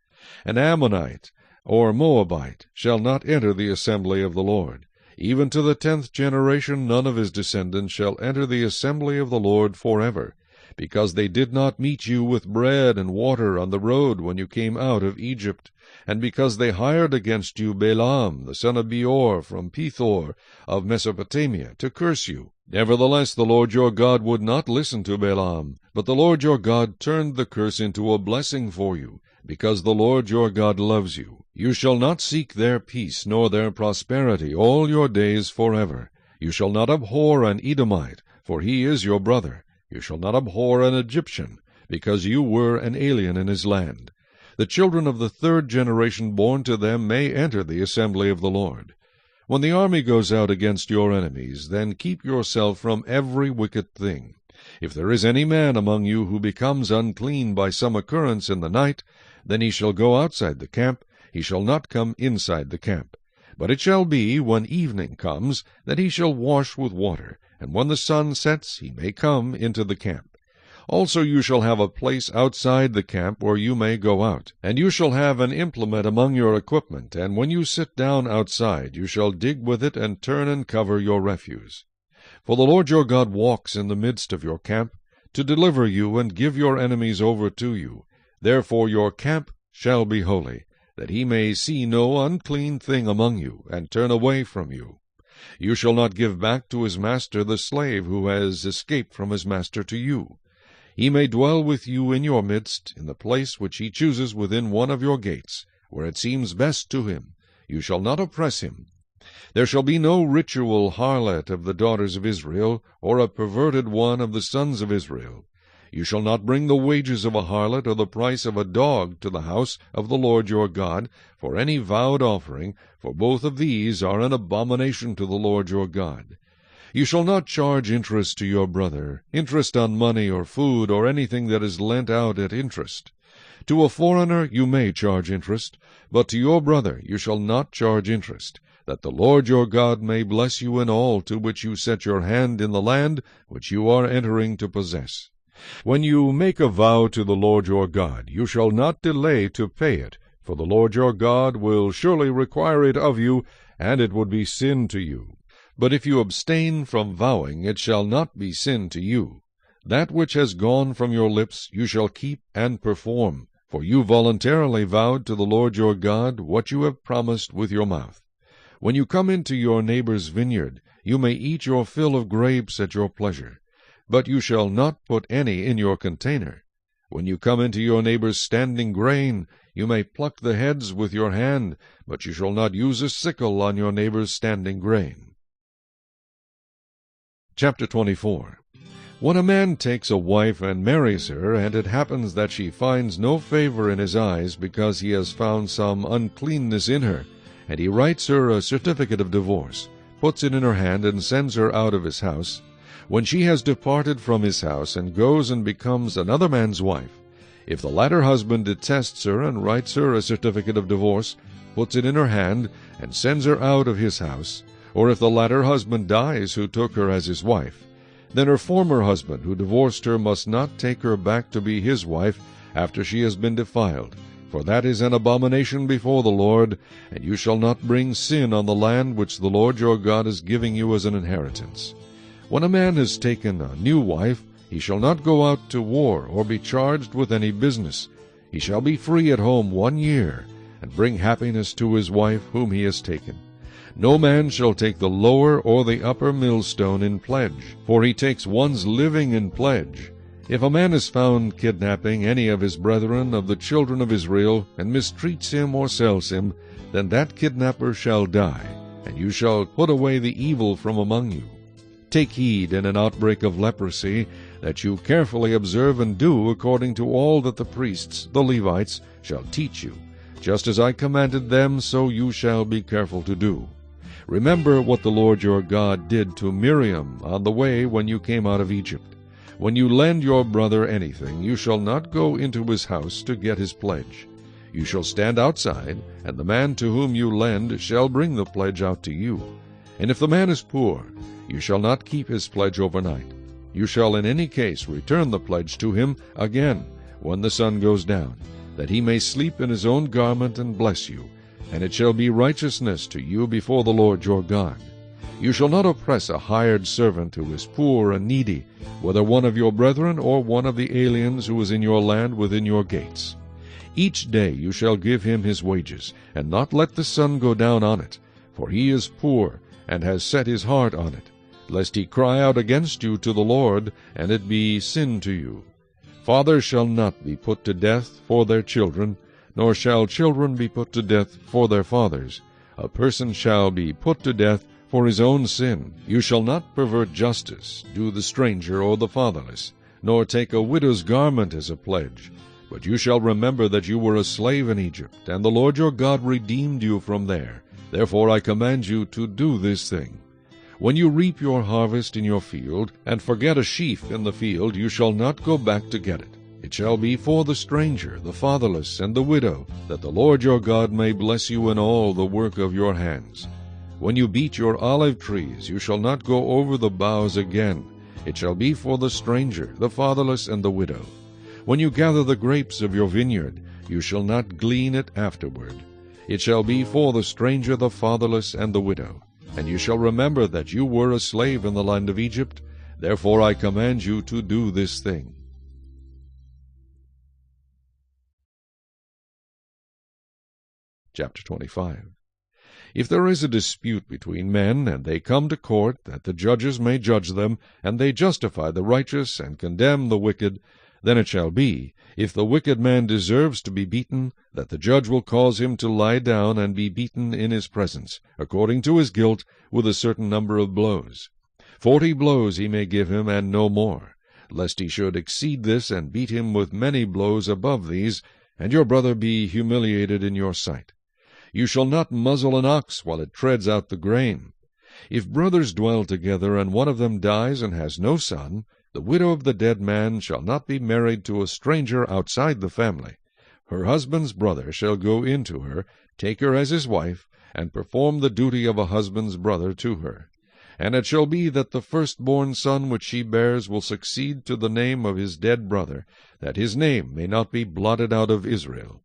An Ammonite or Moabite shall not enter the assembly of the Lord. Even to the 10th generation none of his descendants shall enter the assembly of the Lord forever, because they did not meet you with bread and water on the road when you came out of Egypt, and because they hired against you Balaam the son of Beor from Pethor of Mesopotamia to curse you. Nevertheless the Lord your God would not listen to Balaam, but the Lord your God turned the curse into a blessing for you, because the Lord your God loves you. You shall not seek their peace nor their prosperity all your days forever. You shall not abhor an Edomite, for he is your brother. You shall not abhor an Egyptian, because you were an alien in his land. The children of the 3rd generation born to them may enter the assembly of the Lord. When the army goes out against your enemies, then keep yourself from every wicked thing. If there is any man among you who becomes unclean by some occurrence in the night, then he shall go outside the camp, he shall not come inside the camp. But it shall be, when evening comes, that he shall wash with water, and when the sun sets he may come into the camp. Also you shall have a place outside the camp where you may go out, and you shall have an implement among your equipment, and when you sit down outside you shall dig with it and turn and cover your refuse. For the Lord your God walks in the midst of your camp, to deliver you and give your enemies over to you. Therefore your camp shall be holy, that he may see no unclean thing among you, and turn away from you. You shall not give back to his master the slave who has escaped from his master to you. He may dwell with you in your midst, in the place which he chooses within one of your gates, where it seems best to him. You shall not oppress him. There shall be no ritual harlot of the daughters of Israel, or a perverted one of the sons of Israel. You shall not bring the wages of a harlot or the price of a dog to the house of the Lord your God for any vowed offering, for both of these are an abomination to the Lord your God. You shall not charge interest to your brother, interest on money or food or anything that is lent out at interest. To a foreigner you may charge interest, but to your brother you shall not charge interest, that the Lord your God may bless you in all to which you set your hand in the land which you are entering to possess. When you make a vow to the Lord your God, you shall not delay to pay it, for the Lord your God will surely require it of you, and it would be sin to you. But if you abstain from vowing, it shall not be sin to you. That which has gone from your lips you shall keep and perform, for you voluntarily vowed to the Lord your God what you have promised with your mouth. When you come into your neighbor's vineyard, you may eat your fill of grapes at your pleasure, but you shall not put any in your container. When you come into your neighbor's standing grain, you may pluck the heads with your hand, but you shall not use a sickle on your neighbor's standing grain. Chapter 24. When a man takes a wife and marries her, and it happens that she finds no favor in his eyes because he has found some uncleanness in her, and he writes her a certificate of divorce, puts it in her hand, and sends her out of his house, when she has departed from his house and goes and becomes another man's wife, if the latter husband detests her and writes her a certificate of divorce, puts it in her hand, and sends her out of his house, or if the latter husband dies who took her as his wife, then her former husband who divorced her must not take her back to be his wife after she has been defiled, for that is an abomination before the Lord, and you shall not bring sin on the land which the Lord your God is giving you as an inheritance. When a man has taken a new wife, he shall not go out to war or be charged with any business. He shall be free at home 1 year, and bring happiness to his wife whom he has taken. No man shall take the lower or the upper millstone in pledge, for he takes one's living in pledge. If a man is found kidnapping any of his brethren of the children of Israel, and mistreats him or sells him, then that kidnapper shall die, and you shall put away the evil from among you. Take heed in an outbreak of leprosy, that you carefully observe and do according to all that the priests, the Levites, shall teach you. Just as I commanded them, so you shall be careful to do. Remember what the Lord your God did to Miriam on the way when you came out of Egypt. When you lend your brother anything, you shall not go into his house to get his pledge. You shall stand outside, and the man to whom you lend shall bring the pledge out to you. And if the man is poor, you shall not keep his pledge overnight. You shall in any case return the pledge to him again when the sun goes down, that he may sleep in his own garment and bless you, and it shall be righteousness to you before the Lord your God. You shall not oppress a hired servant who is poor and needy, whether one of your brethren or one of the aliens who is in your land within your gates. Each day you shall give him his wages, and not let the sun go down on it, for he is poor, and has set his heart on it, lest he cry out against you to the Lord, and it be sin to you. Fathers shall not be put to death for their children, nor shall children be put to death for their fathers. A person shall be put to death for his own sin. You shall not pervert justice, do the stranger or the fatherless, nor take a widow's garment as a pledge. But you shall remember that you were a slave in Egypt, and the Lord your God redeemed you from there. Therefore I command you to do this thing. When you reap your harvest in your field, and forget a sheaf in the field, you shall not go back to get it. It shall be for the stranger, the fatherless, and the widow, that the Lord your God may bless you in all the work of your hands. When you beat your olive trees, you shall not go over the boughs again. It shall be for the stranger, the fatherless, and the widow. When you gather the grapes of your vineyard, you shall not glean it afterward. It shall be for the stranger, the fatherless, and the widow. And you shall remember that you were a slave in the land of Egypt. Therefore I command you to do this thing. Chapter 25. If there is a dispute between men, and they come to court, that the judges may judge them, and they justify the righteous and condemn the wicked, then it shall be, if the wicked man deserves to be beaten, that the judge will cause him to lie down and be beaten in his presence, according to his guilt, with a certain number of blows. 40 blows he may give him, and no more. lest he should exceed this, and beat him with many blows above these, and your brother be humiliated in your sight. You shall not muzzle an ox while it treads out the grain. If brothers dwell together, and one of them dies and has no son, the widow of the dead man shall not be married to a stranger outside the family. Her husband's brother shall go in to her, take her as his wife, and perform the duty of a husband's brother to her. And it shall be that the firstborn son which she bears will succeed to the name of his dead brother, that his name may not be blotted out of Israel.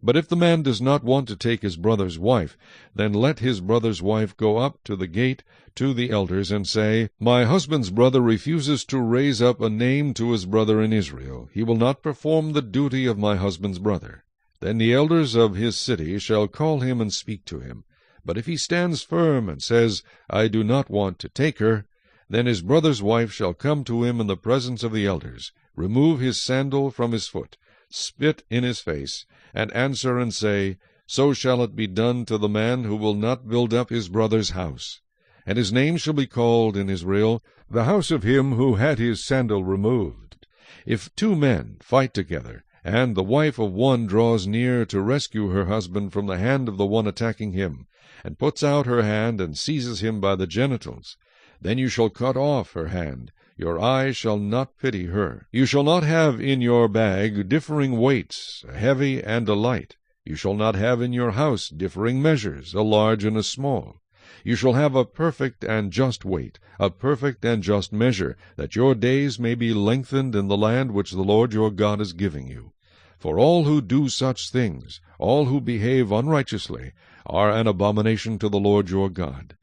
But if the man does not want to take his brother's wife, then let his brother's wife go up to the gate to the elders, and say, My husband's brother refuses to raise up a name to his brother in Israel. He will not perform the duty of my husband's brother. Then the elders of his city shall call him and speak to him. But if he stands firm and says, I do not want to take her, then his brother's wife shall come to him in the presence of the elders, remove his sandal from his foot, spit in his face, and answer and say, So shall it be done to the man who will not build up his brother's house. And his name shall be called in Israel, the house of him who had his sandal removed. If two men fight together, and the wife of one draws near to rescue her husband from the hand of the one attacking him, and puts out her hand and seizes him by the genitals, then you shall cut off her hand. Your eye shall not pity her. You shall not have in your bag differing weights, a heavy and a light. You shall not have in your house differing measures, a large and a small. You shall have a perfect and just weight, a perfect and just measure, that your days may be lengthened in the land which the Lord your God is giving you. For all who do such things, all who behave unrighteously, are an abomination to the Lord your God.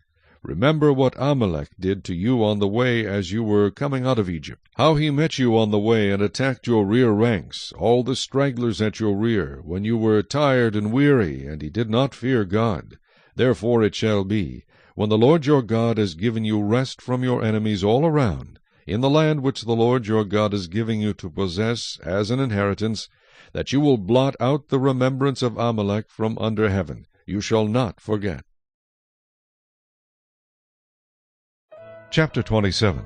Remember what Amalek did to you on the way as you were coming out of Egypt, how he met you on the way and attacked your rear ranks, all the stragglers at your rear, when you were tired and weary, and he did not fear God. Therefore it shall be, when the Lord your God has given you rest from your enemies all around, in the land which the Lord your God is giving you to possess as an inheritance, that you will blot out the remembrance of Amalek from under heaven. You shall not forget. Chapter 27.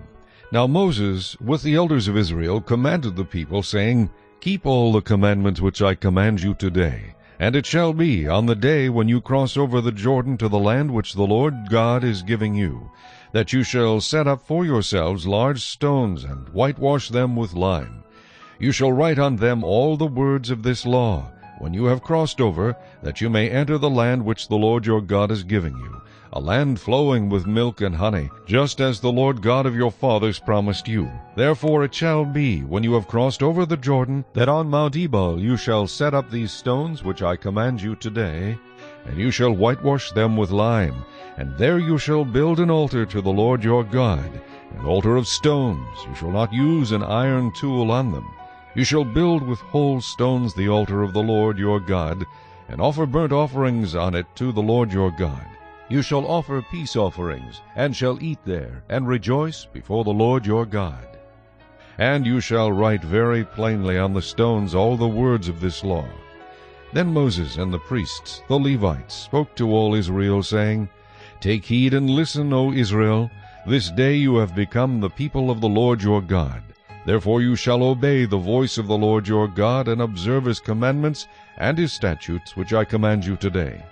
Now Moses, with the elders of Israel, commanded the people, saying, Keep all the commandments which I command you today. And it shall be, on the day when you cross over the Jordan to the land which the Lord God is giving you, that you shall set up for yourselves large stones, and whitewash them with lime. You shall write on them all the words of this law, when you have crossed over, that you may enter the land which the Lord your God is giving you, a land flowing with milk and honey, just as the Lord God of your fathers promised you. Therefore it shall be, when you have crossed over the Jordan, that on Mount Ebal you shall set up these stones which I command you today, and you shall whitewash them with lime, and there you shall build an altar to the Lord your God, an altar of stones. You shall not use an iron tool on them. You shall build with whole stones the altar of the Lord your God, and offer burnt offerings on it to the Lord your God. You shall offer peace offerings, and shall eat there, and rejoice before the Lord your God. And you shall write very plainly on the stones all the words of this law. Then Moses and the priests, the Levites, spoke to all Israel, saying, Take heed and listen, O Israel. This day you have become the people of the Lord your God. Therefore you shall obey the voice of the Lord your God, and observe his commandments and his statutes, which I command you today.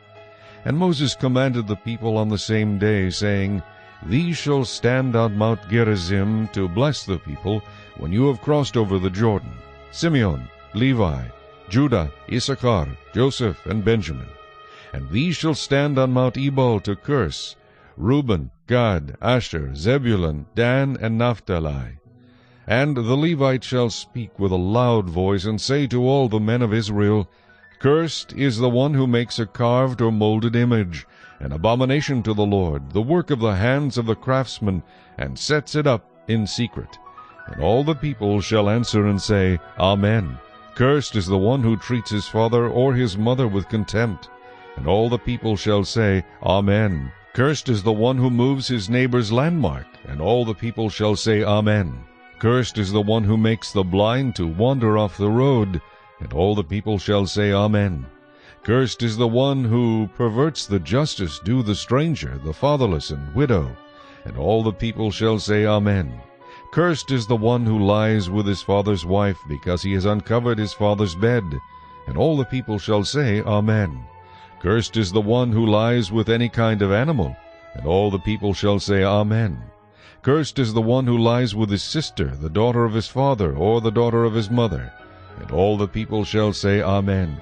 And Moses commanded the people on the same day, saying, These shall stand on Mount Gerizim to bless the people when you have crossed over the Jordan: Simeon, Levi, Judah, Issachar, Joseph, and Benjamin. And these shall stand on Mount Ebal to curse: Reuben, Gad, Asher, Zebulun, Dan, and Naphtali. And the Levites shall speak with a loud voice, and say to all the men of Israel, Cursed is the one who makes a carved or molded image, an abomination to the Lord, the work of the hands of the craftsman, and sets it up in secret. And all the people shall answer and say, Amen. Cursed is the one who treats his father or his mother with contempt. And all the people shall say, Amen. Cursed is the one who moves his neighbor's landmark. And all the people shall say, Amen. Cursed is the one who makes the blind to wander off the road. And all the people shall say, Amen. Cursed is the one who perverts the justice due the stranger, the fatherless, and widow. And all the people shall say, Amen. Cursed is the one who lies with his father's wife, because he has uncovered his father's bed. And all the people shall say, Amen. Cursed is the one who lies with any kind of animal. And all the people shall say, Amen. Cursed is the one who lies with his sister, the daughter of his father, or the daughter of his mother. And all the people shall say, Amen.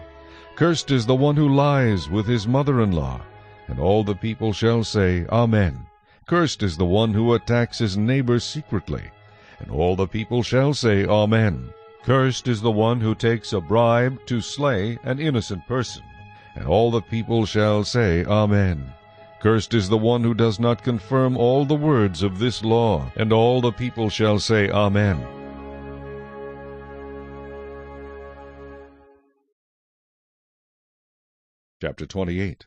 Cursed is the one who lies with his mother-in-law. And all the people shall say, Amen. Cursed is the one who attacks his neighbor secretly. And all the people shall say, Amen. Cursed is the one who takes a bribe to slay an innocent person. And all the people shall say, Amen. Cursed is the one who does not confirm all the words of this law. And all the people shall say, Amen. Chapter 28.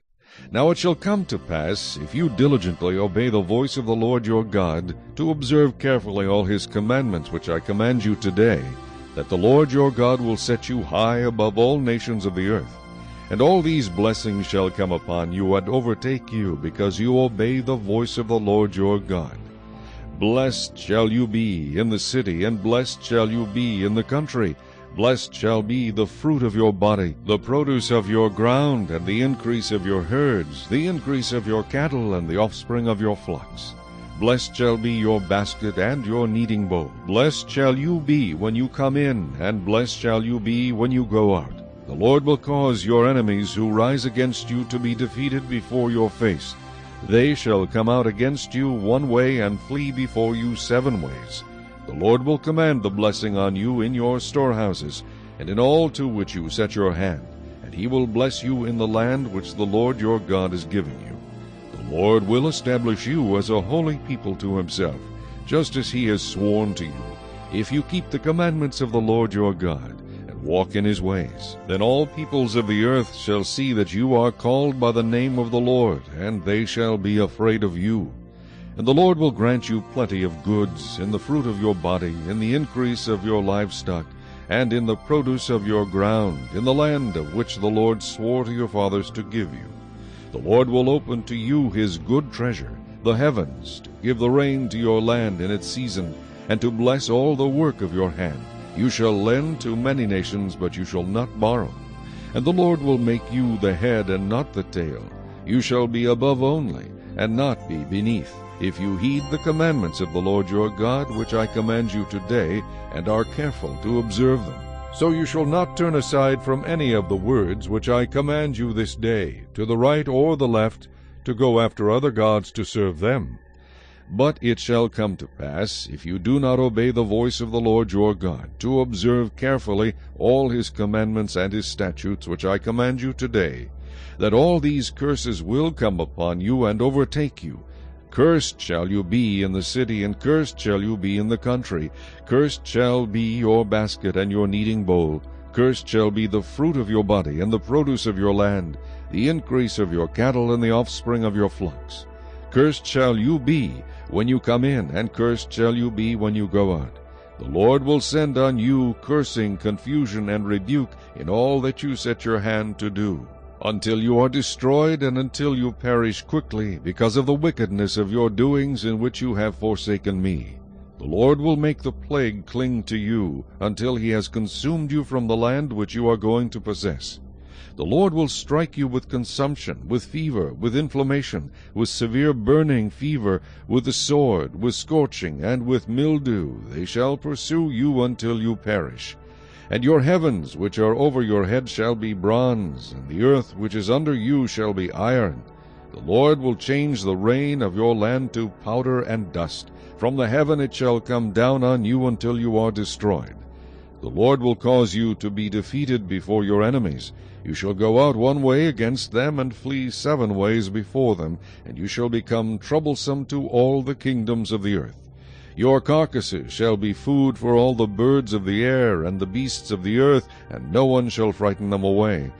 Now it shall come to pass, if you diligently obey the voice of the Lord your God, to observe carefully all his commandments which I command you today, that the Lord your God will set you high above all nations of the earth. And all these blessings shall come upon you and overtake you, because you obey the voice of the Lord your God. Blessed shall you be in the city, and blessed shall you be in the country. Blessed shall be the fruit of your body, the produce of your ground, and the increase of your herds, the increase of your cattle, and the offspring of your flocks. Blessed shall be your basket and your kneading bowl. Blessed shall you be when you come in, and blessed shall you be when you go out. The Lord will cause your enemies who rise against you to be defeated before your face. They shall come out against you one way and flee before you 7 ways. The Lord will command the blessing on you in your storehouses, and in all to which you set your hand, and he will bless you in the land which the Lord your God is giving you. The Lord will establish you as a holy people to himself, just as he has sworn to you, if you keep the commandments of the Lord your God, and walk in his ways. Then all peoples of the earth shall see that you are called by the name of the Lord, and they shall be afraid of you. And the Lord will grant you plenty of goods, in the fruit of your body, in the increase of your livestock, and in the produce of your ground, in the land of which the Lord swore to your fathers to give you. The Lord will open to you his good treasure, the heavens, to give the rain to your land in its season, and to bless all the work of your hand. You shall lend to many nations, but you shall not borrow. And the Lord will make you the head and not the tail. You shall be above only, and not be beneath, if you heed the commandments of the Lord your God, which I command you today, and are careful to observe them. So you shall not turn aside from any of the words which I command you this day, to the right or the left, to go after other gods to serve them. But it shall come to pass, if you do not obey the voice of the Lord your God, to observe carefully all his commandments and his statutes which I command you today, that all these curses will come upon you and overtake you. Cursed shall you be in the city, and cursed shall you be in the country. Cursed shall be your basket and your kneading bowl. Cursed shall be the fruit of your body, and the produce of your land, the increase of your cattle, and the offspring of your flocks. Cursed shall you be when you come in, and cursed shall you be when you go out. The Lord will send on you cursing, confusion, and rebuke in all that you set your hand to do, until you are destroyed, and until you perish quickly, because of the wickedness of your doings in which you have forsaken me. The Lord will make the plague cling to you, until he has consumed you from the land which you are going to possess. The Lord will strike you with consumption, with fever, with inflammation, with severe burning fever, with the sword, with scorching, and with mildew. They shall pursue you until you perish. And your heavens which are over your head shall be bronze, and the earth which is under you shall be iron. The Lord will change the rain of your land to powder and dust. From the heaven it shall come down on you until you are destroyed. The Lord will cause you to be defeated before your enemies. You shall go out one way against them, and flee 7 ways before them, and you shall become troublesome to all the kingdoms of the earth. Your carcasses shall be food for all the birds of the air and the beasts of the earth, and no one shall frighten them away.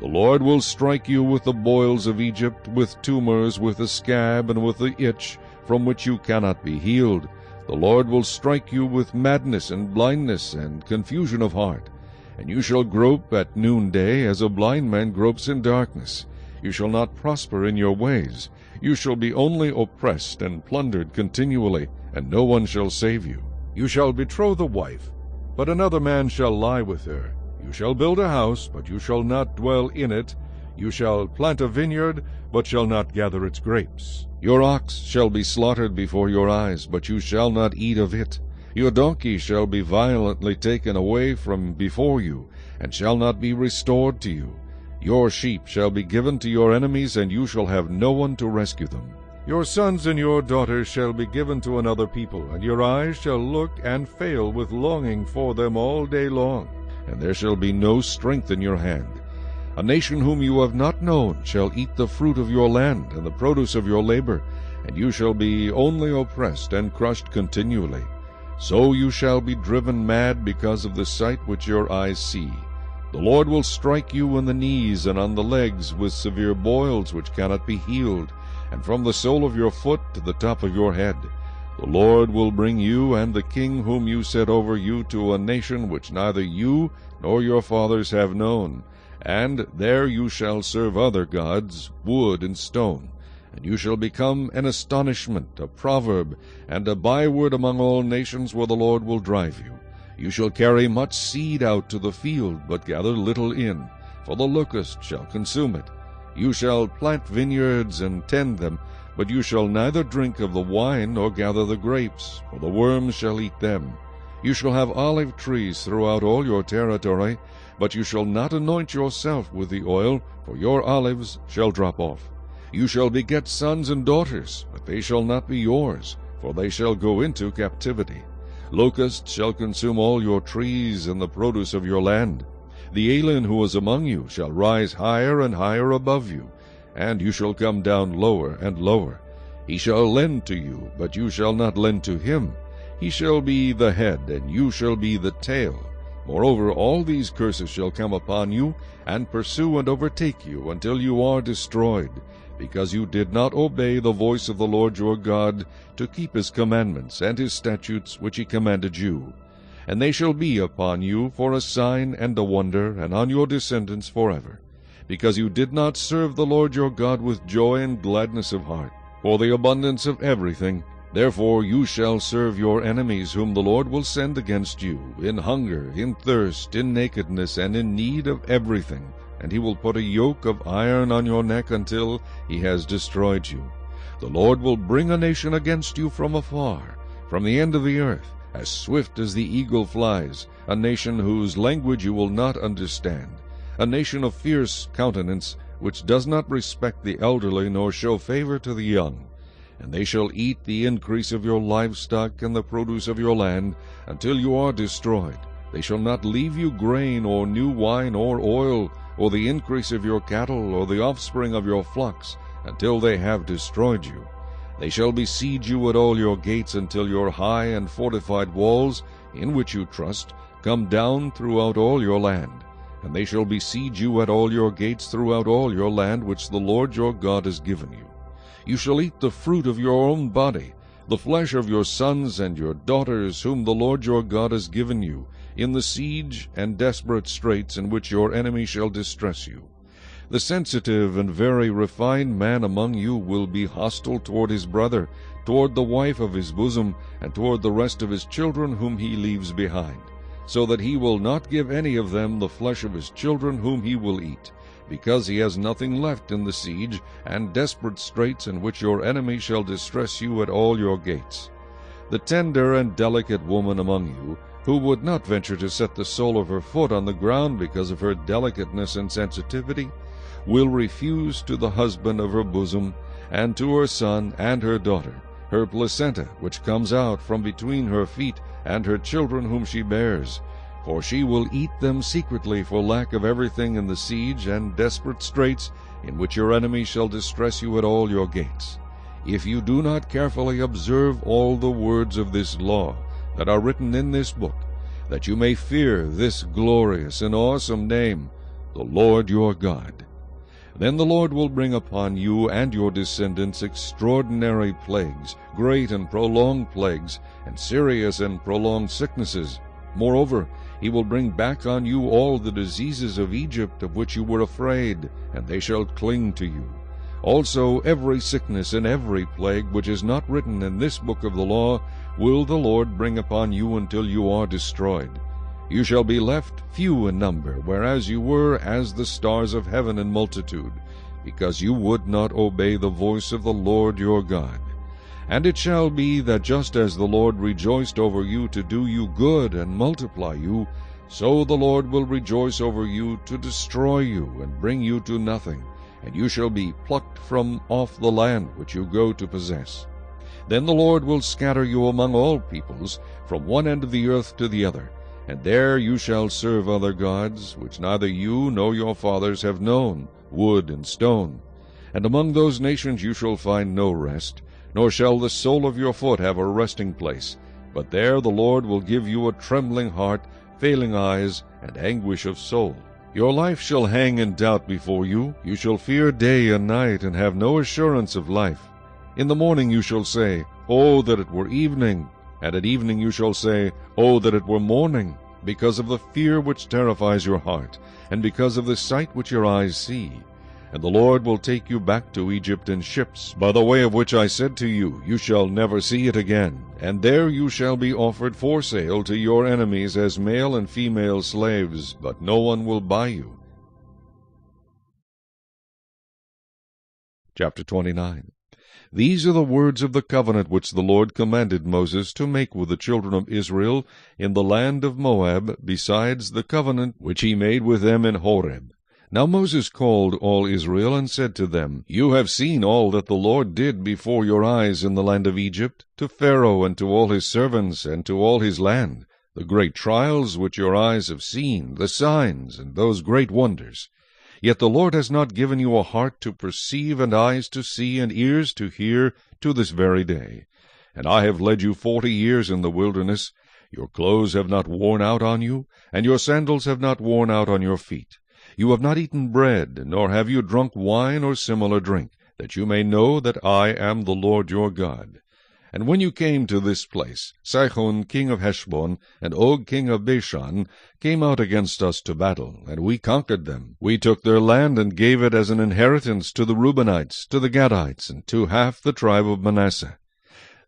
The Lord will strike you with the boils of Egypt, with tumors, with the scab, and with the itch, from which you cannot be healed. The Lord will strike you with madness and blindness and confusion of heart. And you shall grope at noonday, as a blind man gropes in darkness. You shall not prosper in your ways. You shall be only oppressed and plundered continually, and no one shall save you. You shall betroth a wife, but another man shall lie with her. You shall build a house, but you shall not dwell in it. You shall plant a vineyard, but shall not gather its grapes. Your ox shall be slaughtered before your eyes, but you shall not eat of it. Your donkey shall be violently taken away from before you, and shall not be restored to you. Your sheep shall be given to your enemies, and you shall have no one to rescue them. Your sons and your daughters shall be given to another people, and your eyes shall look and fail with longing for them all day long, and there shall be no strength in your hand. A nation whom you have not known shall eat the fruit of your land and the produce of your labor, and you shall be only oppressed and crushed continually. So you shall be driven mad because of the sight which your eyes see. The Lord will strike you in the knees and on the legs with severe boils which cannot be healed, and from the sole of your foot to the top of your head. The Lord will bring you and the king whom you set over you to a nation which neither you nor your fathers have known, and there you shall serve other gods, wood and stone. And you shall become an astonishment, a proverb, and a byword among all nations where the Lord will drive you. You shall carry much seed out to the field, but gather little in, for the locust shall consume it. You shall plant vineyards and tend them, but you shall neither drink of the wine nor gather the grapes, for the worms shall eat them. You shall have olive trees throughout all your territory, but you shall not anoint yourself with the oil, for your olives shall drop off. You shall beget sons and daughters, but they shall not be yours, for they shall go into captivity. Locusts shall consume all your trees and the produce of your land. The alien who is among you shall rise higher and higher above you, and you shall come down lower and lower. He shall lend to you, but you shall not lend to him. He shall be the head, and you shall be the tail. Moreover, all these curses shall come upon you, and pursue and overtake you until you are destroyed, because you did not obey the voice of the Lord your God, to keep his commandments and his statutes which he commanded you. And they shall be upon you for a sign and a wonder, and on your descendants forever, because you did not serve the Lord your God with joy and gladness of heart, for the abundance of everything. Therefore you shall serve your enemies, whom the Lord will send against you, in hunger, in thirst, in nakedness, and in need of everything. And he will put a yoke of iron on your neck until he has destroyed you. The Lord will bring a nation against you from afar, from the end of the earth, as swift as the eagle flies, a nation whose language you will not understand, a nation of fierce countenance, which does not respect the elderly, nor show favor to the young. And they shall eat the increase of your livestock and the produce of your land, until you are destroyed. They shall not leave you grain, or new wine, or oil, or the increase of your cattle, or the offspring of your flocks, until they have destroyed you. They shall besiege you at all your gates, until your high and fortified walls, in which you trust, come down throughout all your land. And they shall besiege you at all your gates throughout all your land, which the Lord your God has given you. You shall eat the fruit of your own body, the flesh of your sons and your daughters, whom the Lord your God has given you, in the siege and desperate straits in which your enemy shall distress you. The sensitive and very refined man among you will be hostile toward his brother, toward the wife of his bosom, and toward the rest of his children whom he leaves behind, so that he will not give any of them the flesh of his children whom he will eat, because he has nothing left in the siege and desperate straits in which your enemy shall distress you at all your gates. The tender and delicate woman among you, who would not venture to set the sole of her foot on the ground because of her delicateness and sensitivity, will refuse to the husband of her bosom, and to her son and her daughter, her placenta which comes out from between her feet, and her children whom she bears. For she will eat them secretly for lack of everything in the siege and desperate straits in which your enemy shall distress you at all your gates. If you do not carefully observe all the words of this law that are written in this book, that you may fear this glorious and awesome name, the Lord your God. Then the Lord will bring upon you and your descendants extraordinary plagues, great and prolonged plagues, and serious and prolonged sicknesses. Moreover, he will bring back on you all the diseases of Egypt of which you were afraid, and they shall cling to you. Also every sickness and every plague which is not written in this book of the law will the Lord bring upon you until you are destroyed. You shall be left few in number, whereas you were as the stars of heaven in multitude, because you would not obey the voice of the Lord your God. And it shall be that just as the Lord rejoiced over you to do you good and multiply you, so the Lord will rejoice over you to destroy you and bring you to nothing, and you shall be plucked from off the land which you go to possess. Then the Lord will scatter you among all peoples, from one end of the earth to the other, and there you shall serve other gods, which neither you nor your fathers have known, wood and stone. And among those nations you shall find no rest, nor shall the sole of your foot have a resting place. But there the Lord will give you a trembling heart, failing eyes, and anguish of soul. Your life shall hang in doubt before you. You shall fear day and night, and have no assurance of life. In the morning you shall say, Oh, that it were evening! And at evening you shall say, Oh, that it were morning! Because of the fear which terrifies your heart, and because of the sight which your eyes see. And the Lord will take you back to Egypt in ships, by the way of which I said to you, You shall never see it again. And there you shall be offered for sale to your enemies as male and female slaves, but no one will buy you. Chapter 29. These are the words of the covenant which the Lord commanded Moses to make with the children of Israel in the land of Moab, besides the covenant which he made with them in Horeb. Now Moses called all Israel, and said to them, You have seen all that the Lord did before your eyes in the land of Egypt, to Pharaoh and to all his servants and to all his land, the great trials which your eyes have seen, the signs, and those great wonders. Yet the Lord has not given you a heart to perceive, and eyes to see, and ears to hear, to this very day. And I have led you 40 years in the wilderness. Your clothes have not worn out on you, and your sandals have not worn out on your feet. You have not eaten bread, nor have you drunk wine or similar drink, that you may know that I am the Lord your God. And when you came to this place, Sihon king of Heshbon, and Og king of Bashan, came out against us to battle, and we conquered them. We took their land, and gave it as an inheritance to the Reubenites, to the Gadites, and to half the tribe of Manasseh.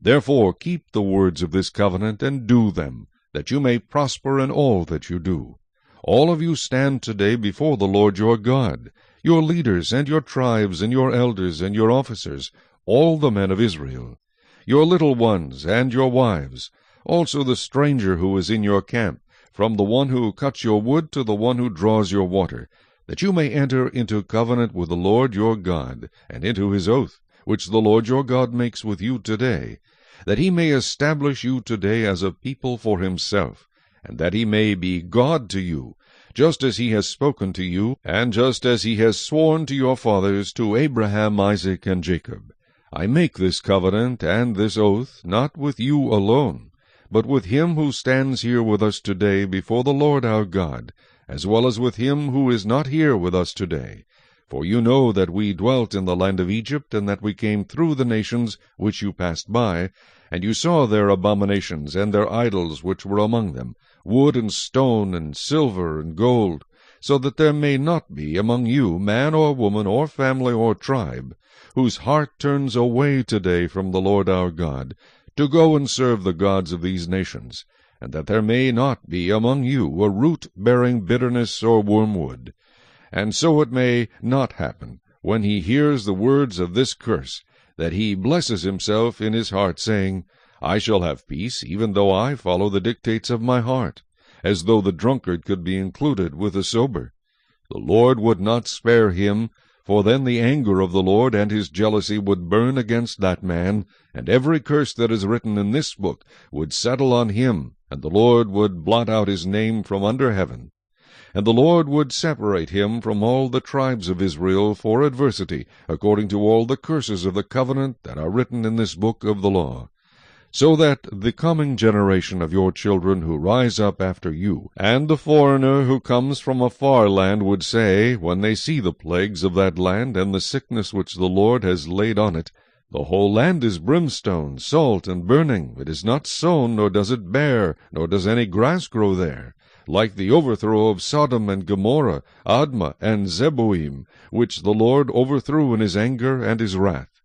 Therefore keep the words of this covenant, and do them, that you may prosper in all that you do. All of you stand today before the Lord your God, your leaders, and your tribes, and your elders, and your officers, all the men of Israel, your little ones, and your wives, also the stranger who is in your camp, from the one who cuts your wood to the one who draws your water, that you may enter into covenant with the Lord your God, and into his oath, which the Lord your God makes with you today, that he may establish you today as a people for himself, and that he may be God to you, just as he has spoken to you, and just as he has sworn to your fathers, to Abraham, Isaac, and Jacob. I make this covenant and this oath, not with you alone, but with him who stands here with us today before the Lord our God, as well as with him who is not here with us today. For you know that we dwelt in the land of Egypt, and that we came through the nations which you passed by, and you saw their abominations and their idols which were among them, wood and stone and silver and gold, so that there may not be among you man or woman or family or tribe, whose heart turns away today from the Lord our God, to go and serve the gods of these nations, and that there may not be among you a root bearing bitterness or wormwood. And so it may not happen, when he hears the words of this curse, that he blesses himself in his heart, saying, I shall have peace, even though I follow the dictates of my heart, as though the drunkard could be included with the sober. The Lord would not spare him, for then the anger of the Lord and his jealousy would burn against that man, and every curse that is written in this book would settle on him, and the Lord would blot out his name from under heaven. And the Lord would separate him from all the tribes of Israel for adversity, according to all the curses of the covenant that are written in this book of the law. So that the coming generation of your children who rise up after you, and the foreigner who comes from a far land would say, when they see the plagues of that land, and the sickness which the Lord has laid on it, The whole land is brimstone, salt, and burning. It is not sown, nor does it bear, nor does any grass grow there. like the overthrow of Sodom and Gomorrah, Admah and Zeboim, which the Lord overthrew in his anger and his wrath.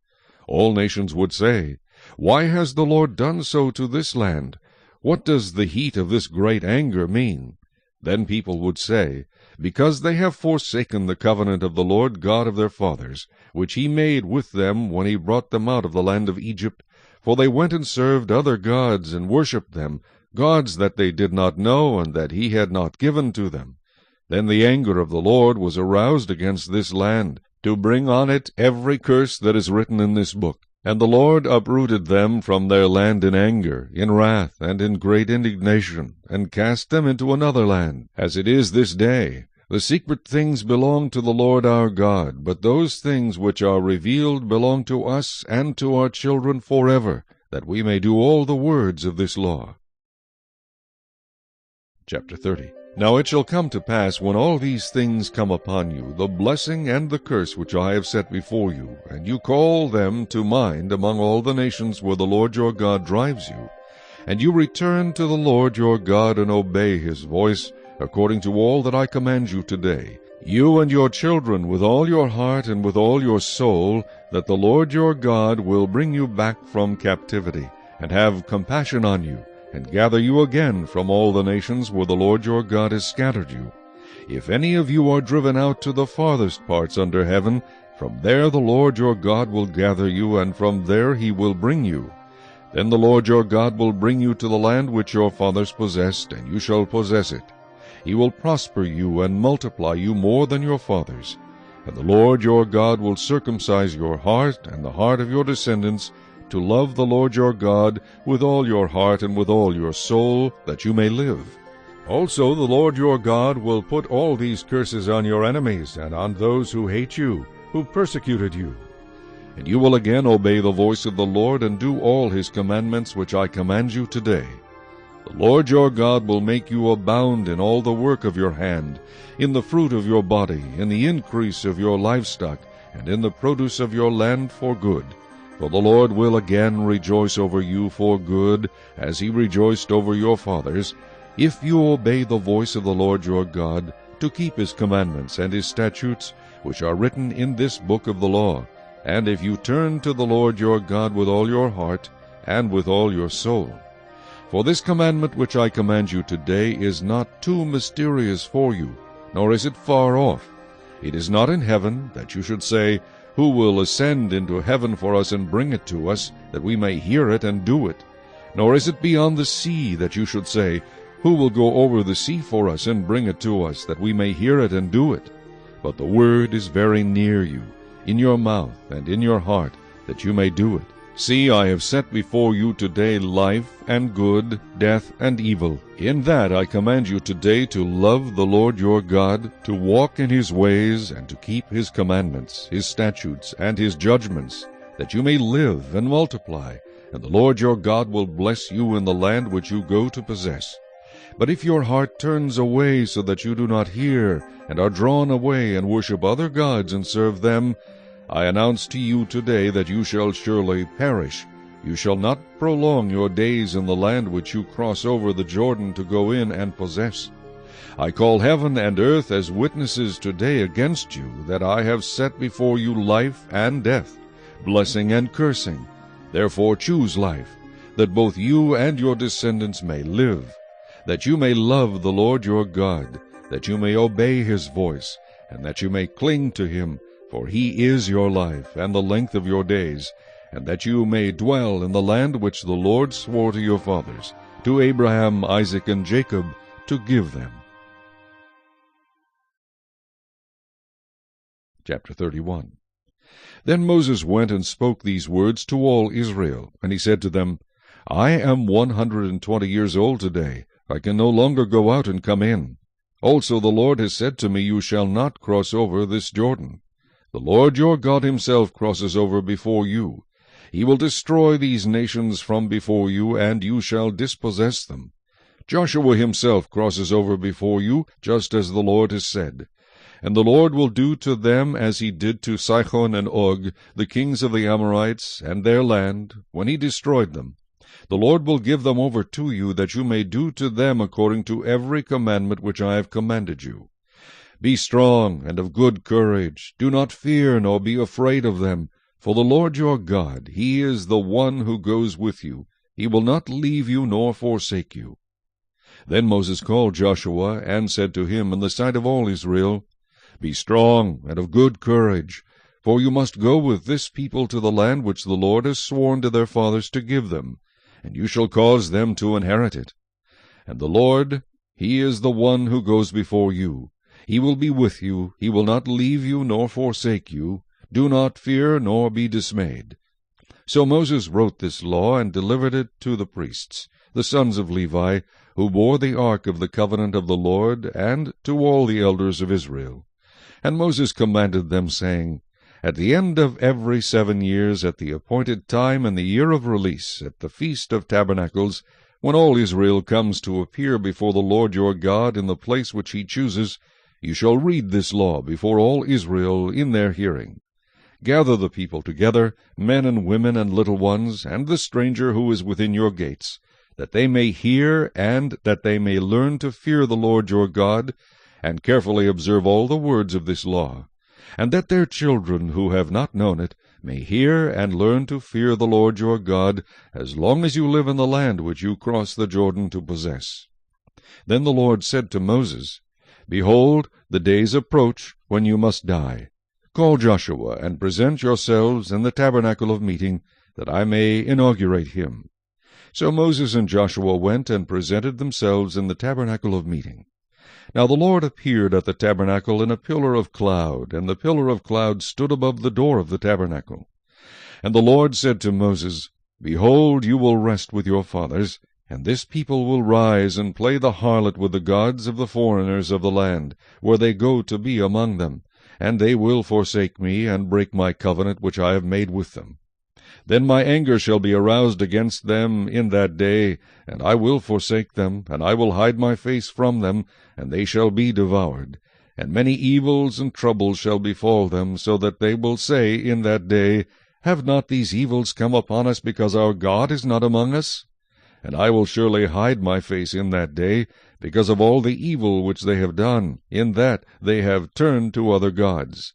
All nations would say, Why has the Lord done so to this land? What does the heat of this great anger mean? Then people would say, Because they have forsaken the covenant of the Lord God of their fathers, which he made with them when he brought them out of the land of Egypt, for they went and served other gods, and worshipped them, gods that they did not know, and that he had not given to them. Then the anger of the Lord was aroused against this land, to bring on it every curse that is written in this book. And the Lord uprooted them from their land in anger, in wrath, and in great indignation, and cast them into another land, as it is this day. The secret things belong to the Lord our God, but those things which are revealed belong to us and to our children forever, that we may do all the words of this law. Chapter 30. Now it shall come to pass, when all these things come upon you, the blessing and the curse which I have set before you, and you call them to mind among all the nations where the Lord your God drives you, and you return to the Lord your God and obey his voice, according to all that I command you today, you and your children with all your heart and with all your soul, that the Lord your God will bring you back from captivity, and have compassion on you, and gather you again from all the nations where the Lord your God has scattered you. If any of you are driven out to the farthest parts under heaven, from there the Lord your God will gather you, and from there he will bring you. Then the Lord your God will bring you to the land which your fathers possessed, and you shall possess it. He will prosper you and multiply you more than your fathers. And the Lord your God will circumcise your heart and the heart of your descendants, to love the Lord your God with all your heart and with all your soul, that you may live. Also the Lord your God will put all these curses on your enemies, and on those who hate you, who persecuted you. And you will again obey the voice of the Lord, and do all his commandments which I command you today. The Lord your God will make you abound in all the work of your hand, in the fruit of your body, in the increase of your livestock, and in the produce of your land for good. For the Lord will again rejoice over you for good, as he rejoiced over your fathers, if you obey the voice of the Lord your God, to keep his commandments and his statutes, which are written in this book of the law, and if you turn to the Lord your God with all your heart and with all your soul. For this commandment which I command you today is not too mysterious for you, nor is it far off. It is not in heaven, that you should say, Who will ascend into heaven for us and bring it to us, that we may hear it and do it? Nor is it beyond the sea, that you should say, Who will go over the sea for us and bring it to us, that we may hear it and do it? But the word is very near you, in your mouth and in your heart, that you may do it. See, I have set before you today life and good, death and evil. In that I command you today to love the Lord your God, to walk in his ways, and to keep his commandments, his statutes, and his judgments, that you may live and multiply, and the Lord your God will bless you in the land which you go to possess. But if your heart turns away so that you do not hear, and are drawn away and worship other gods and serve them, I announce to you today that you shall surely perish. You shall not prolong your days in the land which you cross over the Jordan to go in and possess. I call heaven and earth as witnesses today against you, that I have set before you life and death, blessing and cursing. Therefore choose life, that both you and your descendants may live, that you may love the Lord your God, that you may obey his voice, and that you may cling to him, for he is your life and the length of your days, and that you may dwell in the land which the Lord swore to your fathers, to Abraham, Isaac, and Jacob, to give them. Chapter 31. Then Moses went and spoke these words to all Israel, and he said to them, I am 120 years old today. I can no longer go out and come in. Also the Lord has said to me, You shall not cross over this Jordan. The Lord your God himself crosses over before you. He will destroy these nations from before you, and you shall dispossess them. Joshua himself crosses over before you, just as the Lord has said. And the Lord will do to them as he did to Sihon and Og, the kings of the Amorites, and their land, when he destroyed them. The Lord will give them over to you, that you may do to them according to every commandment which I have commanded you. Be strong and of good courage. Do not fear, nor be afraid of them. For the Lord your God, he is the one who goes with you. He will not leave you nor forsake you. Then Moses called Joshua, and said to him in the sight of all Israel, Be strong and of good courage, for you must go with this people to the land which the Lord has sworn to their fathers to give them, and you shall cause them to inherit it. And the Lord, he is the one who goes before you. He will be with you. He will not leave you nor forsake you. Do not fear nor be dismayed. So Moses wrote this law, and delivered it to the priests, the sons of Levi, who bore the ark of the covenant of the Lord, and to all the elders of Israel. And Moses commanded them, saying, At the end of every 7 years, at the appointed time in the year of release, at the Feast of Tabernacles, when all Israel comes to appear before the Lord your God in the place which he chooses, you shall read this law before all Israel in their hearing. Gather the people together, men and women and little ones, and the stranger who is within your gates, that they may hear, and that they may learn to fear the Lord your God, and carefully observe all the words of this law, and that their children who have not known it may hear and learn to fear the Lord your God, as long as you live in the land which you cross the Jordan to possess. Then the Lord said to Moses, Behold, the days approach when you must die. Call Joshua, and present yourselves in the tabernacle of meeting, that I may inaugurate him. So Moses and Joshua went and presented themselves in the tabernacle of meeting. Now the Lord appeared at the tabernacle in a pillar of cloud, and the pillar of cloud stood above the door of the tabernacle. And the Lord said to Moses, Behold, you will rest with your fathers, and this people will rise and play the harlot with the gods of the foreigners of the land, where they go to be among them, and they will forsake me, and break my covenant which I have made with them. Then my anger shall be aroused against them in that day, and I will forsake them, and I will hide my face from them, and they shall be devoured. And many evils and troubles shall befall them, so that they will say in that day, Have not these evils come upon us, because our God is not among us? And I will surely hide my face in that day, because of all the evil which they have done, in that they have turned to other gods.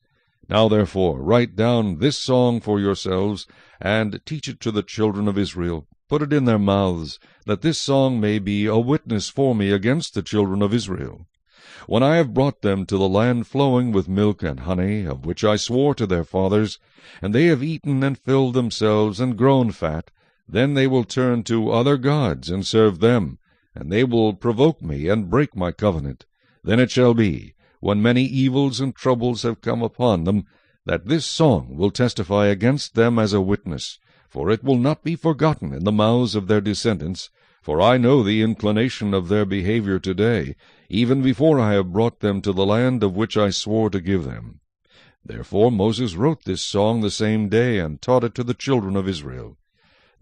Now therefore write down this song for yourselves, and teach it to the children of Israel. Put it in their mouths, that this song may be a witness for me against the children of Israel. When I have brought them to the land flowing with milk and honey, of which I swore to their fathers, and they have eaten and filled themselves and grown fat, then they will turn to other gods and serve them, and they will provoke me and break my covenant. Then it shall be, when many evils and troubles have come upon them, that this song will testify against them as a witness, for it will not be forgotten in the mouths of their descendants, for I know the inclination of their behavior today, even before I have brought them to the land of which I swore to give them. Therefore Moses wrote this song the same day, and taught it to the children of Israel.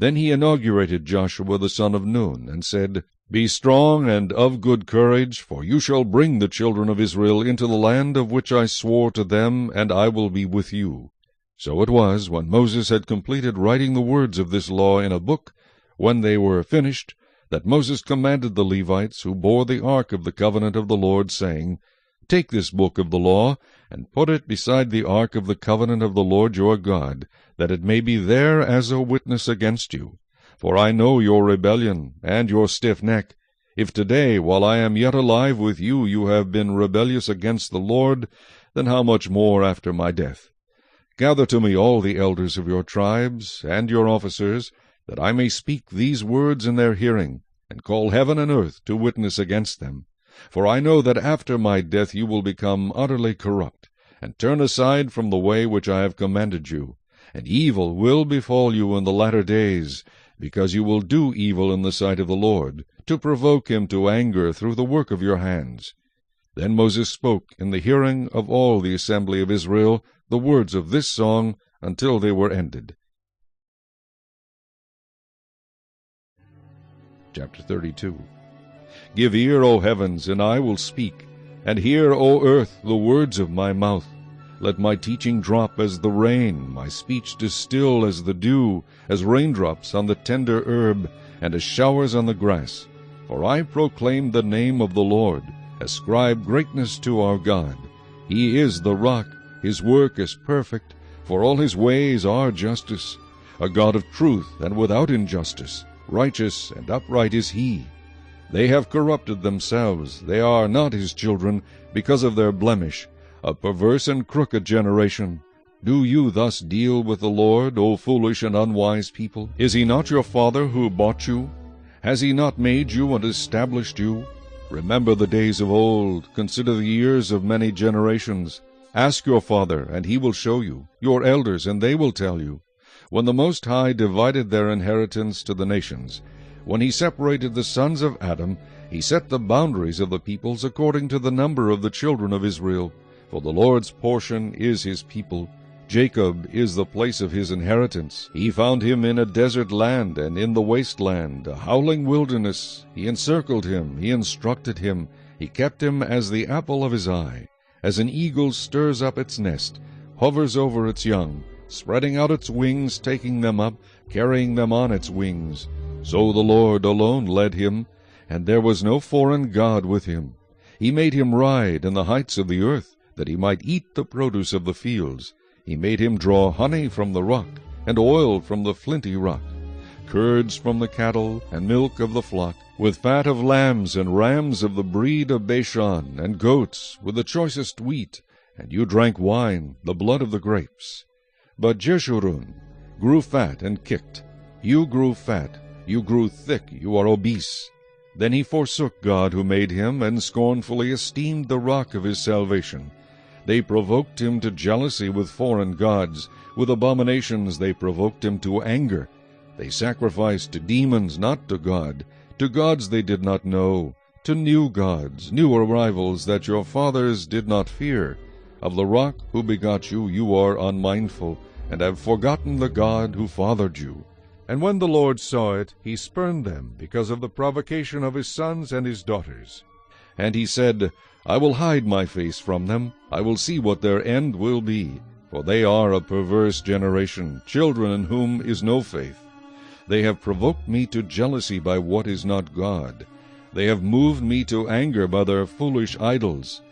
Then he inaugurated Joshua the son of Nun, and said, Be strong and of good courage, for you shall bring the children of Israel into the land of which I swore to them, and I will be with you. So it was, when Moses had completed writing the words of this law in a book, when they were finished, that Moses commanded the Levites, who bore the ark of the covenant of the Lord, saying, Take this book of the law, and put it beside the ark of the covenant of the Lord your God, that it may be there as a witness against you. For I know your rebellion, and your stiff neck. If today, while I am yet alive with you, you have been rebellious against the Lord, then how much more after my death? Gather to me all the elders of your tribes, and your officers, that I may speak these words in their hearing, and call heaven and earth to witness against them. For I know that after my death you will become utterly corrupt, and turn aside from the way which I have commanded you, and evil will befall you in the latter days, because you will do evil in the sight of the Lord, to provoke him to anger through the work of your hands. Then Moses spoke in the hearing of all the assembly of Israel the words of this song until they were ended. Chapter 32. Give ear, O heavens, and I will speak, and hear, O earth, the words of my mouth. Let my teaching drop as the rain, my speech distill as the dew, as raindrops on the tender herb, and as showers on the grass. For I proclaim the name of the Lord. Ascribe greatness to our God. He is the rock, his work is perfect, for all his ways are justice. A God of truth and without injustice, righteous and upright is he. They have corrupted themselves, they are not his children, because of their blemish, a perverse and crooked generation. Do you thus deal with the Lord, O foolish and unwise people? Is he not your father who bought you? Has he not made you and established you? Remember the days of old, consider the years of many generations. Ask your father, and he will show you, your elders, and they will tell you. When the Most High divided their inheritance to the nations, when he separated the sons of Adam, he set the boundaries of the peoples according to the number of the children of Israel. For the Lord's portion is his people. Jacob is the place of his inheritance. He found him in a desert land and in the waste land, a howling wilderness. He encircled him, he instructed him, he kept him as the apple of his eye. As an eagle stirs up its nest, hovers over its young, spreading out its wings, taking them up, carrying them on its wings. So the Lord alone led him, and there was no foreign god with him. He made him ride in the heights of the earth, that he might eat the produce of the fields. He made him draw honey from the rock, and oil from the flinty rock, curds from the cattle, and milk of the flock, with fat of lambs and rams of the breed of Bashan, and goats, with the choicest wheat. And you drank wine, the blood of the grapes. But Jeshurun grew fat and kicked. You grew fat, you grew thick, you are obese. Then he forsook God who made him, and scornfully esteemed the rock of his salvation. They provoked him to jealousy with foreign gods. With abominations they provoked him to anger. They sacrificed to demons, not to God, to gods they did not know, to new gods, new arrivals that your fathers did not fear. Of the rock who begot you, you are unmindful, and have forgotten the God who fathered you. And when the Lord saw it, he spurned them because of the provocation of his sons and his daughters. And he said, I will hide my face from them, I will see what their end will be. For they are a perverse generation, children in whom is no faith. They have provoked me to jealousy by what is not God. They have moved me to anger by their foolish idols.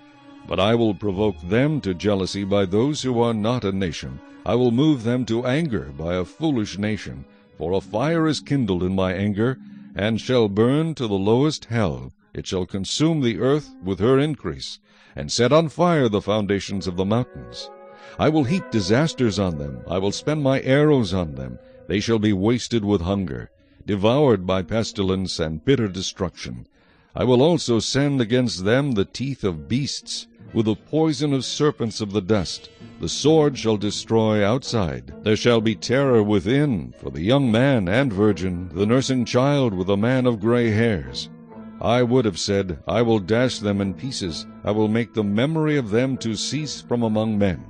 But I will provoke them to jealousy by those who are not a nation. I will move them to anger by a foolish nation. For a fire is kindled in my anger, and shall burn to the lowest hell. It shall consume the earth with her increase, and set on fire the foundations of the mountains. I will heap disasters on them, I will spend my arrows on them. They shall be wasted with hunger, devoured by pestilence and bitter destruction. I will also send against them the teeth of beasts, with the poison of serpents of the dust. The sword shall destroy outside. There shall be terror within, for the young man and virgin, the nursing child with a man of gray hairs. I would have said, I will dash them in pieces, I will make the memory of them to cease from among men.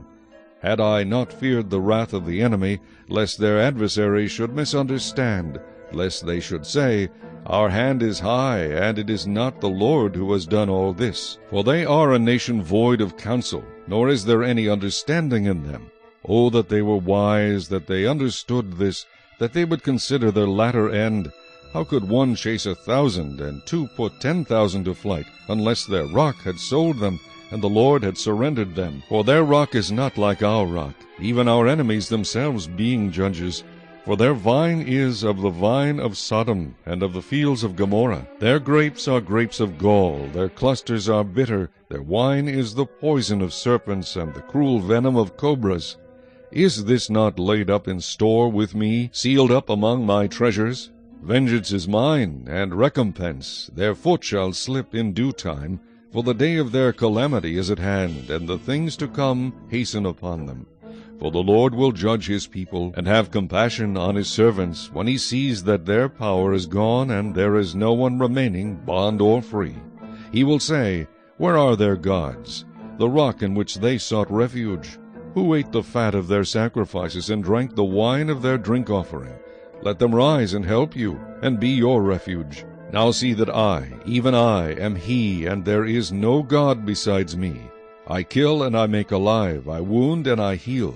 Had I not feared the wrath of the enemy, lest their adversaries should misunderstand, lest they should say, Our hand is high, and it is not the Lord who has done all this. For they are a nation void of counsel, nor is there any understanding in them. Oh, that they were wise, that they understood this, that they would consider their latter end. How could one chase 1,000, and two put 10,000 to flight, unless their rock had sold them, and the Lord had surrendered them? For their rock is not like our rock, even our enemies themselves being judges. For their vine is of the vine of Sodom, and of the fields of Gomorrah. Their grapes are grapes of gall, their clusters are bitter, their wine is the poison of serpents, and the cruel venom of cobras. Is this not laid up in store with me, sealed up among my treasures? Vengeance is mine, and recompense. Their foot shall slip in due time, for the day of their calamity is at hand, and the things to come hasten upon them. For the Lord will judge his people, and have compassion on his servants, when he sees that their power is gone, and there is no one remaining, bond or free. He will say, Where are their gods, the rock in which they sought refuge? Who ate the fat of their sacrifices, and drank the wine of their drink offering? Let them rise and help you, and be your refuge. Now see that I, even I, am he, and there is no God besides me. I kill and I make alive, I wound and I heal.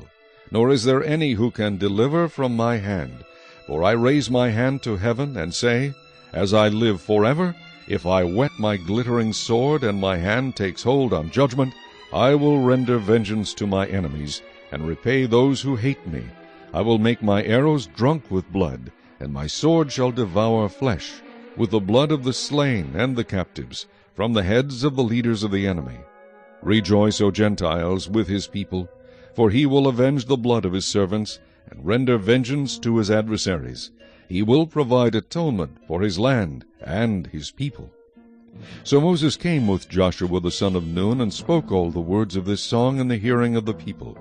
Nor is there any who can deliver from my hand. For I raise my hand to heaven, and say, As I live forever, if I whet my glittering sword, and my hand takes hold on judgment, I will render vengeance to my enemies, and repay those who hate me. I will make my arrows drunk with blood, and my sword shall devour flesh, with the blood of the slain and the captives, from the heads of the leaders of the enemy. Rejoice, O Gentiles, with his people, for he will avenge the blood of his servants, and render vengeance to his adversaries. He will provide atonement for his land and his people. So Moses came with Joshua the son of Nun, and spoke all the words of this song in the hearing of the people.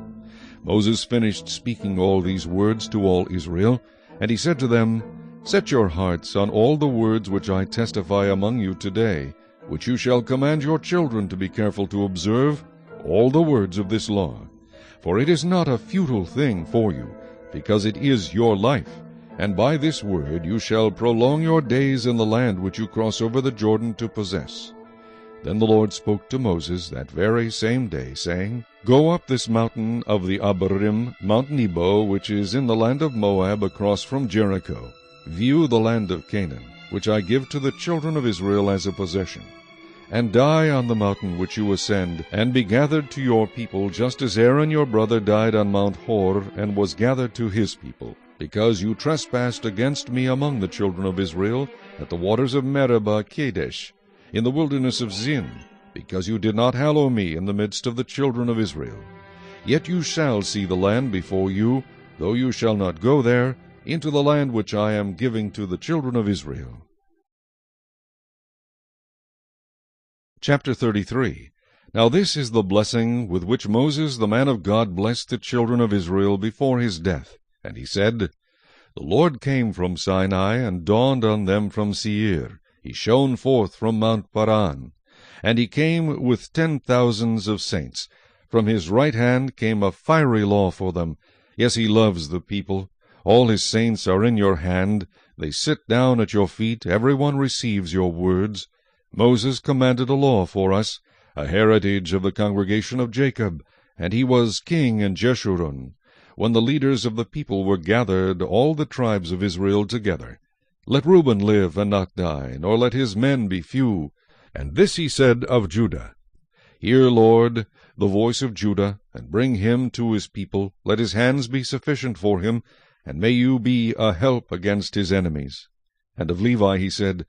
Moses finished speaking all these words to all Israel, and he said to them, Set your hearts on all the words which I testify among you today, which you shall command your children to be careful to observe, all the words of this law. For it is not a futile thing for you, because it is your life. And by this word you shall prolong your days in the land which you cross over the Jordan to possess. Then the Lord spoke to Moses that very same day, saying, Go up this mountain of the Abarim, Mount Nebo, which is in the land of Moab, across from Jericho. View the land of Canaan, which I give to the children of Israel as a possession. And die on the mountain which you ascend, and be gathered to your people, just as Aaron your brother died on Mount Hor, and was gathered to his people. Because you trespassed against me among the children of Israel, at the waters of Meribah Kadesh, in the wilderness of Zin, because you did not hallow me in the midst of the children of Israel. Yet you shall see the land before you, though you shall not go there, into the land which I am giving to the children of Israel. Chapter 33. Now this is the blessing with which Moses the man of God blessed the children of Israel before his death. And he said, The Lord came from Sinai, and dawned on them from Seir. He shone forth from Mount Paran. And he came with 10,000s of saints. From his right hand came a fiery law for them. Yes, he loves the people. All his saints are in your hand. They sit down at your feet. Every one receives your words. Moses commanded a law for us, a heritage of the congregation of Jacob. And he was king in Jeshurun, when the leaders of the people were gathered, all the tribes of Israel together. Let Reuben live and not die, nor let his men be few. And this he said of Judah, Hear, Lord, the voice of Judah, and bring him to his people. Let his hands be sufficient for him, and may you be a help against his enemies. And of Levi he said,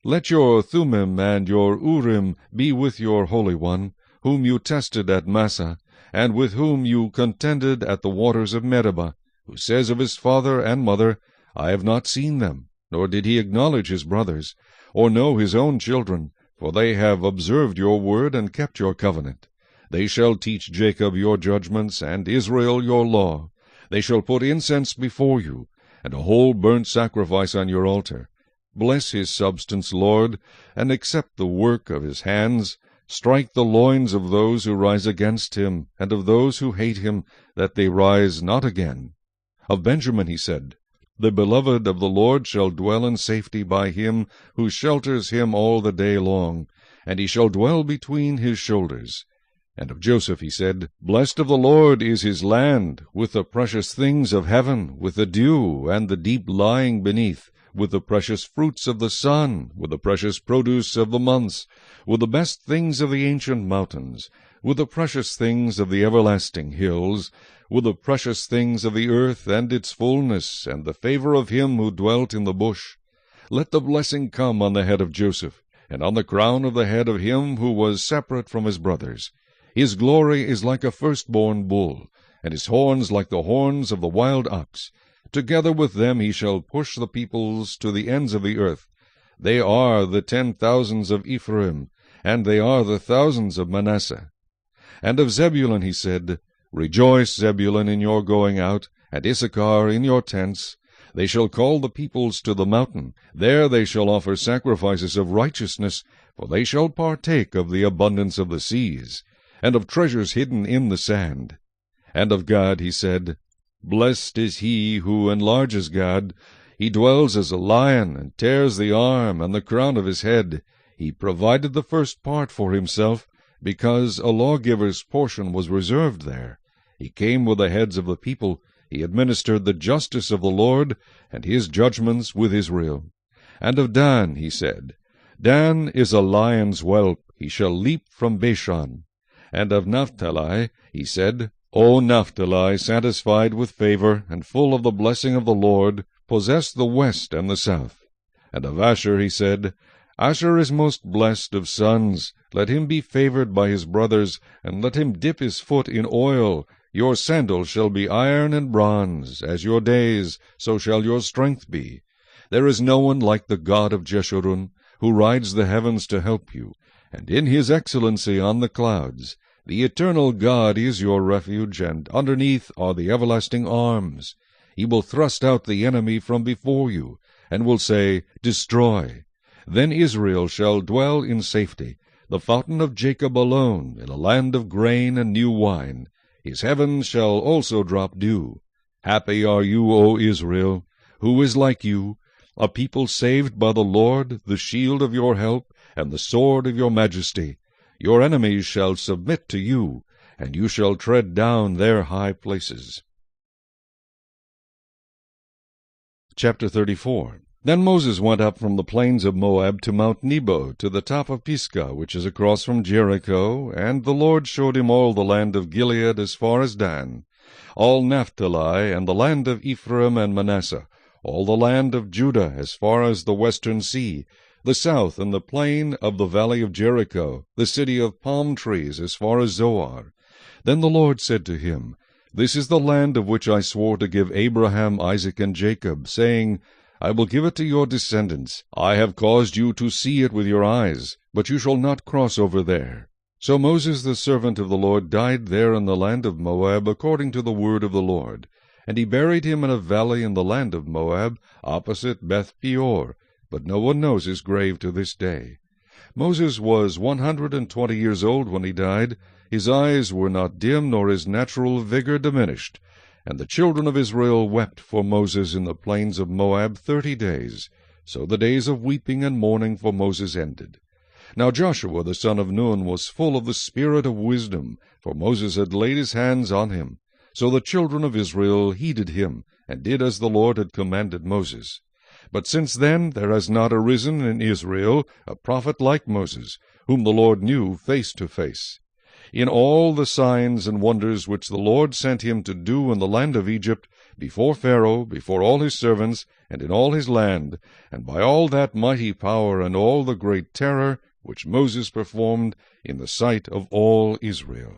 Let your Thummim and your Urim be with your Holy One, whom you tested at Massah, and with whom you contended at the waters of Meribah, who says of his father and mother, I have not seen them, nor did he acknowledge his brothers, or know his own children, for they have observed your word and kept your covenant. They shall teach Jacob your judgments, and Israel your law. They shall put incense before you, and a whole burnt sacrifice on your altar. Bless his substance, Lord, and accept the work of his hands. Strike the loins of those who rise against him, and of those who hate him, that they rise not again. Of Benjamin he said, The beloved of the Lord shall dwell in safety by him who shelters him all the day long, and he shall dwell between his shoulders. And of Joseph he said, Blessed of the Lord is his land, with the precious things of heaven, with the dew and the deep lying beneath, with the precious fruits of the sun, with the precious produce of the months, with the best things of the ancient mountains, with the precious things of the everlasting hills, with the precious things of the earth and its fullness, and the favor of him who dwelt in the bush. Let the blessing come on the head of Joseph, and on the crown of the head of him who was separate from his brothers. His glory is like a firstborn bull, and his horns like the horns of the wild ox. Together with them he shall push the peoples to the ends of the earth. They are the 10,000s of Ephraim, and they are the thousands of Manasseh. And of Zebulun he said, Rejoice, Zebulun, in your going out, and Issachar in your tents. They shall call the peoples to the mountain. There they shall offer sacrifices of righteousness, for they shall partake of the abundance of the seas, and of treasures hidden in the sand. And of Gad he said, Blessed is he who enlarges Gad. He dwells as a lion, and tears the arm and the crown of his head. He provided the first part for himself, because a lawgiver's portion was reserved there. He came with the heads of the people. He administered the justice of the Lord, and his judgments with Israel. And of Dan he said, Dan is a lion's whelp, he shall leap from Bashan. And of Naphtali he said, O Naphtali, satisfied with favor, and full of the blessing of the Lord, possess the west and the south. And of Asher he said, Asher is most blessed of sons. Let him be favored by his brothers, and let him dip his foot in oil. Your sandal shall be iron and bronze. As your days, so shall your strength be. There is no one like the God of Jeshurun, who rides the heavens to help you, and in his excellency on the clouds. The eternal God is your refuge, and underneath are the everlasting arms. He will thrust out the enemy from before you, and will say, Destroy. Then Israel shall dwell in safety, the fountain of Jacob alone, in a land of grain and new wine. His heavens shall also drop dew. Happy are you, O Israel! Who is like you? A people saved by the Lord, the shield of your help, and the sword of your majesty. Your enemies shall submit to you, and you shall tread down their high places. Chapter 34. Then Moses went up from the plains of Moab to Mount Nebo, to the top of Pisgah, which is across from Jericho, and the Lord showed him all the land of Gilead as far as Dan, all Naphtali, and the land of Ephraim and Manasseh, all the land of Judah as far as the western sea, the south and the plain of the valley of Jericho, the city of palm trees as far as Zoar. Then the Lord said to him, This is the land of which I swore to give Abraham, Isaac, and Jacob, saying, I will give it to your descendants. I have caused you to see it with your eyes, but you shall not cross over there. So Moses the servant of the Lord died there in the land of Moab, according to the word of the Lord. And he buried him in a valley in the land of Moab, opposite Beth-peor, but no one knows his grave to this day. Moses was 120 years old when he died. His eyes were not dim, nor his natural vigor diminished. And the children of Israel wept for Moses in the plains of Moab 30 days. So the days of weeping and mourning for Moses ended. Now Joshua the son of Nun was full of the spirit of wisdom, for Moses had laid his hands on him. So the children of Israel heeded him, and did as the Lord had commanded Moses. But since then there has not arisen in Israel a prophet like Moses, whom the Lord knew face to face. In all the signs and wonders which the Lord sent him to do in the land of Egypt, before Pharaoh, before all his servants, and in all his land, and by all that mighty power and all the great terror which Moses performed in the sight of all Israel.